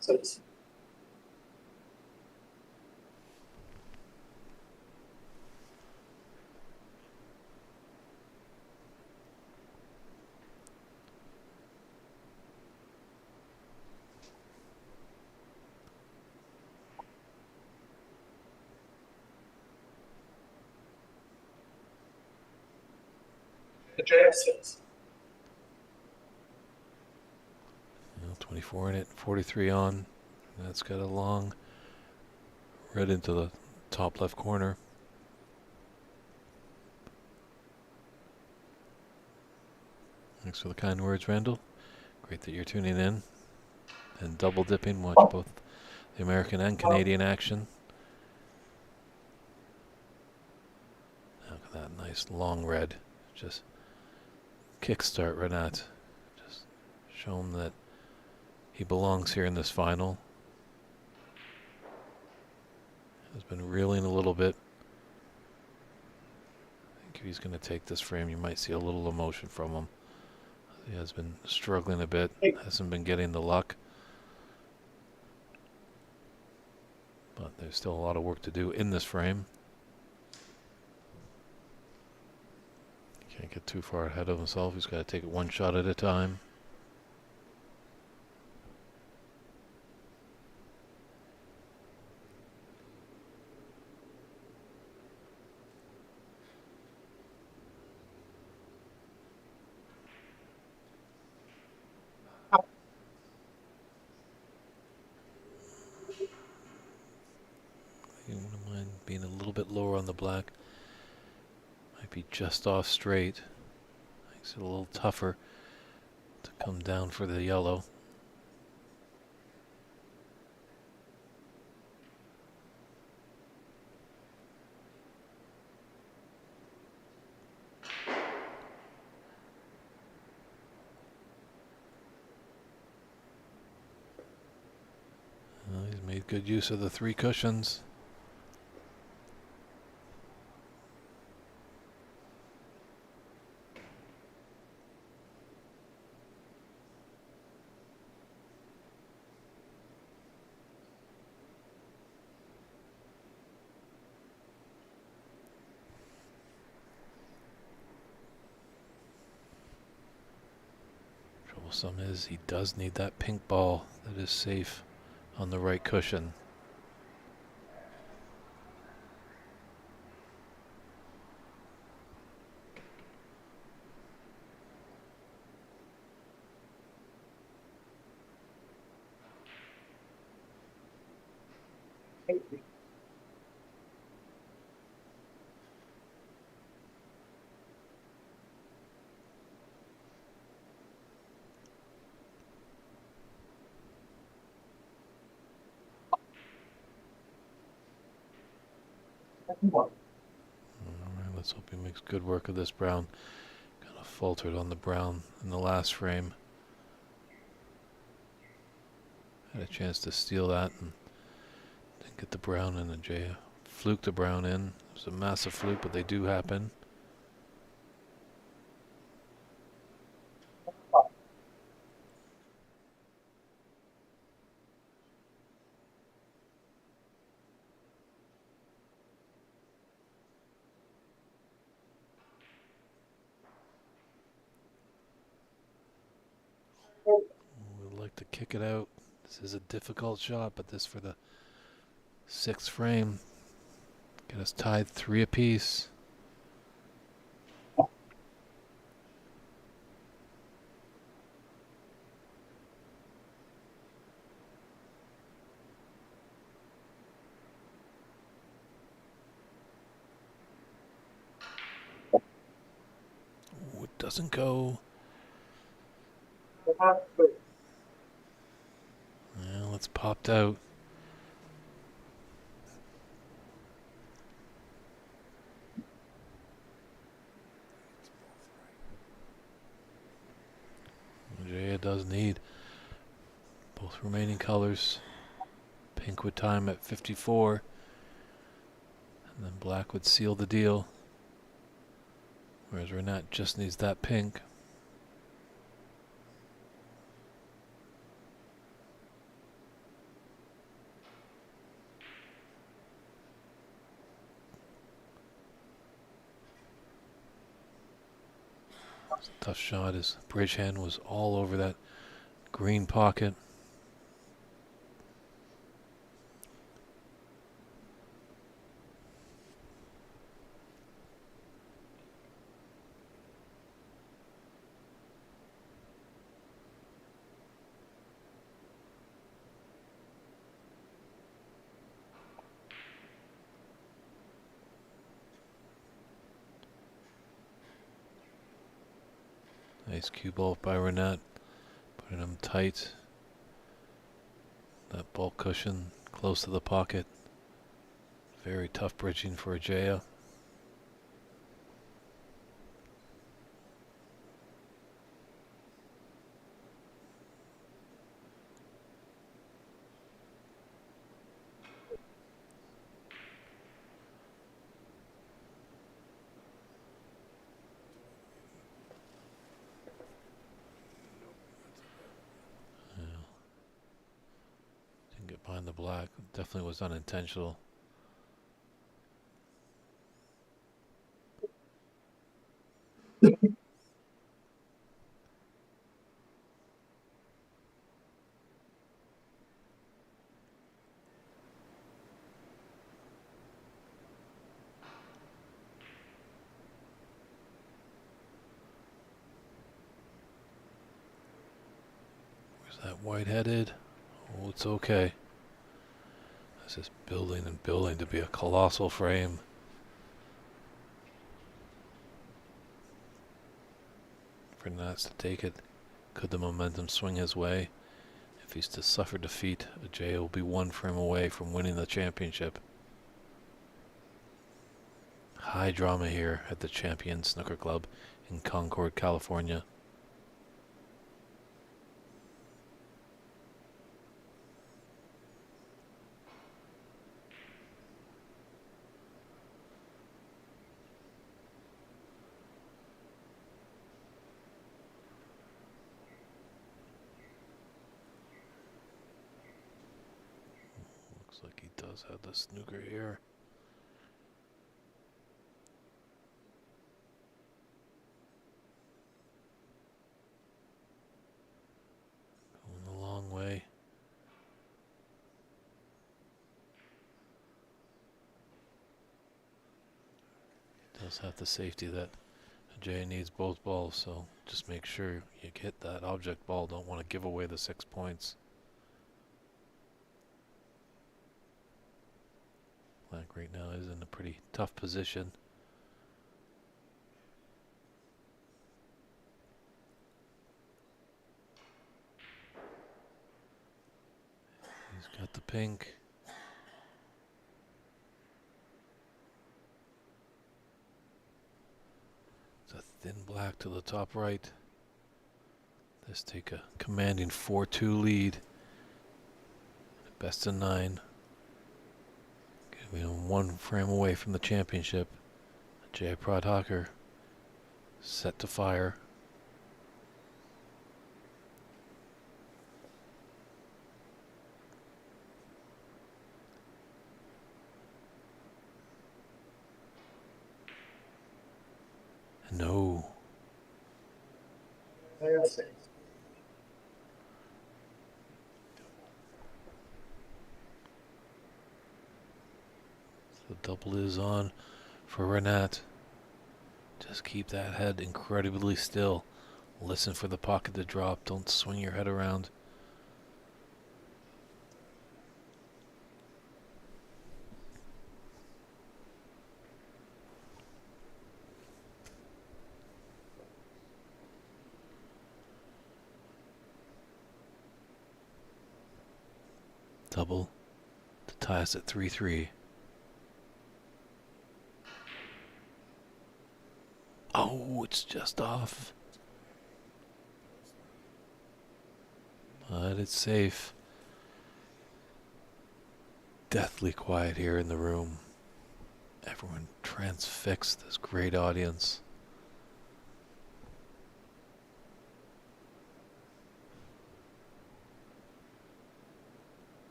Speaker 2: Six. Ajeya 6.
Speaker 1: 24 in it, 43 on. That's got a long red into the top left corner. Thanks for the kind words, Randall. Great that you're tuning in and double dipping. Watch both the American and Canadian action. Look at that nice long red. Just kickstart RENAT. Just show him that he belongs here in this final. Has been reeling a little bit. I think if he's going to take this frame, you might see a little emotion from him. He has been struggling a bit. Hasn't been getting the luck. But there's still a lot of work to do in this frame. Can't get too far ahead of himself. He's got to take it one shot at a time. You wouldn't mind being a little bit lower on the black. Might be just off straight. Makes it a little tougher to come down for the yellow. Well, he's made good use of the three cushions. Troublesome is he does need that pink ball that is safe on the right cushion. Alright, let's hope he makes good work of this brown. Kind of faltered on the brown in the last frame. Had a chance to steal that and didn't get the brown, and Ajeya fluked the brown in. It was a massive fluke, but they do happen. We'd like to kick it out. This is a difficult shot, but this for the sixth frame. Get us tied 3 apiece. Ooh, it doesn't go. Well, it's popped out. Ajeya does need both remaining colors. Pink would time at 54. And then black would seal the deal. Whereas RENAT just needs that pink. It's a tough shot. His bridge hand was all over that green pocket. Nice cue ball by RENAT, putting him tight. That ball cushion close to the pocket. Very tough bridging for Ajeya. Didn't get behind the black. Definitely was unintentional. Where's that white headed? Oh, it's okay. This is building and building to be a colossal frame. For Nats to take it. Could the momentum swing his way? If he's to suffer defeat, Ajeya will be 1 frame away from winning the championship. High drama here at the Champion Snooker Club in Concord, California. Looks like he does have the snooker here. Going a long way. Does have the safety that Ajeya needs both balls, so just make sure you hit that object ball. Don't want to give away the 6 points. Black right now is in a pretty tough position. He's got the pink. It's a thin black to the top right. Let's take a commanding 4-2 lead. Best of 9. Getting 1 frame away from the championship. Ajeya Prabhakarey set to fire. No. The double is on for RENAT. Just keep that head incredibly still. Listen for the pocket to drop. Don't swing your head around. Double to tie us at 3-3. Oh, it's just off. But it's safe. Deathly quiet here in the room. Everyone transfixed, this great audience.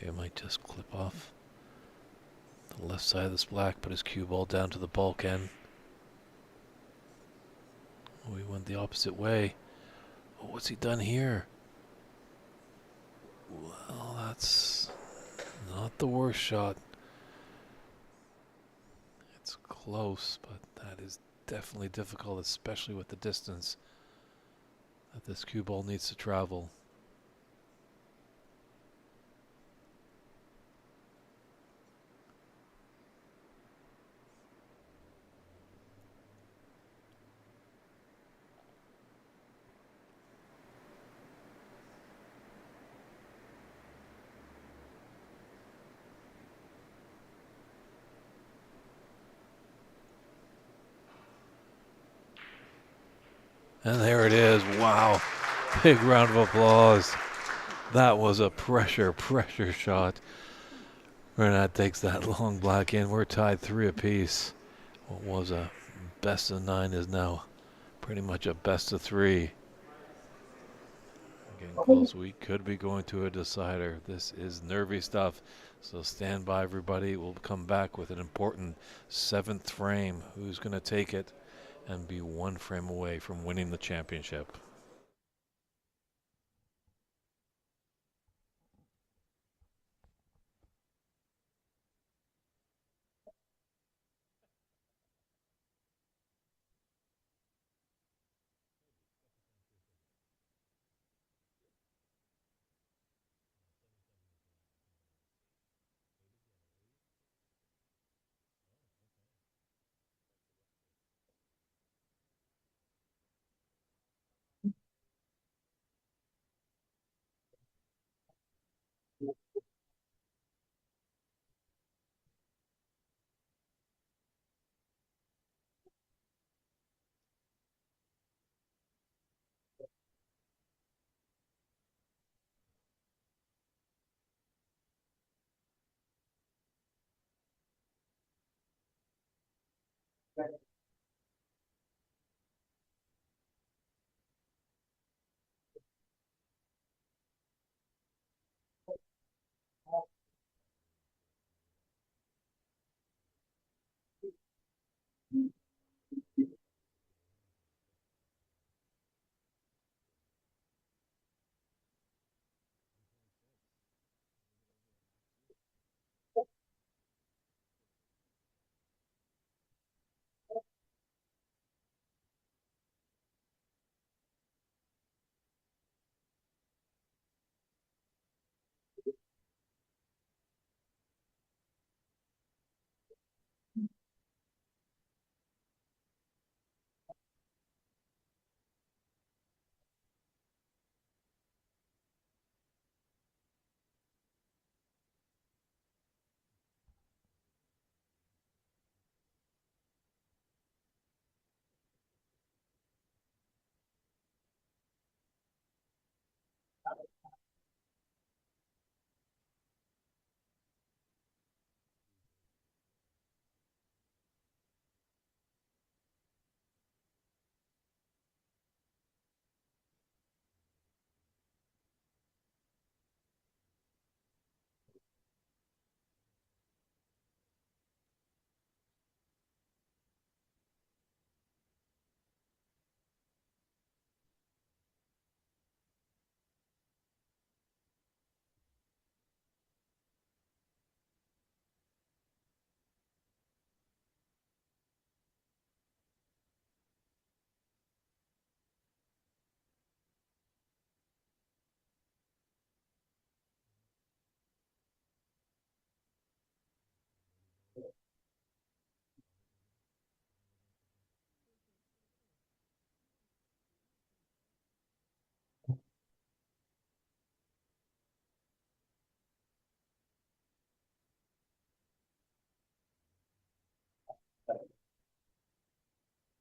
Speaker 1: Ajeya might just clip off the left side of this black, put his cue ball down to the bulk end. Oh, he went the opposite way. Oh, what's he done here? Well, that's not the worst shot. It's close, but that is definitely difficult, especially with the distance that this cue ball needs to travel. And there it is. Wow. Big round of applause. That was a pressure shot. RENAT takes that long black in. We're tied 3 apiece. What was a best of 9 is now pretty much a best of 3. Getting close. We could be going to a decider. This is nervy stuff. So stand by, everybody. We'll come back with an important 7th frame. Who's going to take it and be 1 frame away from winning the championship?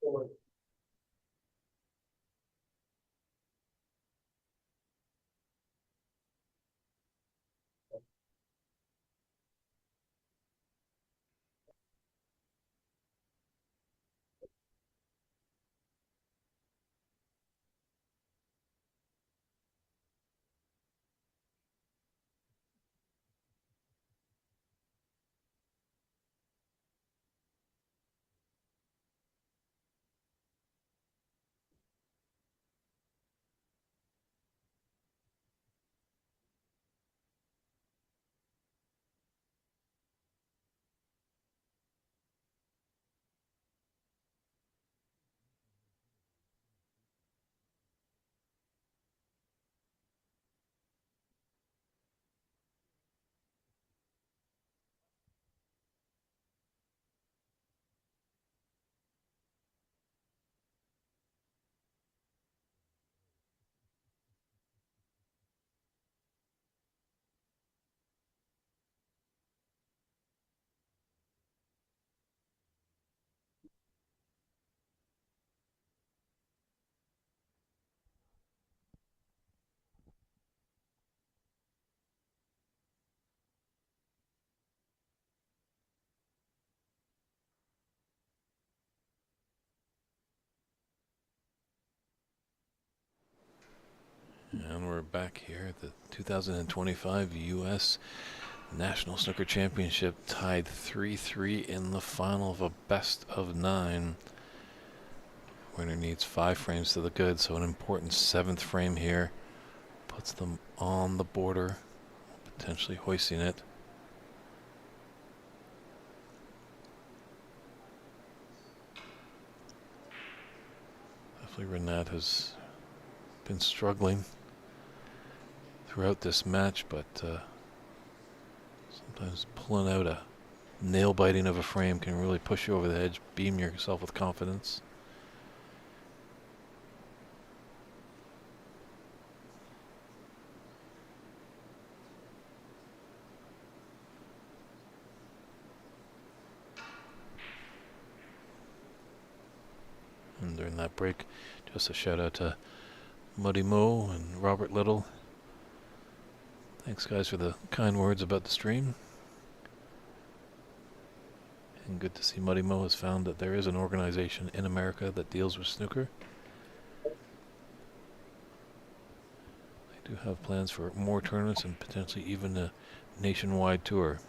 Speaker 2: forward.
Speaker 1: And we're back here at the 2025 U.S. National Snooker Championship, tied 3-3 in the final of a best of 9. Winner needs 5 frames to the good, so an important 7th frame here puts them on the border, potentially hoisting it. Definitely RENAT has been struggling throughout this match, but sometimes pulling out a nail biting of a frame can really push you over the edge, beam yourself with confidence. And during that break, just a shout out to Muddy Mo and Robert Little. Thanks, guys, for the kind words about the stream. And good to see Muddy Mo has found that there is an organization in America that deals with snooker. They do have plans for more tournaments and potentially even a nationwide tour.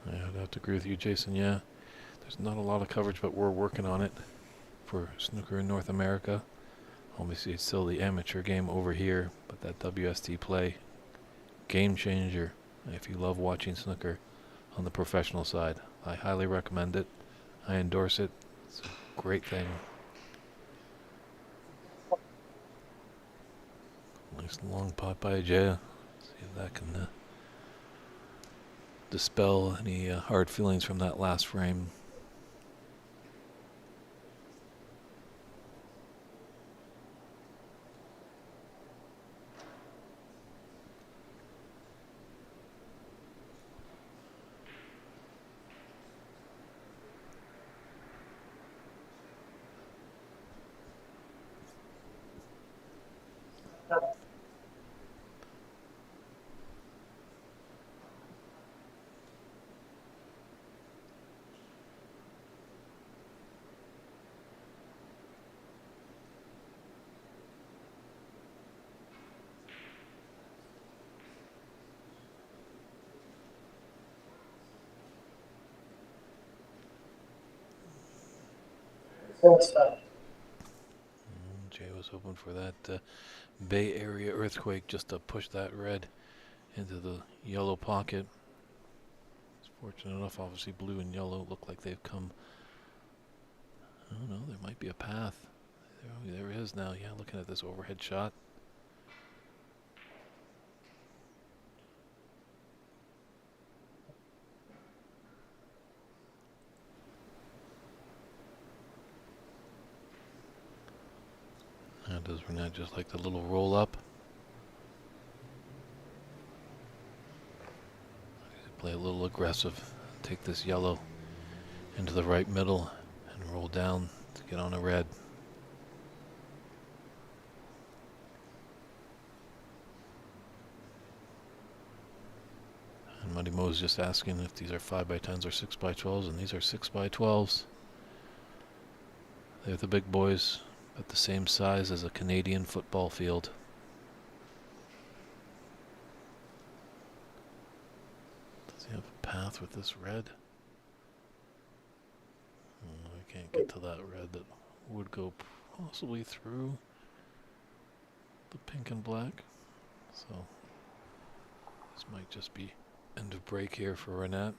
Speaker 1: I'd have to agree with you, Jason. Yeah, there's not a lot of coverage, but we're working on it for snooker in North America. Obviously, it's still the amateur game over here, but that WST play, game changer if you love watching snooker on the professional side. I highly recommend it. I endorse it. It's a great thing. Nice long pot by Ajeya. See if that can dispel any hard feelings from that last frame. Jay was hoping for that Bay Area earthquake just to push that red into the yellow pocket. It's fortunate enough, obviously blue and yellow look like they've come. I don't know, there might be a path. There is now, yeah, looking at this overhead shot. does RENAT just like the little roll up? Play a little aggressive. Take this yellow into the right middle and roll down to get on a red. And Muddy Mo's just asking if these are 5x10s or 6x12s, and these are 6x12s. They're the big boys, but the same size as a Canadian football field. Does he have a path with this red? Oh, I can't get to that red that would go possibly through the pink and black. So this might just be end of break here for RENAT.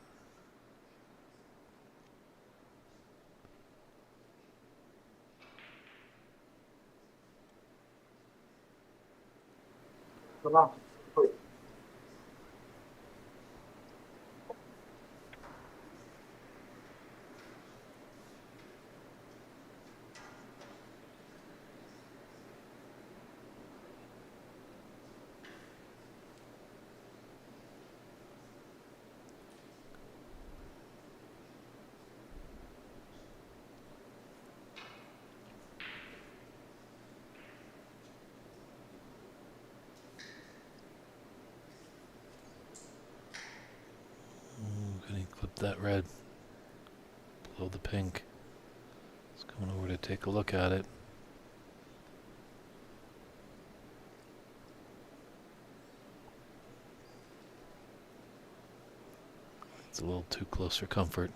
Speaker 1: Can he clip that red below the pink? He's coming over to take a look at it. It's a little too close for comfort.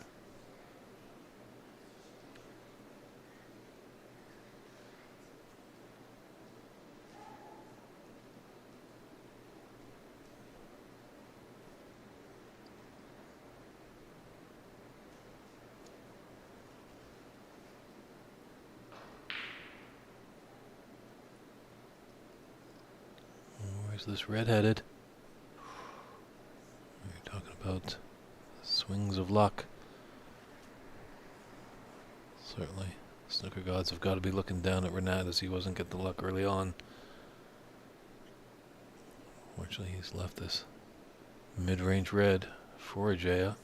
Speaker 1: Where's this red headed? We're talking about swings of luck. Certainly, snooker gods have got to be looking down at RENAT as he wasn't getting the luck early on. Fortunately, he's left this mid-range red for Ajeya.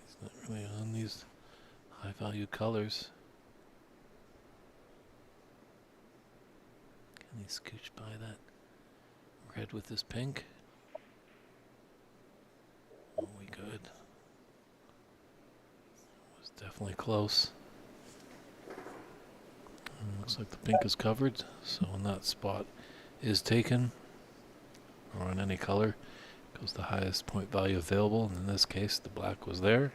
Speaker 1: He's not really on these high-value colors. Can he scooch by that red with this pink? Oh, we could. Was definitely close. And looks like the pink is covered, so when that spot is taken, or on any color, goes the highest point value available, and in this case the black was there.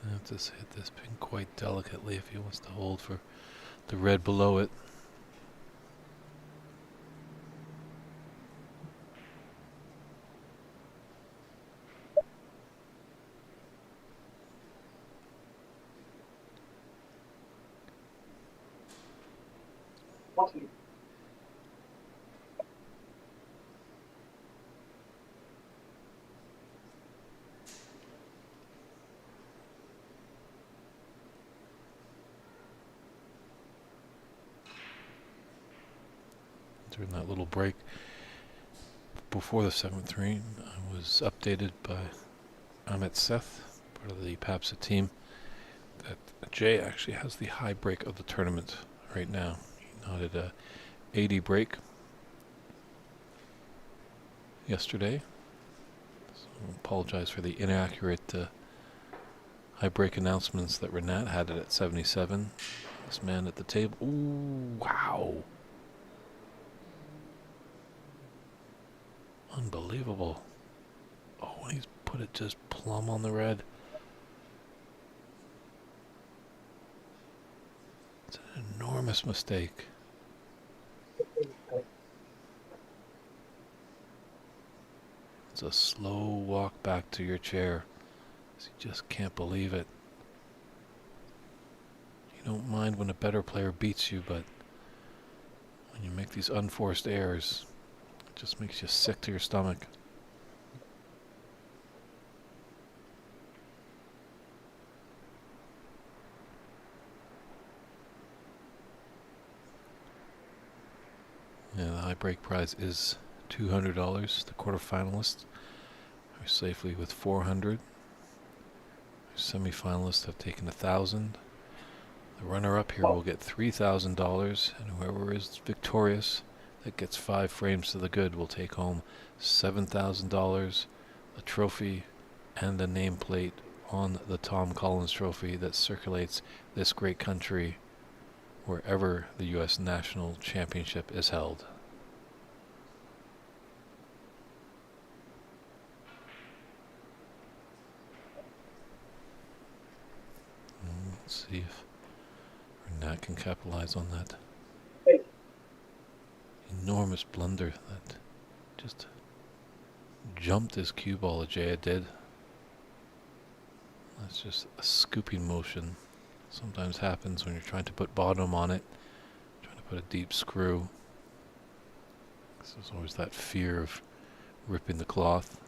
Speaker 1: I have to hit this pin quite delicately if he wants to hold for the red below it.
Speaker 2: 20.
Speaker 1: During that little break before the 7th green, I was updated by Seth, part of the PAPSA team, that Jay actually has the high break of the tournament right now. He nodded a 80 break yesterday. So I apologize for the inaccurate high break announcements that RENAT had it at 77. This man at the table. Ooh, wow. Unbelievable. Oh, he's put it just plumb on the red. It's an enormous mistake. It's a slow walk back to your chair. You just can't believe it. You don't mind when a better player beats you, but when you make these unforced errors, it just makes you sick to your stomach. Yeah, the high break prize is $200. The quarterfinalists are safely with $400. Semi-finalists have taken $1,000. The runner-up here will get $3,000, and whoever is victorious that gets 5 frames to the good will take home $7,000, a trophy, and a nameplate on the Tom Collins Trophy that circulates this great country wherever the U.S. National Championship is held. Let's see if RENAT can capitalize on that enormous blunder that just jumped his cue ball. Ajeya did. That's just a scooping motion. Sometimes happens when you're trying to put bottom on it, trying to put a deep screw. There's always that fear of ripping the cloth.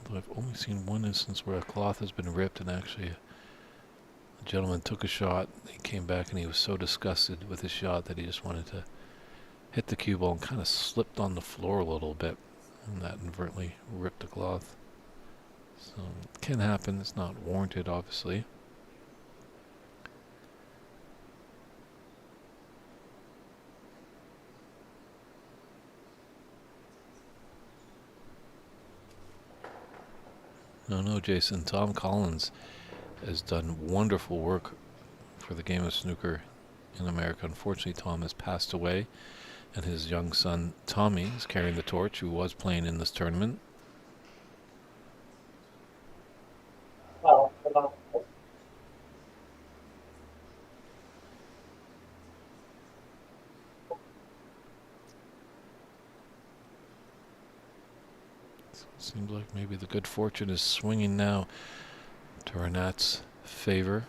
Speaker 1: Although I've only seen one instance where a cloth has been ripped and actually a gentleman took a shot, he came back and he was so disgusted with his shot that he just wanted to hit the cue ball and kind of slipped on the floor a little bit, and that inadvertently ripped the cloth. So it can happen, it's not warranted obviously. No, Jason. Tom Collins has done wonderful work for the game of snooker in America. Unfortunately, Tom has passed away, and his young son, Tommy, is carrying the torch, who was playing in this tournament. Seems like maybe the good fortune is swinging now to RENAT's favor.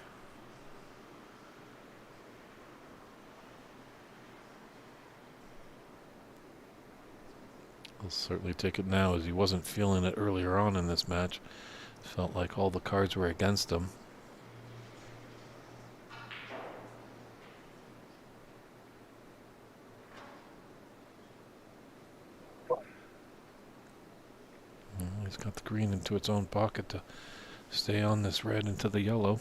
Speaker 1: He'll certainly take it now, as he wasn't feeling it earlier on in this match. Felt like all the cards were against him. He's got the green into its own pocket to stay on this red into the yellow.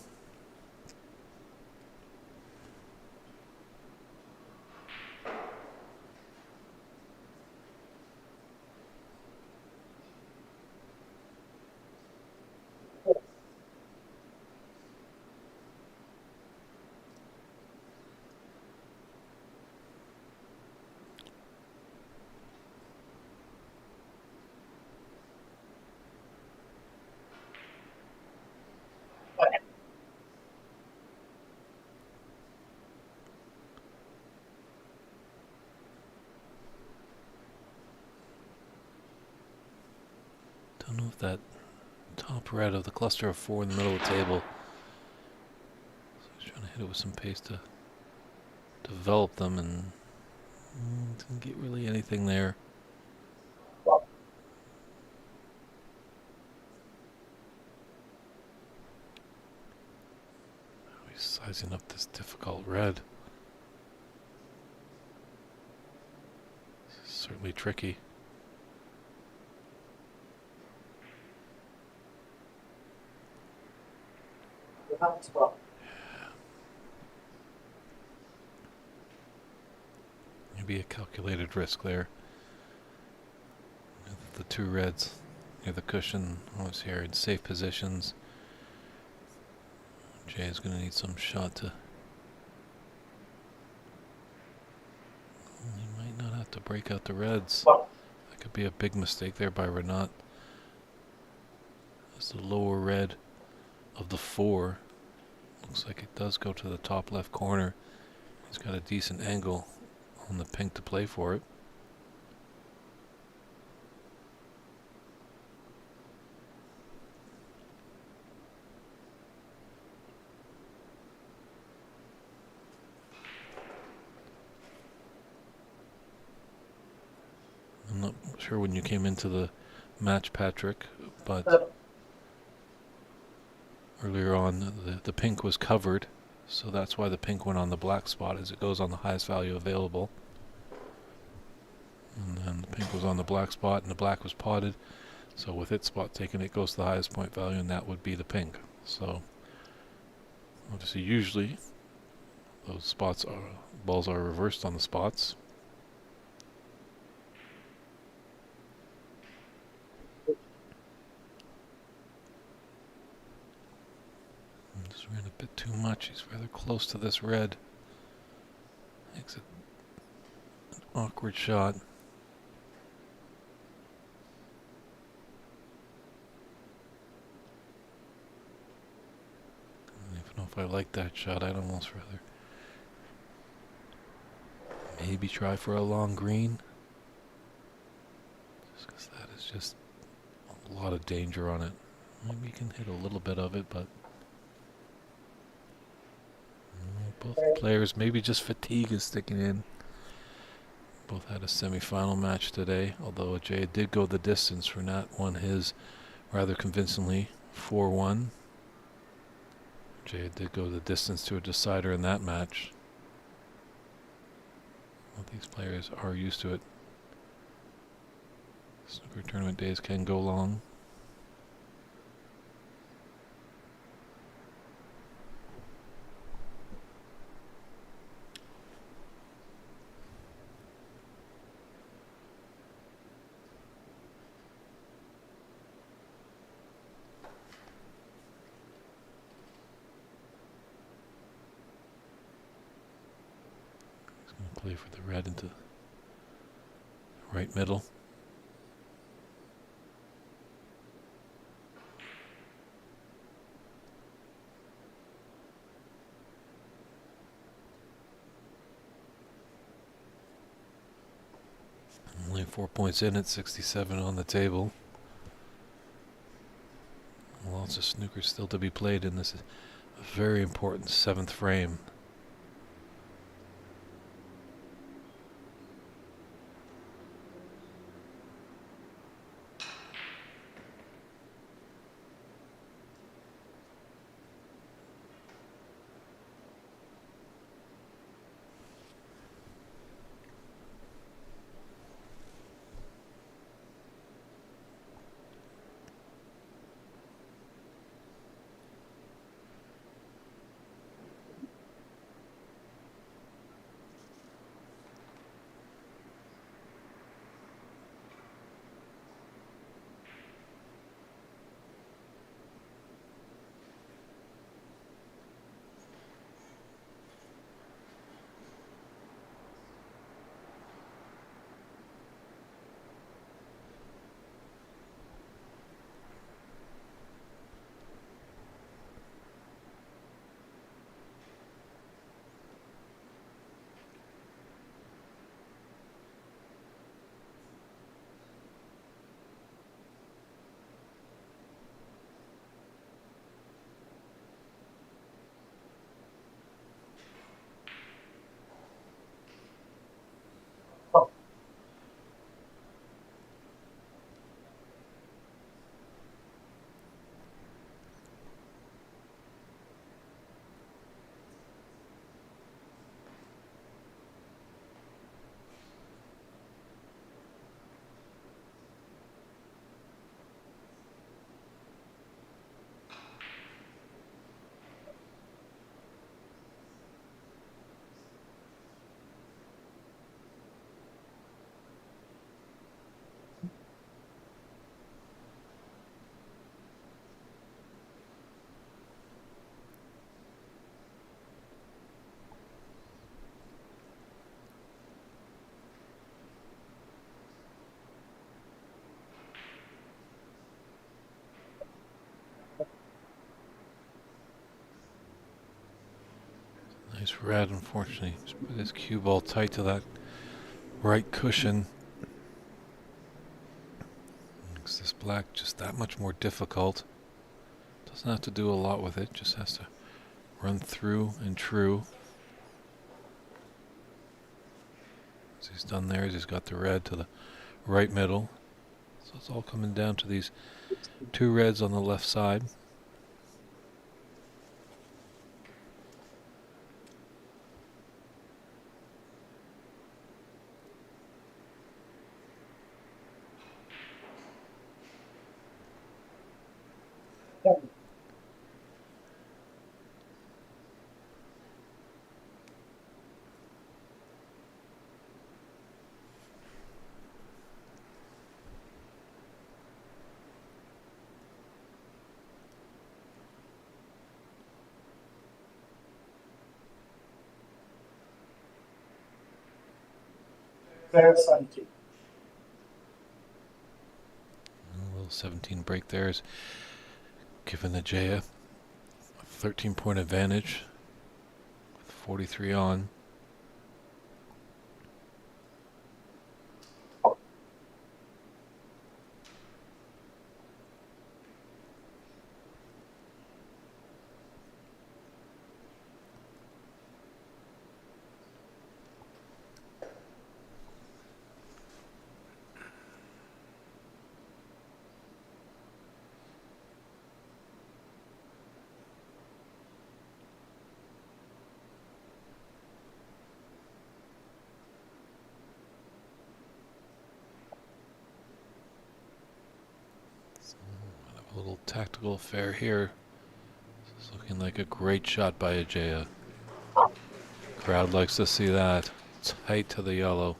Speaker 1: that top red of the cluster of 4 in the middle of the table. So he's trying to hit it with some pace to develop them, and didn't get really anything there. He's sizing up this difficult red. This is certainly tricky. Maybe a calculated risk there. The 2 reds near the cushion, almost here in safe positions. Jay is going to need some shot to. He might not have to break out the reds. That could be a big mistake there by RENAT. That's the lower red of the 4. Looks like it does go to the top left corner. He's got a decent angle on the pink to play for it. I'm not sure when you came into the match, Patrick, but earlier on the pink was covered, so that's why the pink went on the black spot, as it goes on the highest value available. And then the pink was on the black spot and the black was potted, so with its spot taken it goes to the highest point value, and that would be the pink. So obviously usually those spots are, balls are reversed on the spots. Just ran a bit too much. He's rather close to this red. Makes it an awkward shot. I don't even know if I like that shot. I'd almost rather maybe try for a long green. Just because that is just a lot of danger on it. Maybe you can hit a little bit of it, but both players, maybe just fatigue is sticking in. Both had a semi-final match today, although Ajeya did go the distance. RENAT won his rather convincingly, 4-1. Ajeya did go the distance to a decider in that match. Well, these players are used to it. Snooker tournament days can go long. Play for the red into right middle. Only 4 points in at 67 on the table. Lots of snooker still to be played in this very important 7th frame. Nice red, unfortunately. Just put his cue ball tight to that right cushion. Makes this black just that much more difficult. Doesn't have to do a lot with it, just has to run through and true. As he's done there, he's got the red to the right middle. So it's all coming down to these two reds on the left side.
Speaker 2: Very 17.
Speaker 1: A little 17 break there is giving Ajeya a 13-point advantage with 43 on. A little tactical affair here. This is looking like a great shot by Ajeya. Crowd likes to see that. Tight to the yellow.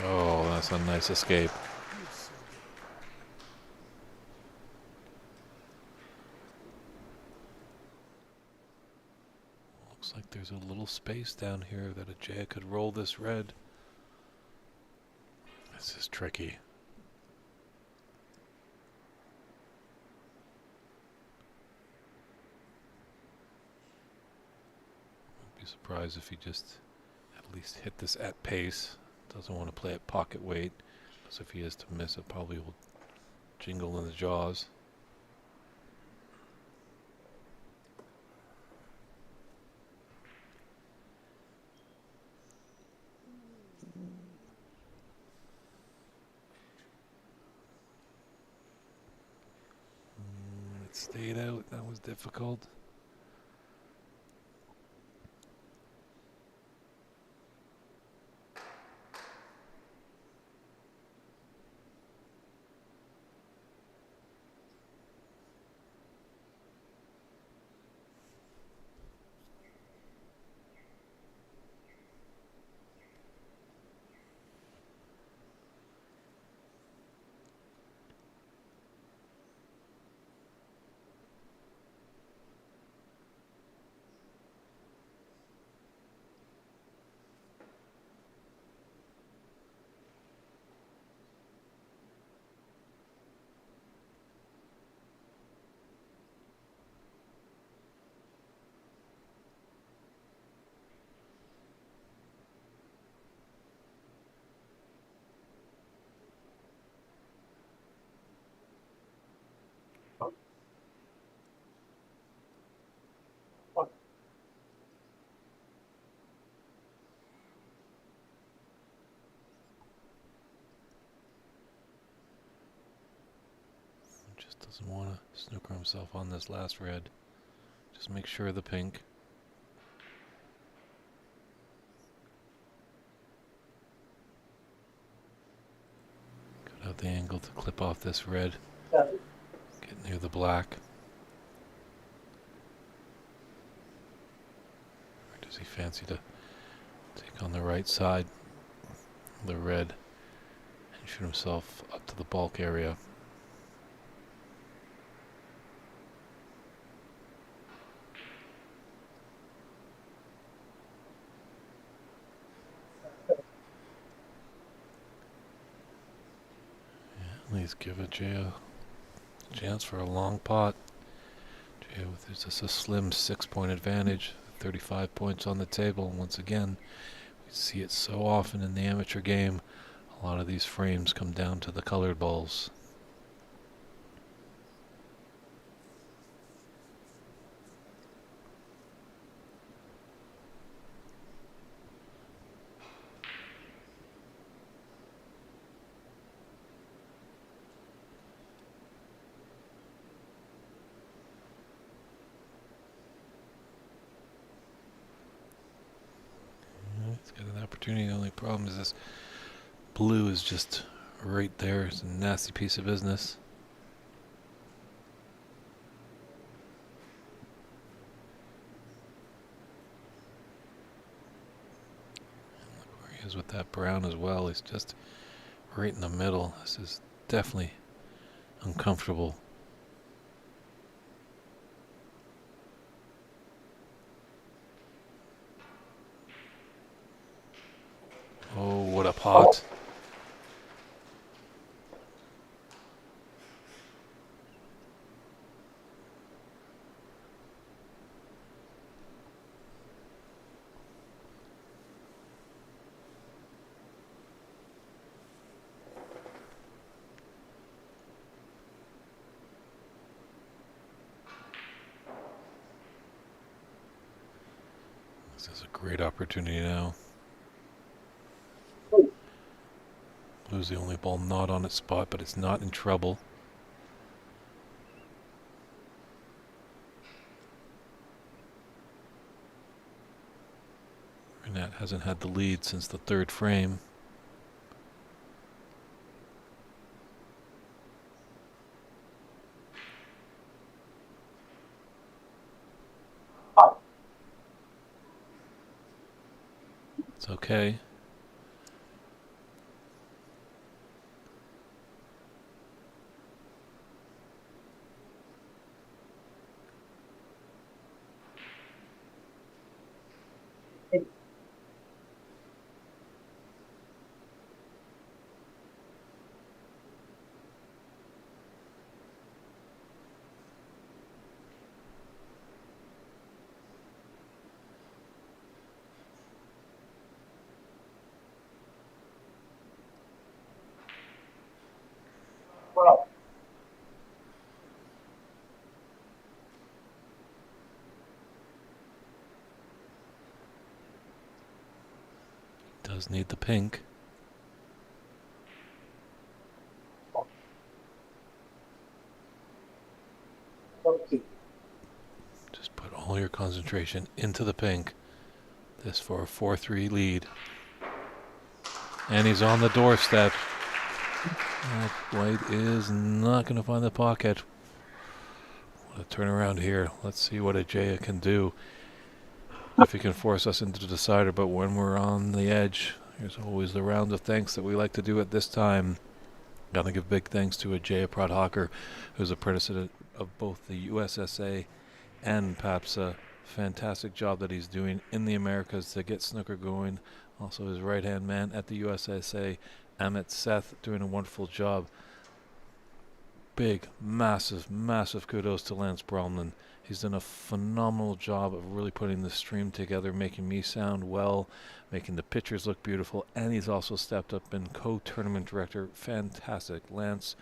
Speaker 1: Oh, that's a nice escape. Looks like there's a little space down here that Ajeya could roll this red. This is tricky. Wouldn't be surprised if he just at least hit this at pace. Doesn't want to play at pocket weight. So if he is to miss, it probably will jingle in the jaws. It stayed out. That was difficult. Just doesn't want to snooker himself on this last red. Just make sure of the pink. Cut out the angle to clip off this red. Get near the black. Or does he fancy to take on the right side of the red and shoot himself up to the bulk area? these give Ajeya a chance for a long pot. Ajeya with just a slim 6-point advantage, 35 points on the table. Once again, we see it so often in the amateur game. A lot of these frames come down to the colored balls. It's got an opportunity. The only problem is this blue is just right there. It's a nasty piece of business. And look where he is with that brown as well. He's just right in the middle. This is definitely uncomfortable. Oh, what a pot. This is a great opportunity now. Blue's the only ball not on its spot, but it's not in trouble. RENAT hasn't had the lead since the third frame. It's okay.
Speaker 2: Well,
Speaker 1: Does need the pink. Just put all your concentration into the pink. This for a 4-3 lead. And he's on the doorstep. That white is not going to find the pocket. What a turnaround here. Let's see what Ajeya can do. If he can force us into the decider, but when we're on the edge, there's always the round of thanks that we like to do at this time. Gotta give big thanks to Ajeya Prabhakarey, who's a president of both the USSA and PAPSA. Fantastic job that he's doing in the Americas to get snooker going. Also his right-hand man at the USSA, Amit Seth, doing a wonderful job. Big, massive, massive kudos to Lance Bromlin. He's done a phenomenal job of really putting the stream together, making me sound well, making the pictures look beautiful, and he's also stepped up and co-tournament director. Fantastic. Lance,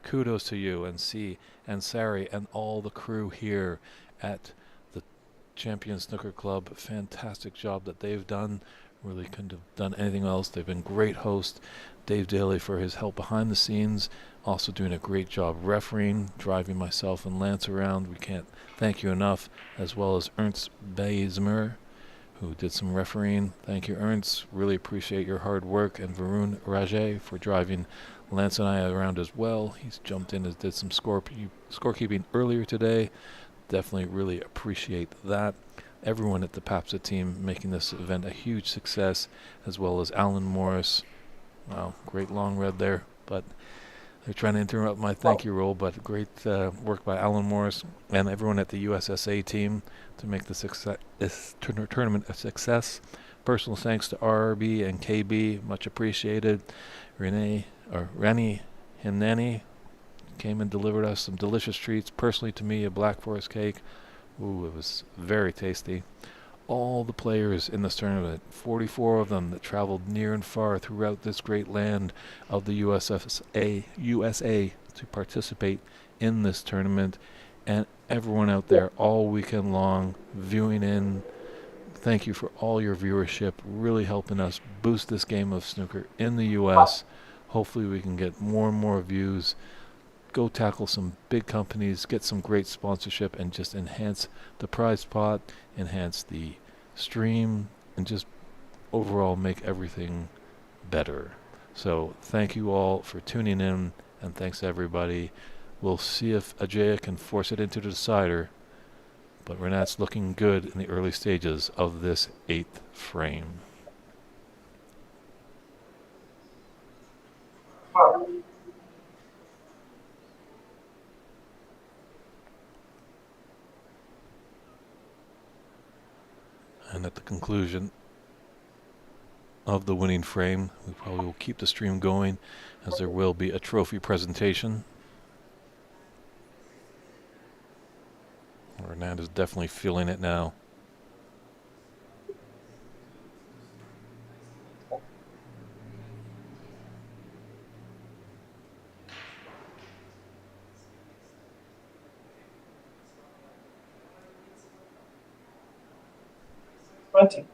Speaker 1: kudos to you and C and Sari and all the crew here at the Champion Snooker Club. Fantastic job that they've done. Really couldn't have done anything else. They've been great hosts. Dave Daly for his help behind the scenes, also doing a great job refereeing, driving myself and Lance around. We can't thank you enough, as well as Ernst Beismer, who did some refereeing. Thank you, Ernst. Really appreciate your hard work. And Varun Rajay for driving Lance and I around as well. He's jumped in and did some scorekeeping earlier today. Definitely really appreciate that. Everyone at the PAPSA team making this event a huge success, as well as Alan Morris. Wow, great long read there, but they're trying to interrupt my thank you roll, but great work by Alan Morris and everyone at the USSA team to make this tournament a success. Personal thanks to RRB and KB, much appreciated. Rennie and Nanny came and delivered us some delicious treats. Personally, to me, a Black Forest cake. Ooh, it was very tasty. All the players in this tournament, 44 of them that traveled near and far throughout this great land of the USA to participate in this tournament, and everyone out there all weekend long viewing in. Thank you for all your viewership, really helping us boost this game of snooker in the US. Hopefully we can get more and more views, go tackle some big companies, get some great sponsorship, and just enhance the prize pot, enhance the stream, and just overall make everything better. So thank you all for tuning in, and thanks everybody. We'll see if Ajeya can force it into the decider, but RENAT's looking good in the early stages of this 8th frame. And at the conclusion of the winning frame, we probably will keep the stream going, as there will be a trophy presentation. RENAT is definitely feeling it now. I think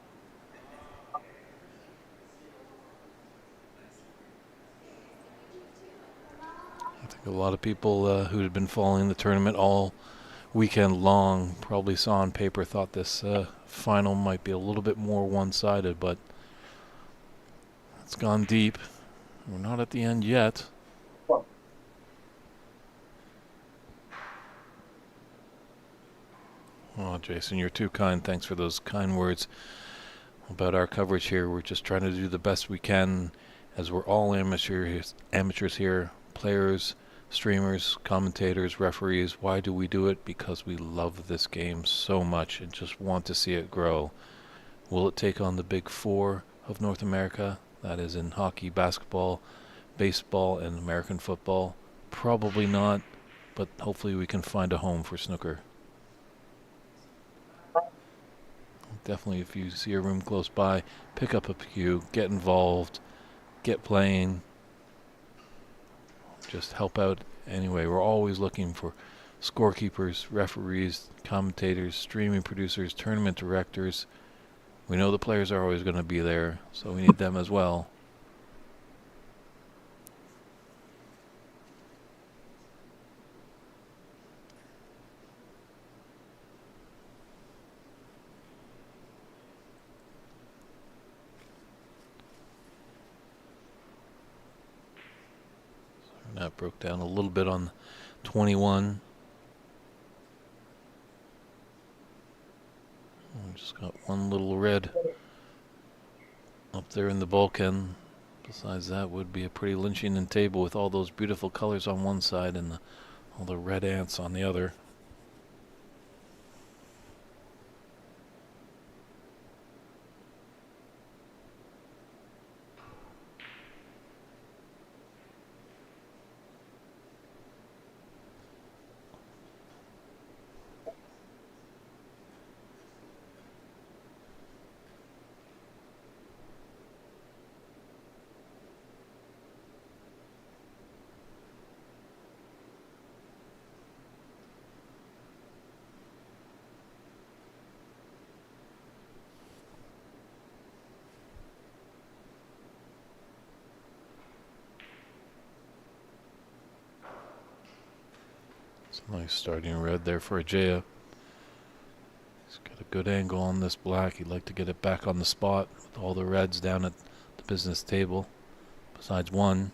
Speaker 1: a lot of people who had been following the tournament all weekend long probably saw on paper, thought this final might be a little bit more one-sided, but it's gone deep. We're not at the end yet. Oh, Jason, you're too kind. Thanks for those kind words about our coverage here. We're just trying to do the best we can, as we're all amateurs here, players, streamers, commentators, referees. Why do we do it? Because we love this game so much and just want to see it grow. Will it take on the big four of North America? That is in hockey, basketball, baseball, and American football. Probably not, but hopefully we can find a home for snooker. Definitely, if you see a room close by, pick up a cue, get involved, get playing, just help out anyway. We're always looking for scorekeepers, referees, commentators, streaming producers, tournament directors. We know the players are always going to be there, so we need them as well. That broke down a little bit on 21. We just got one little red up there in the bulkhead. Besides that, would be a pretty lynching and table with all those beautiful colors on one side and all the red ants on the other. Nice starting red there for Ajeya. He's got a good angle on this black. He'd like to get it back on the spot with all the reds down at the business table, besides one.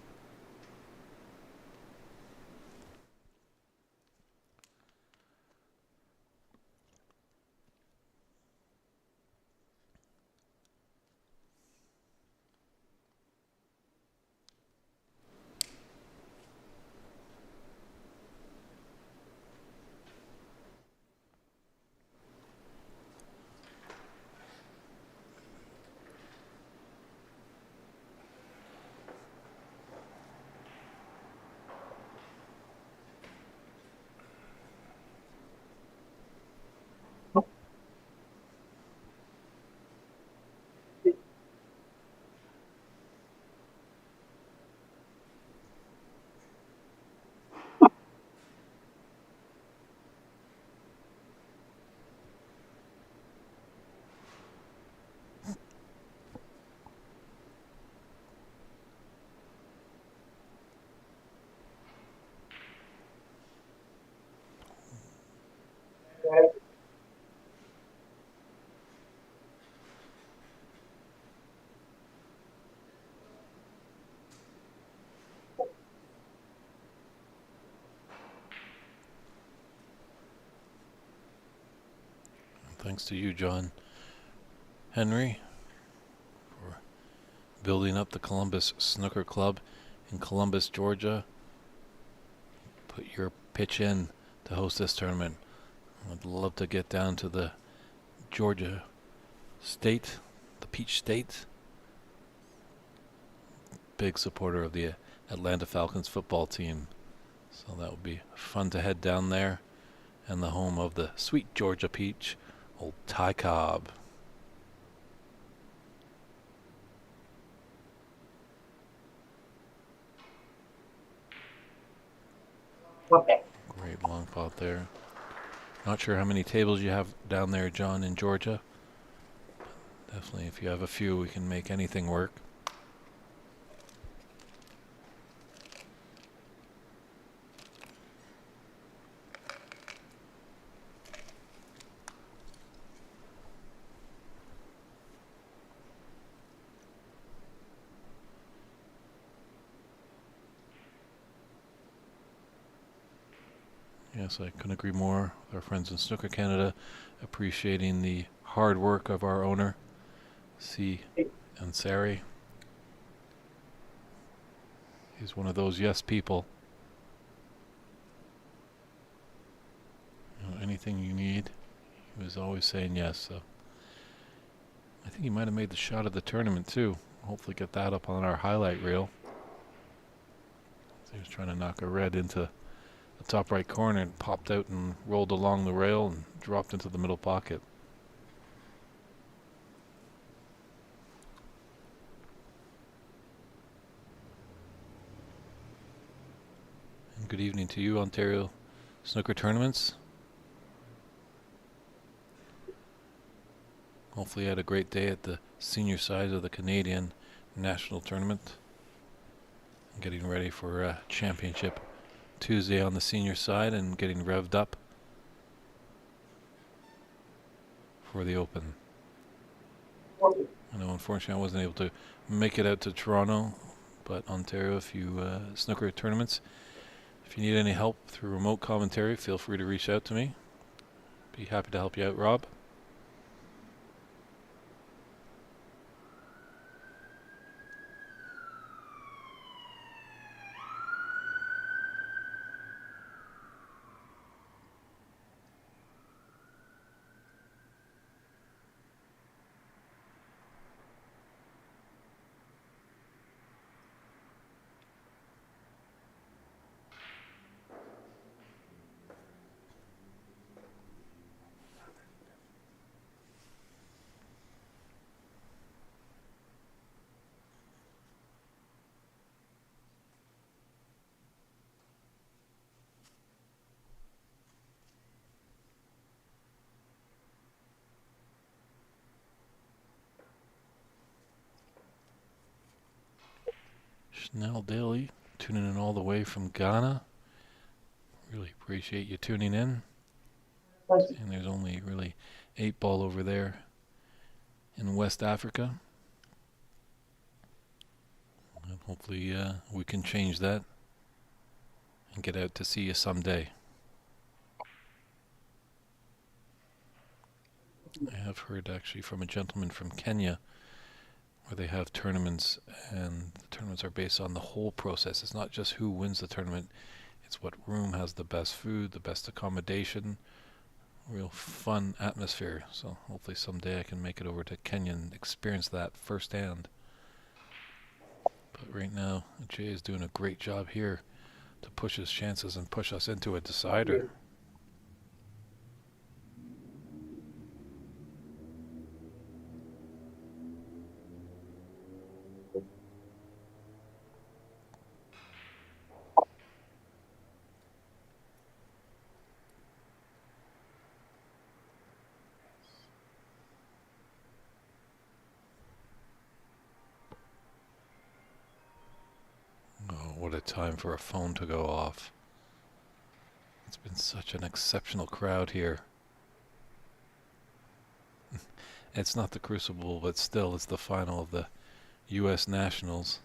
Speaker 1: Thanks to you, John Henry, for building up the Columbus Snooker Club in Columbus, Georgia. Put your pitch in to host this tournament. I'd love to get down to the Georgia State, the Peach State. Big supporter of the Atlanta Falcons football team. So that would be fun to head down there. And the home of the sweet Georgia Peach, old Ty Cobb.
Speaker 2: Okay.
Speaker 1: Great long pot there. Not sure how many tables you have down there, John, in Georgia. Definitely, if you have a few, we can make anything work. Yes, I couldn't agree more with our friends in Snooker Canada, appreciating the hard work of our owner, C. Ansari. He's one of those yes people. You know, anything you need, he was always saying yes. So I think he might have made the shot of the tournament too. Hopefully get that up on our highlight reel. So he was trying to knock a red into the top right corner and popped out and rolled along the rail and dropped into the middle pocket. And good evening to you, Ontario Snooker Tournaments. Hopefully you had a great day at the senior side of the Canadian National Tournament. Getting ready for a championship Tuesday on the senior side and getting revved up for the Open. I know unfortunately I wasn't able to make it out to Toronto, but Ontario, if you snooker tournaments, if you need any help through remote commentary, feel free to reach out to me. Be happy to help you out, Rob. Chanel Daly tuning in all the way from Ghana. Really appreciate you tuning in. And there's only really 8 ball over there in West Africa. And hopefully we can change that and get out to see you someday. I have heard actually from a gentleman from Kenya where they have tournaments, and the tournaments are based on the whole process. It's not just who wins the tournament, it's what room has the best food, the best accommodation, real fun atmosphere. So hopefully someday I can make it over to Kenya and experience that firsthand. But right now, Ajeya is doing a great job here to push his chances and push us into a decider. Oh, what a time for a phone to go off. It's been such an exceptional crowd here. It's not the Crucible, but still it's the final of the U.S. Nationals.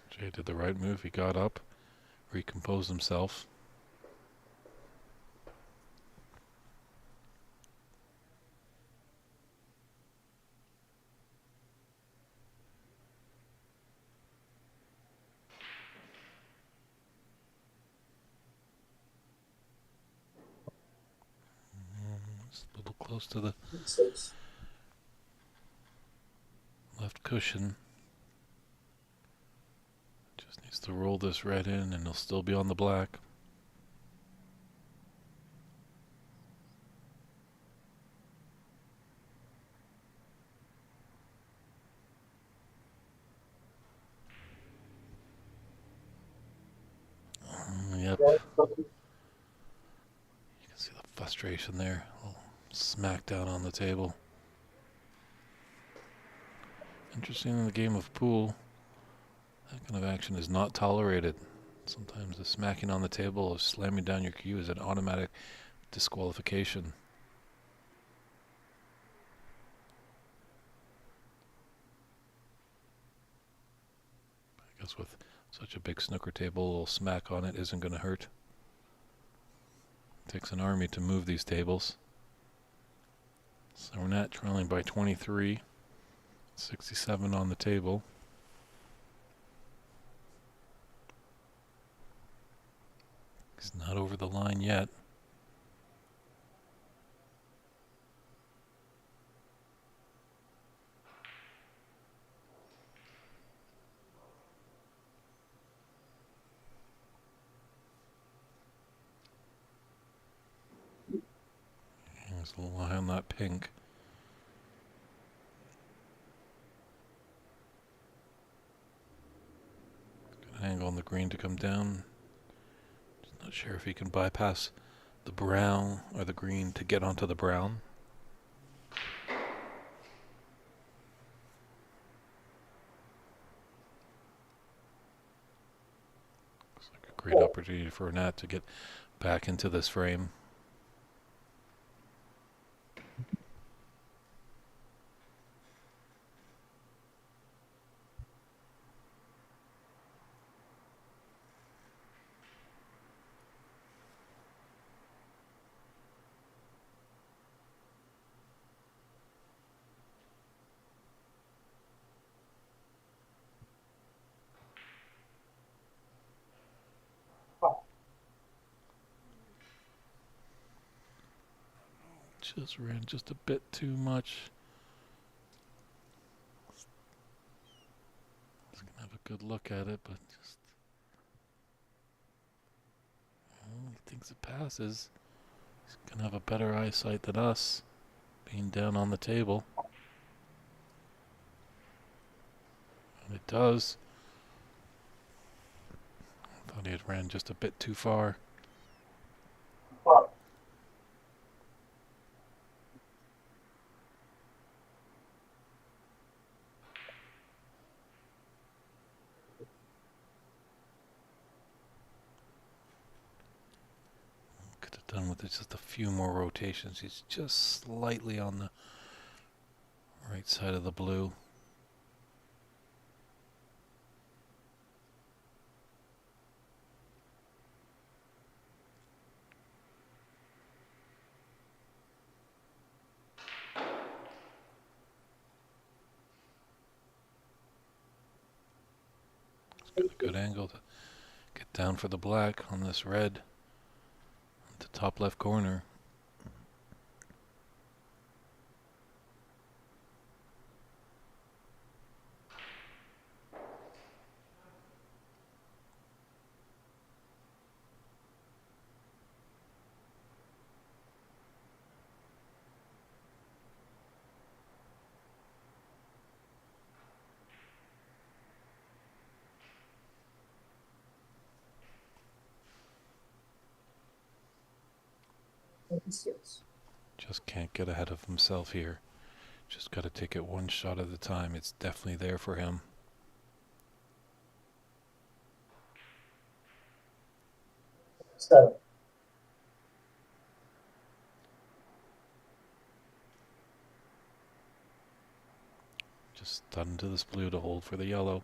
Speaker 1: Jay did the right move. He got up, recompose himself. It's a little close to the left cushion. Just needs to roll this red in and he'll still be on the black. Yep. You can see the frustration there. A little smack down on the table. Interesting in the game of pool, that kind of action is not tolerated. Sometimes the smacking on the table or slamming down your cue is an automatic disqualification. I guess with such a big snooker table, a little smack on it isn't going to hurt. It takes an army to move these tables. So RENAT trailing by 23, 67 on the table. He's not over the line yet. There's a little eye on that pink. Got an angle on the green to come down. Just not sure if he can bypass the brown or the green to get onto the brown. Looks like a great opportunity for RENAT to get back into this frame. Just ran just a bit too much. Just gonna have a good look at it, but just he thinks it passes. He's gonna have a better eyesight than us, being down on the table. And it does. I thought he had ran just a bit too far. Could have done with it just a few more rotations. He's just slightly on the right side of the blue. It's got a good angle to get down for the black on this red at the top left corner. Just can't get ahead of himself here. Just got to take it one shot at a time. It's definitely there for him.
Speaker 2: So,
Speaker 1: Just stunned to this blue to hold for the yellow.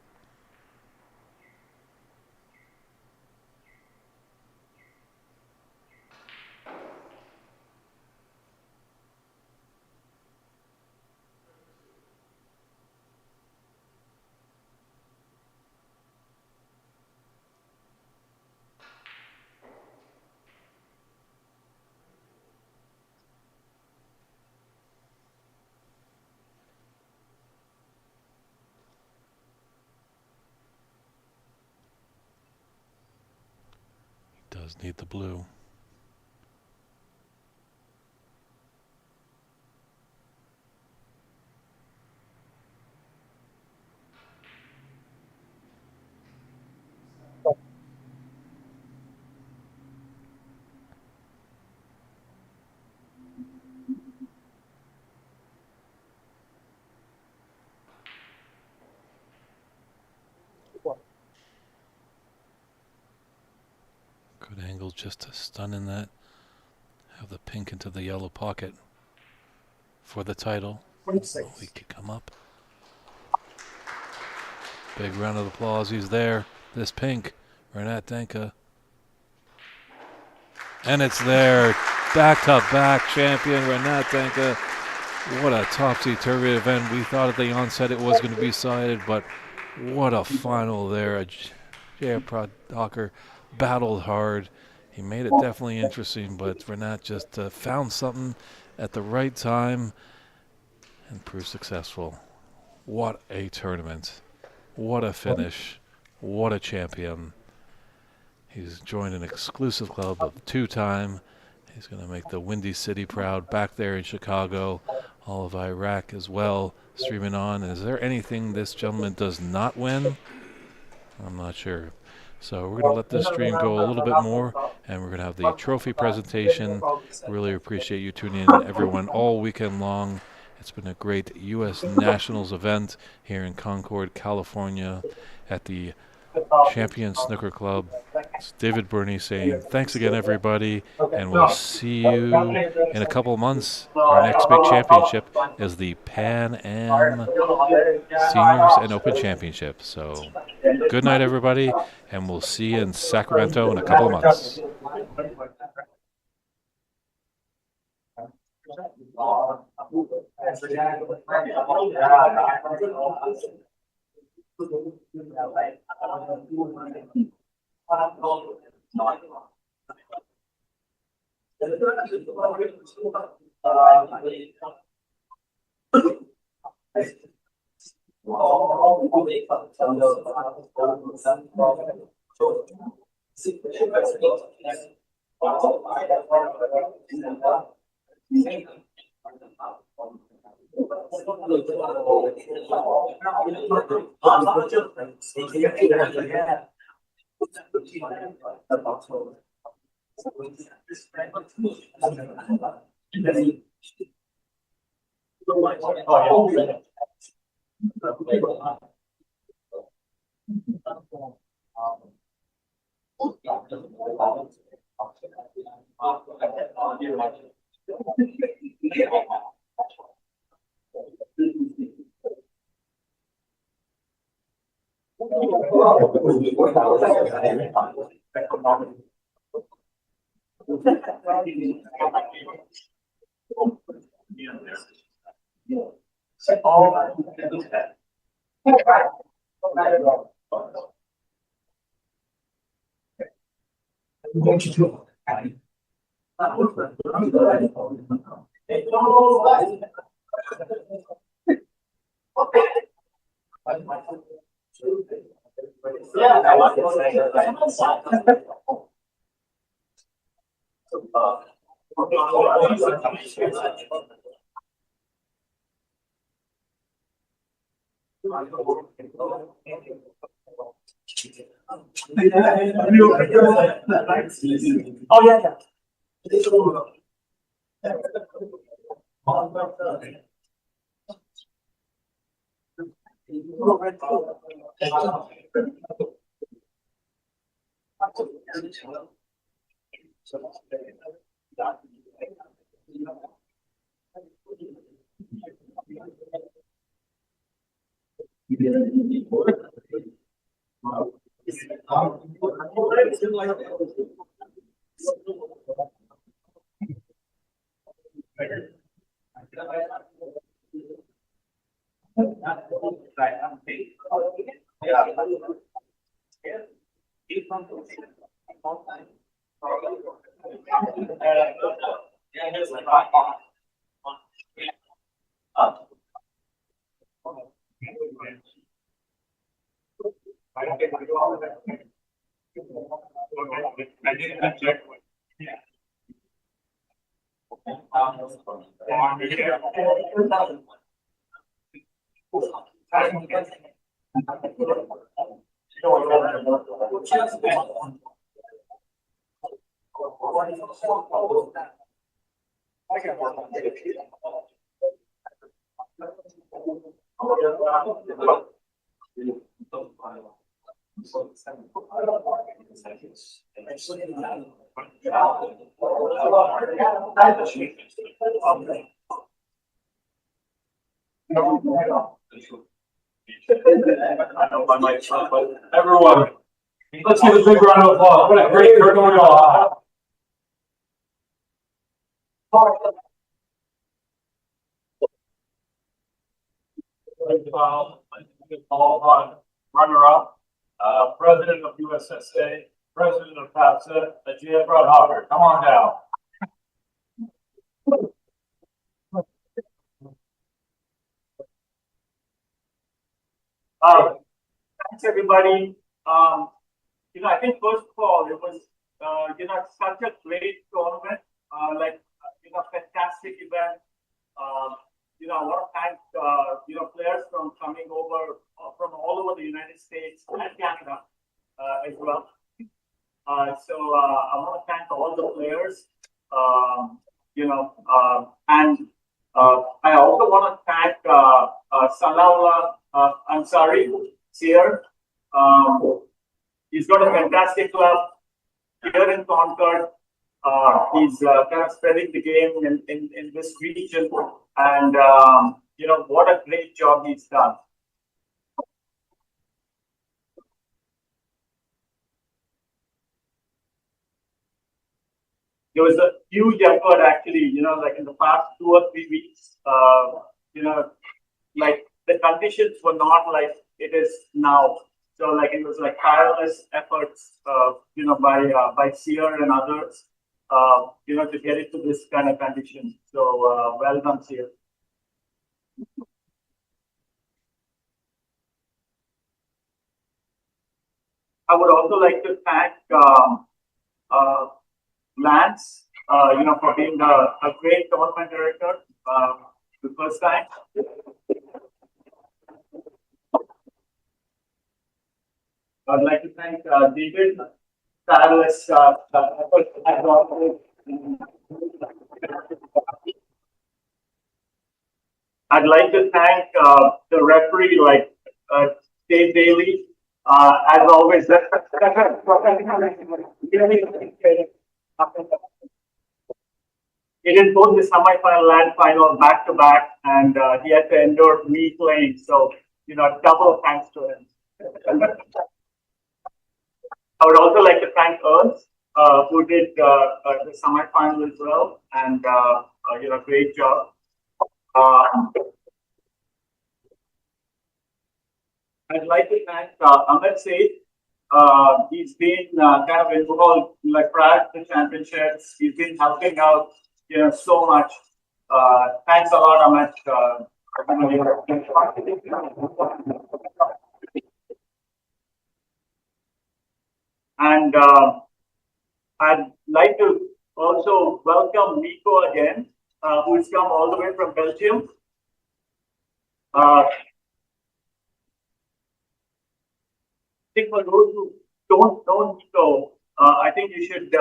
Speaker 1: Does need the blue. Good angle just to stun in that. Have the pink into the yellow pocket for the title.
Speaker 2: 26.
Speaker 1: Oh, he could come up. Big round of applause. He's there. This pink. RENAT DENKHA. And it's there. Back-to-back champion RENAT DENKHA. What a topsy-turvy event. We thought at the onset it was going to be sided, but what a final there. Ajeya Prabhakarey battled hard. He made it definitely interesting, but RENAT just found something at the right time and proved successful. What a tournament. What a finish. What a champion. He's joined an exclusive club of two-time. He's going to make the Windy City proud back there in Chicago. All of Iraq as well streaming on. Is there anything this gentleman does not win? I'm not sure. So we're going to let this stream go a little bit more, and we're going to have the trophy presentation. Really appreciate you tuning in, everyone, all weekend long. It's been a great U.S. Nationals event here in Concord, California at the Champion Snooker Club. It's David Burney saying thanks again, everybody, and we'll see you in a couple of months. Our next big championship is the Pan Am Seniors and Open Championship. So good night, everybody, and we'll see you in Sacramento in a couple of months.
Speaker 2: Oh yeah.
Speaker 3: I didn't check. Yeah. Everyone, let's give a big round of applause. What a great tournament. Runner-up, President of USSA, President of FAFSA, Ajeya Prabhakarey. Come on down. Thanks everybody. I think first of all, it was such a great tournament, fantastic event. I want to thank players from coming over from all over the United States and Canada as well. So I want to thank all the players. And I also want to thank Salaullah Ansari here. He's got a fantastic club here in Concord. He's kind of spreading the game in this region, and what a great job he's done. There was a huge effort actually, like in the past 2 or 3 weeks, like the conditions were not like it is now. So like it was like tireless efforts, by Seer and others, to get it to this kind of condition. So well done, Seer. I would also like to thank Lance, for being a great tournament director the first time. I'd like to thank David, fabulous effort. I'd like to thank the referee, like Dave Daly, as always. He did both the semi-final and final back to back, and he had to endure me playing. So, double thanks to him. I would also like to thank Ernst, who did the semi-final as well, and great job. I'd like to thank Amit Seth. He's been kind of involved, like prior to the championships. He's been helping out, so much. Thanks a lot, Amit. And I'd like to also welcome Nico again, who's come all the way from Belgium. I think for those who don't know Nico, I think you should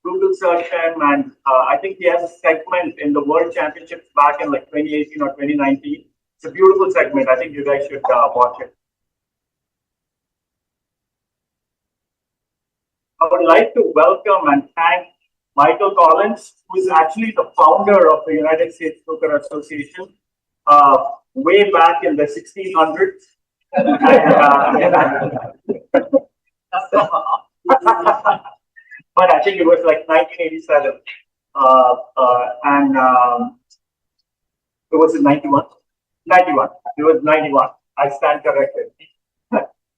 Speaker 3: Google search him, and I think he has a segment in the World Championships back in like 2018 or 2019. It's a beautiful segment. I think you guys should watch it. I would like to welcome and thank Michael Collins, who is actually the founder of the United States Snooker Association, way back in the 1600s. But I think it was like 1987, and it was in 91. 91. It was 91. I stand corrected.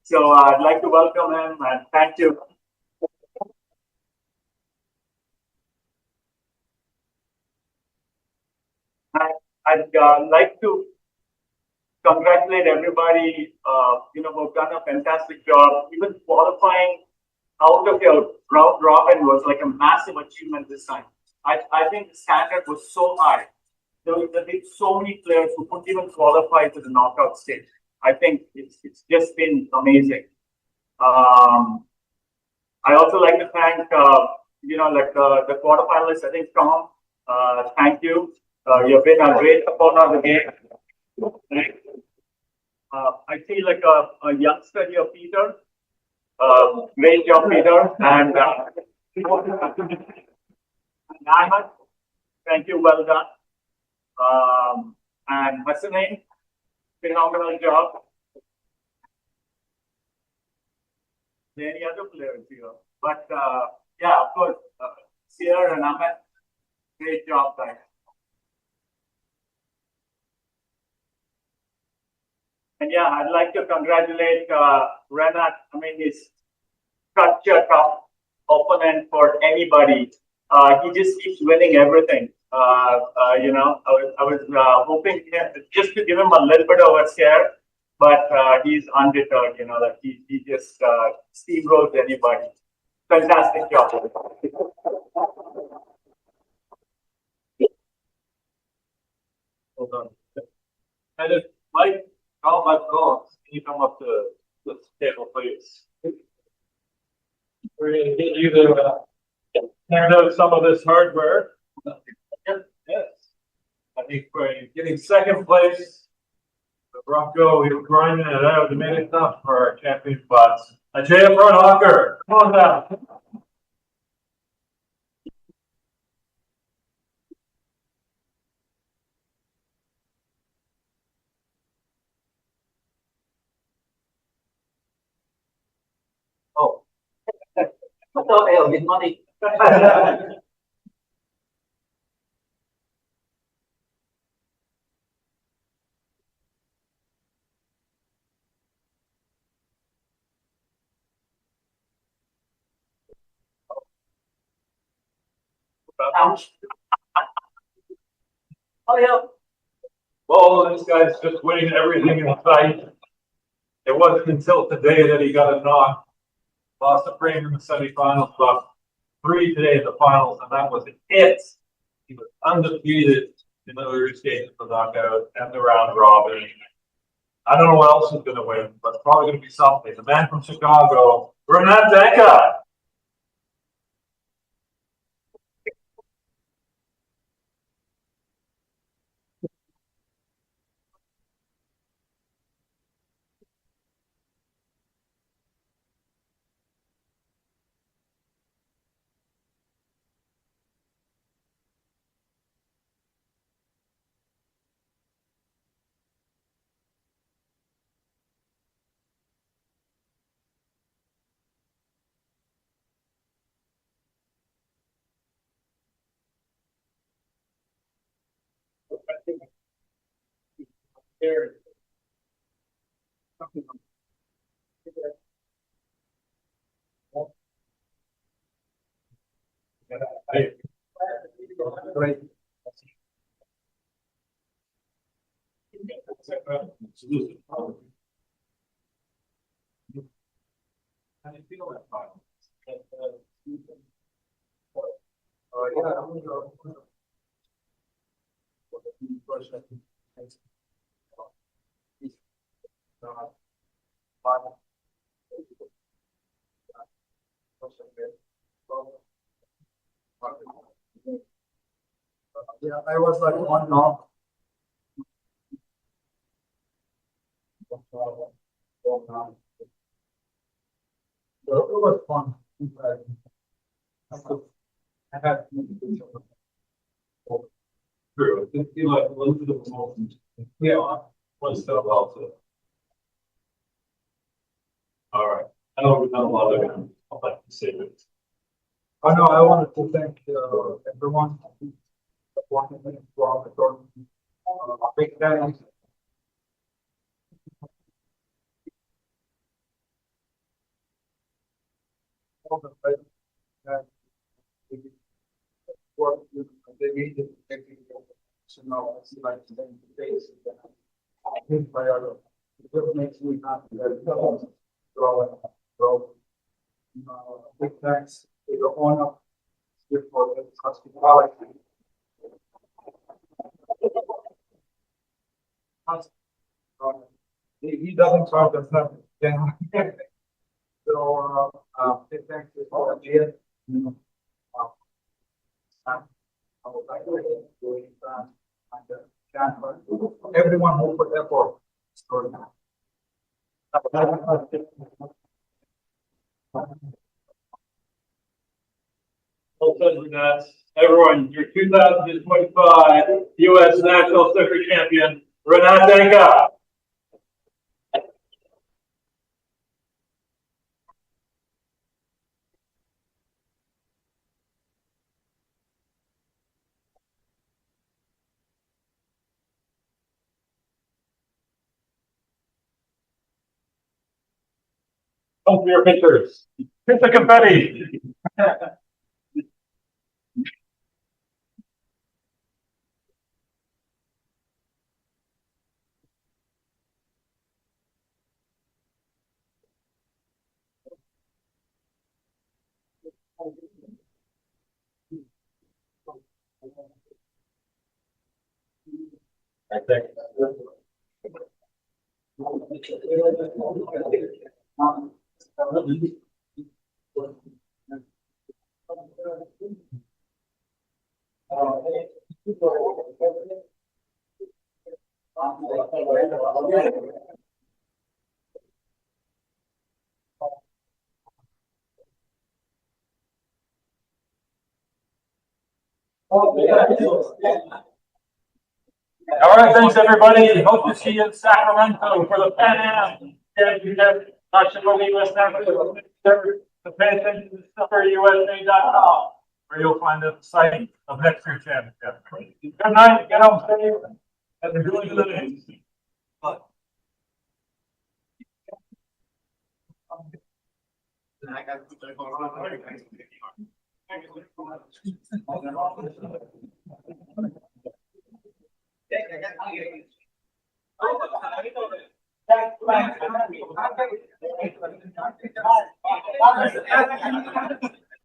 Speaker 3: So I'd like to welcome him and thank you. I'd like to congratulate everybody, who've done a fantastic job, even qualifying out of your round robin was like a massive achievement this time. I think the standard was so high. There were so many players who couldn't even qualify to the knockout stage. I think it's just been amazing. I also like to thank the quarterfinalists. I think Tom, thank you. You've been a great opponent of the game. I see like a youngster here, Peter. Great job, Peter. And Ahmed, thank you, well done. And Hasanain, phenomenal job. Any other players here? But yeah, of course, Sierra and Ahmed, great job, guys. And yeah, I'd like to congratulate RENAT. I mean, he's such a tough opponent for anybody. He just keeps winning everything. I was hoping just to give him a little bit of a scare, but he's undeterred. That he just steamrolls anybody. Fantastic job. Hold on. And if Mike, how much goals can you come up to the table, please? We're going to get you to hand out some of this hardware. Yes. I think for getting second place, the Bronco, we were grinding it out. We made it tough for our champion spots. Ajeya Prabhakarey, come on down. Oh. I thought I'll get money. Ouch. Oh, yeah. Well, this guy's just winning everything in sight. It wasn't until today that he got a knock. Lost a frame in the semifinals, lost 3 today in the finals, and that was it. He was undefeated in the early stages of the knockout and the round robin. I don't know what else is going to win, but it's probably going to be something. The man from Chicago, RENAT DENKHA. Great. Absolutely. How do you feel that time? Yeah, I was like one knock. So it was fun. I had true. I think feel like a little bit of emotion. Yeah, one step also. All right. I know we've done a lot of it. I'd like to say it. I know I wanted to thank everyone. Big thanks. What they need to so now I see like the face. I think by other it makes me happy that draw.
Speaker 2: Big thanks to the owner for the hospitality. He doesn't charge us nothing. So, big thanks to Ajeya. I would like to everyone who put effort.
Speaker 3: Also, RENAT, everyone, your 2025 U.S. National Snooker Champion, RENAT DENKHA. Come for your pictures. Hit the confetti. All right, thanks everybody. Hope to see you in Sacramento for the Pan Am. National U.S. National pay attention to snookerusa.com, where you'll find the site of next year's championship. Good night, get home safe, and enjoy the day. Thank you.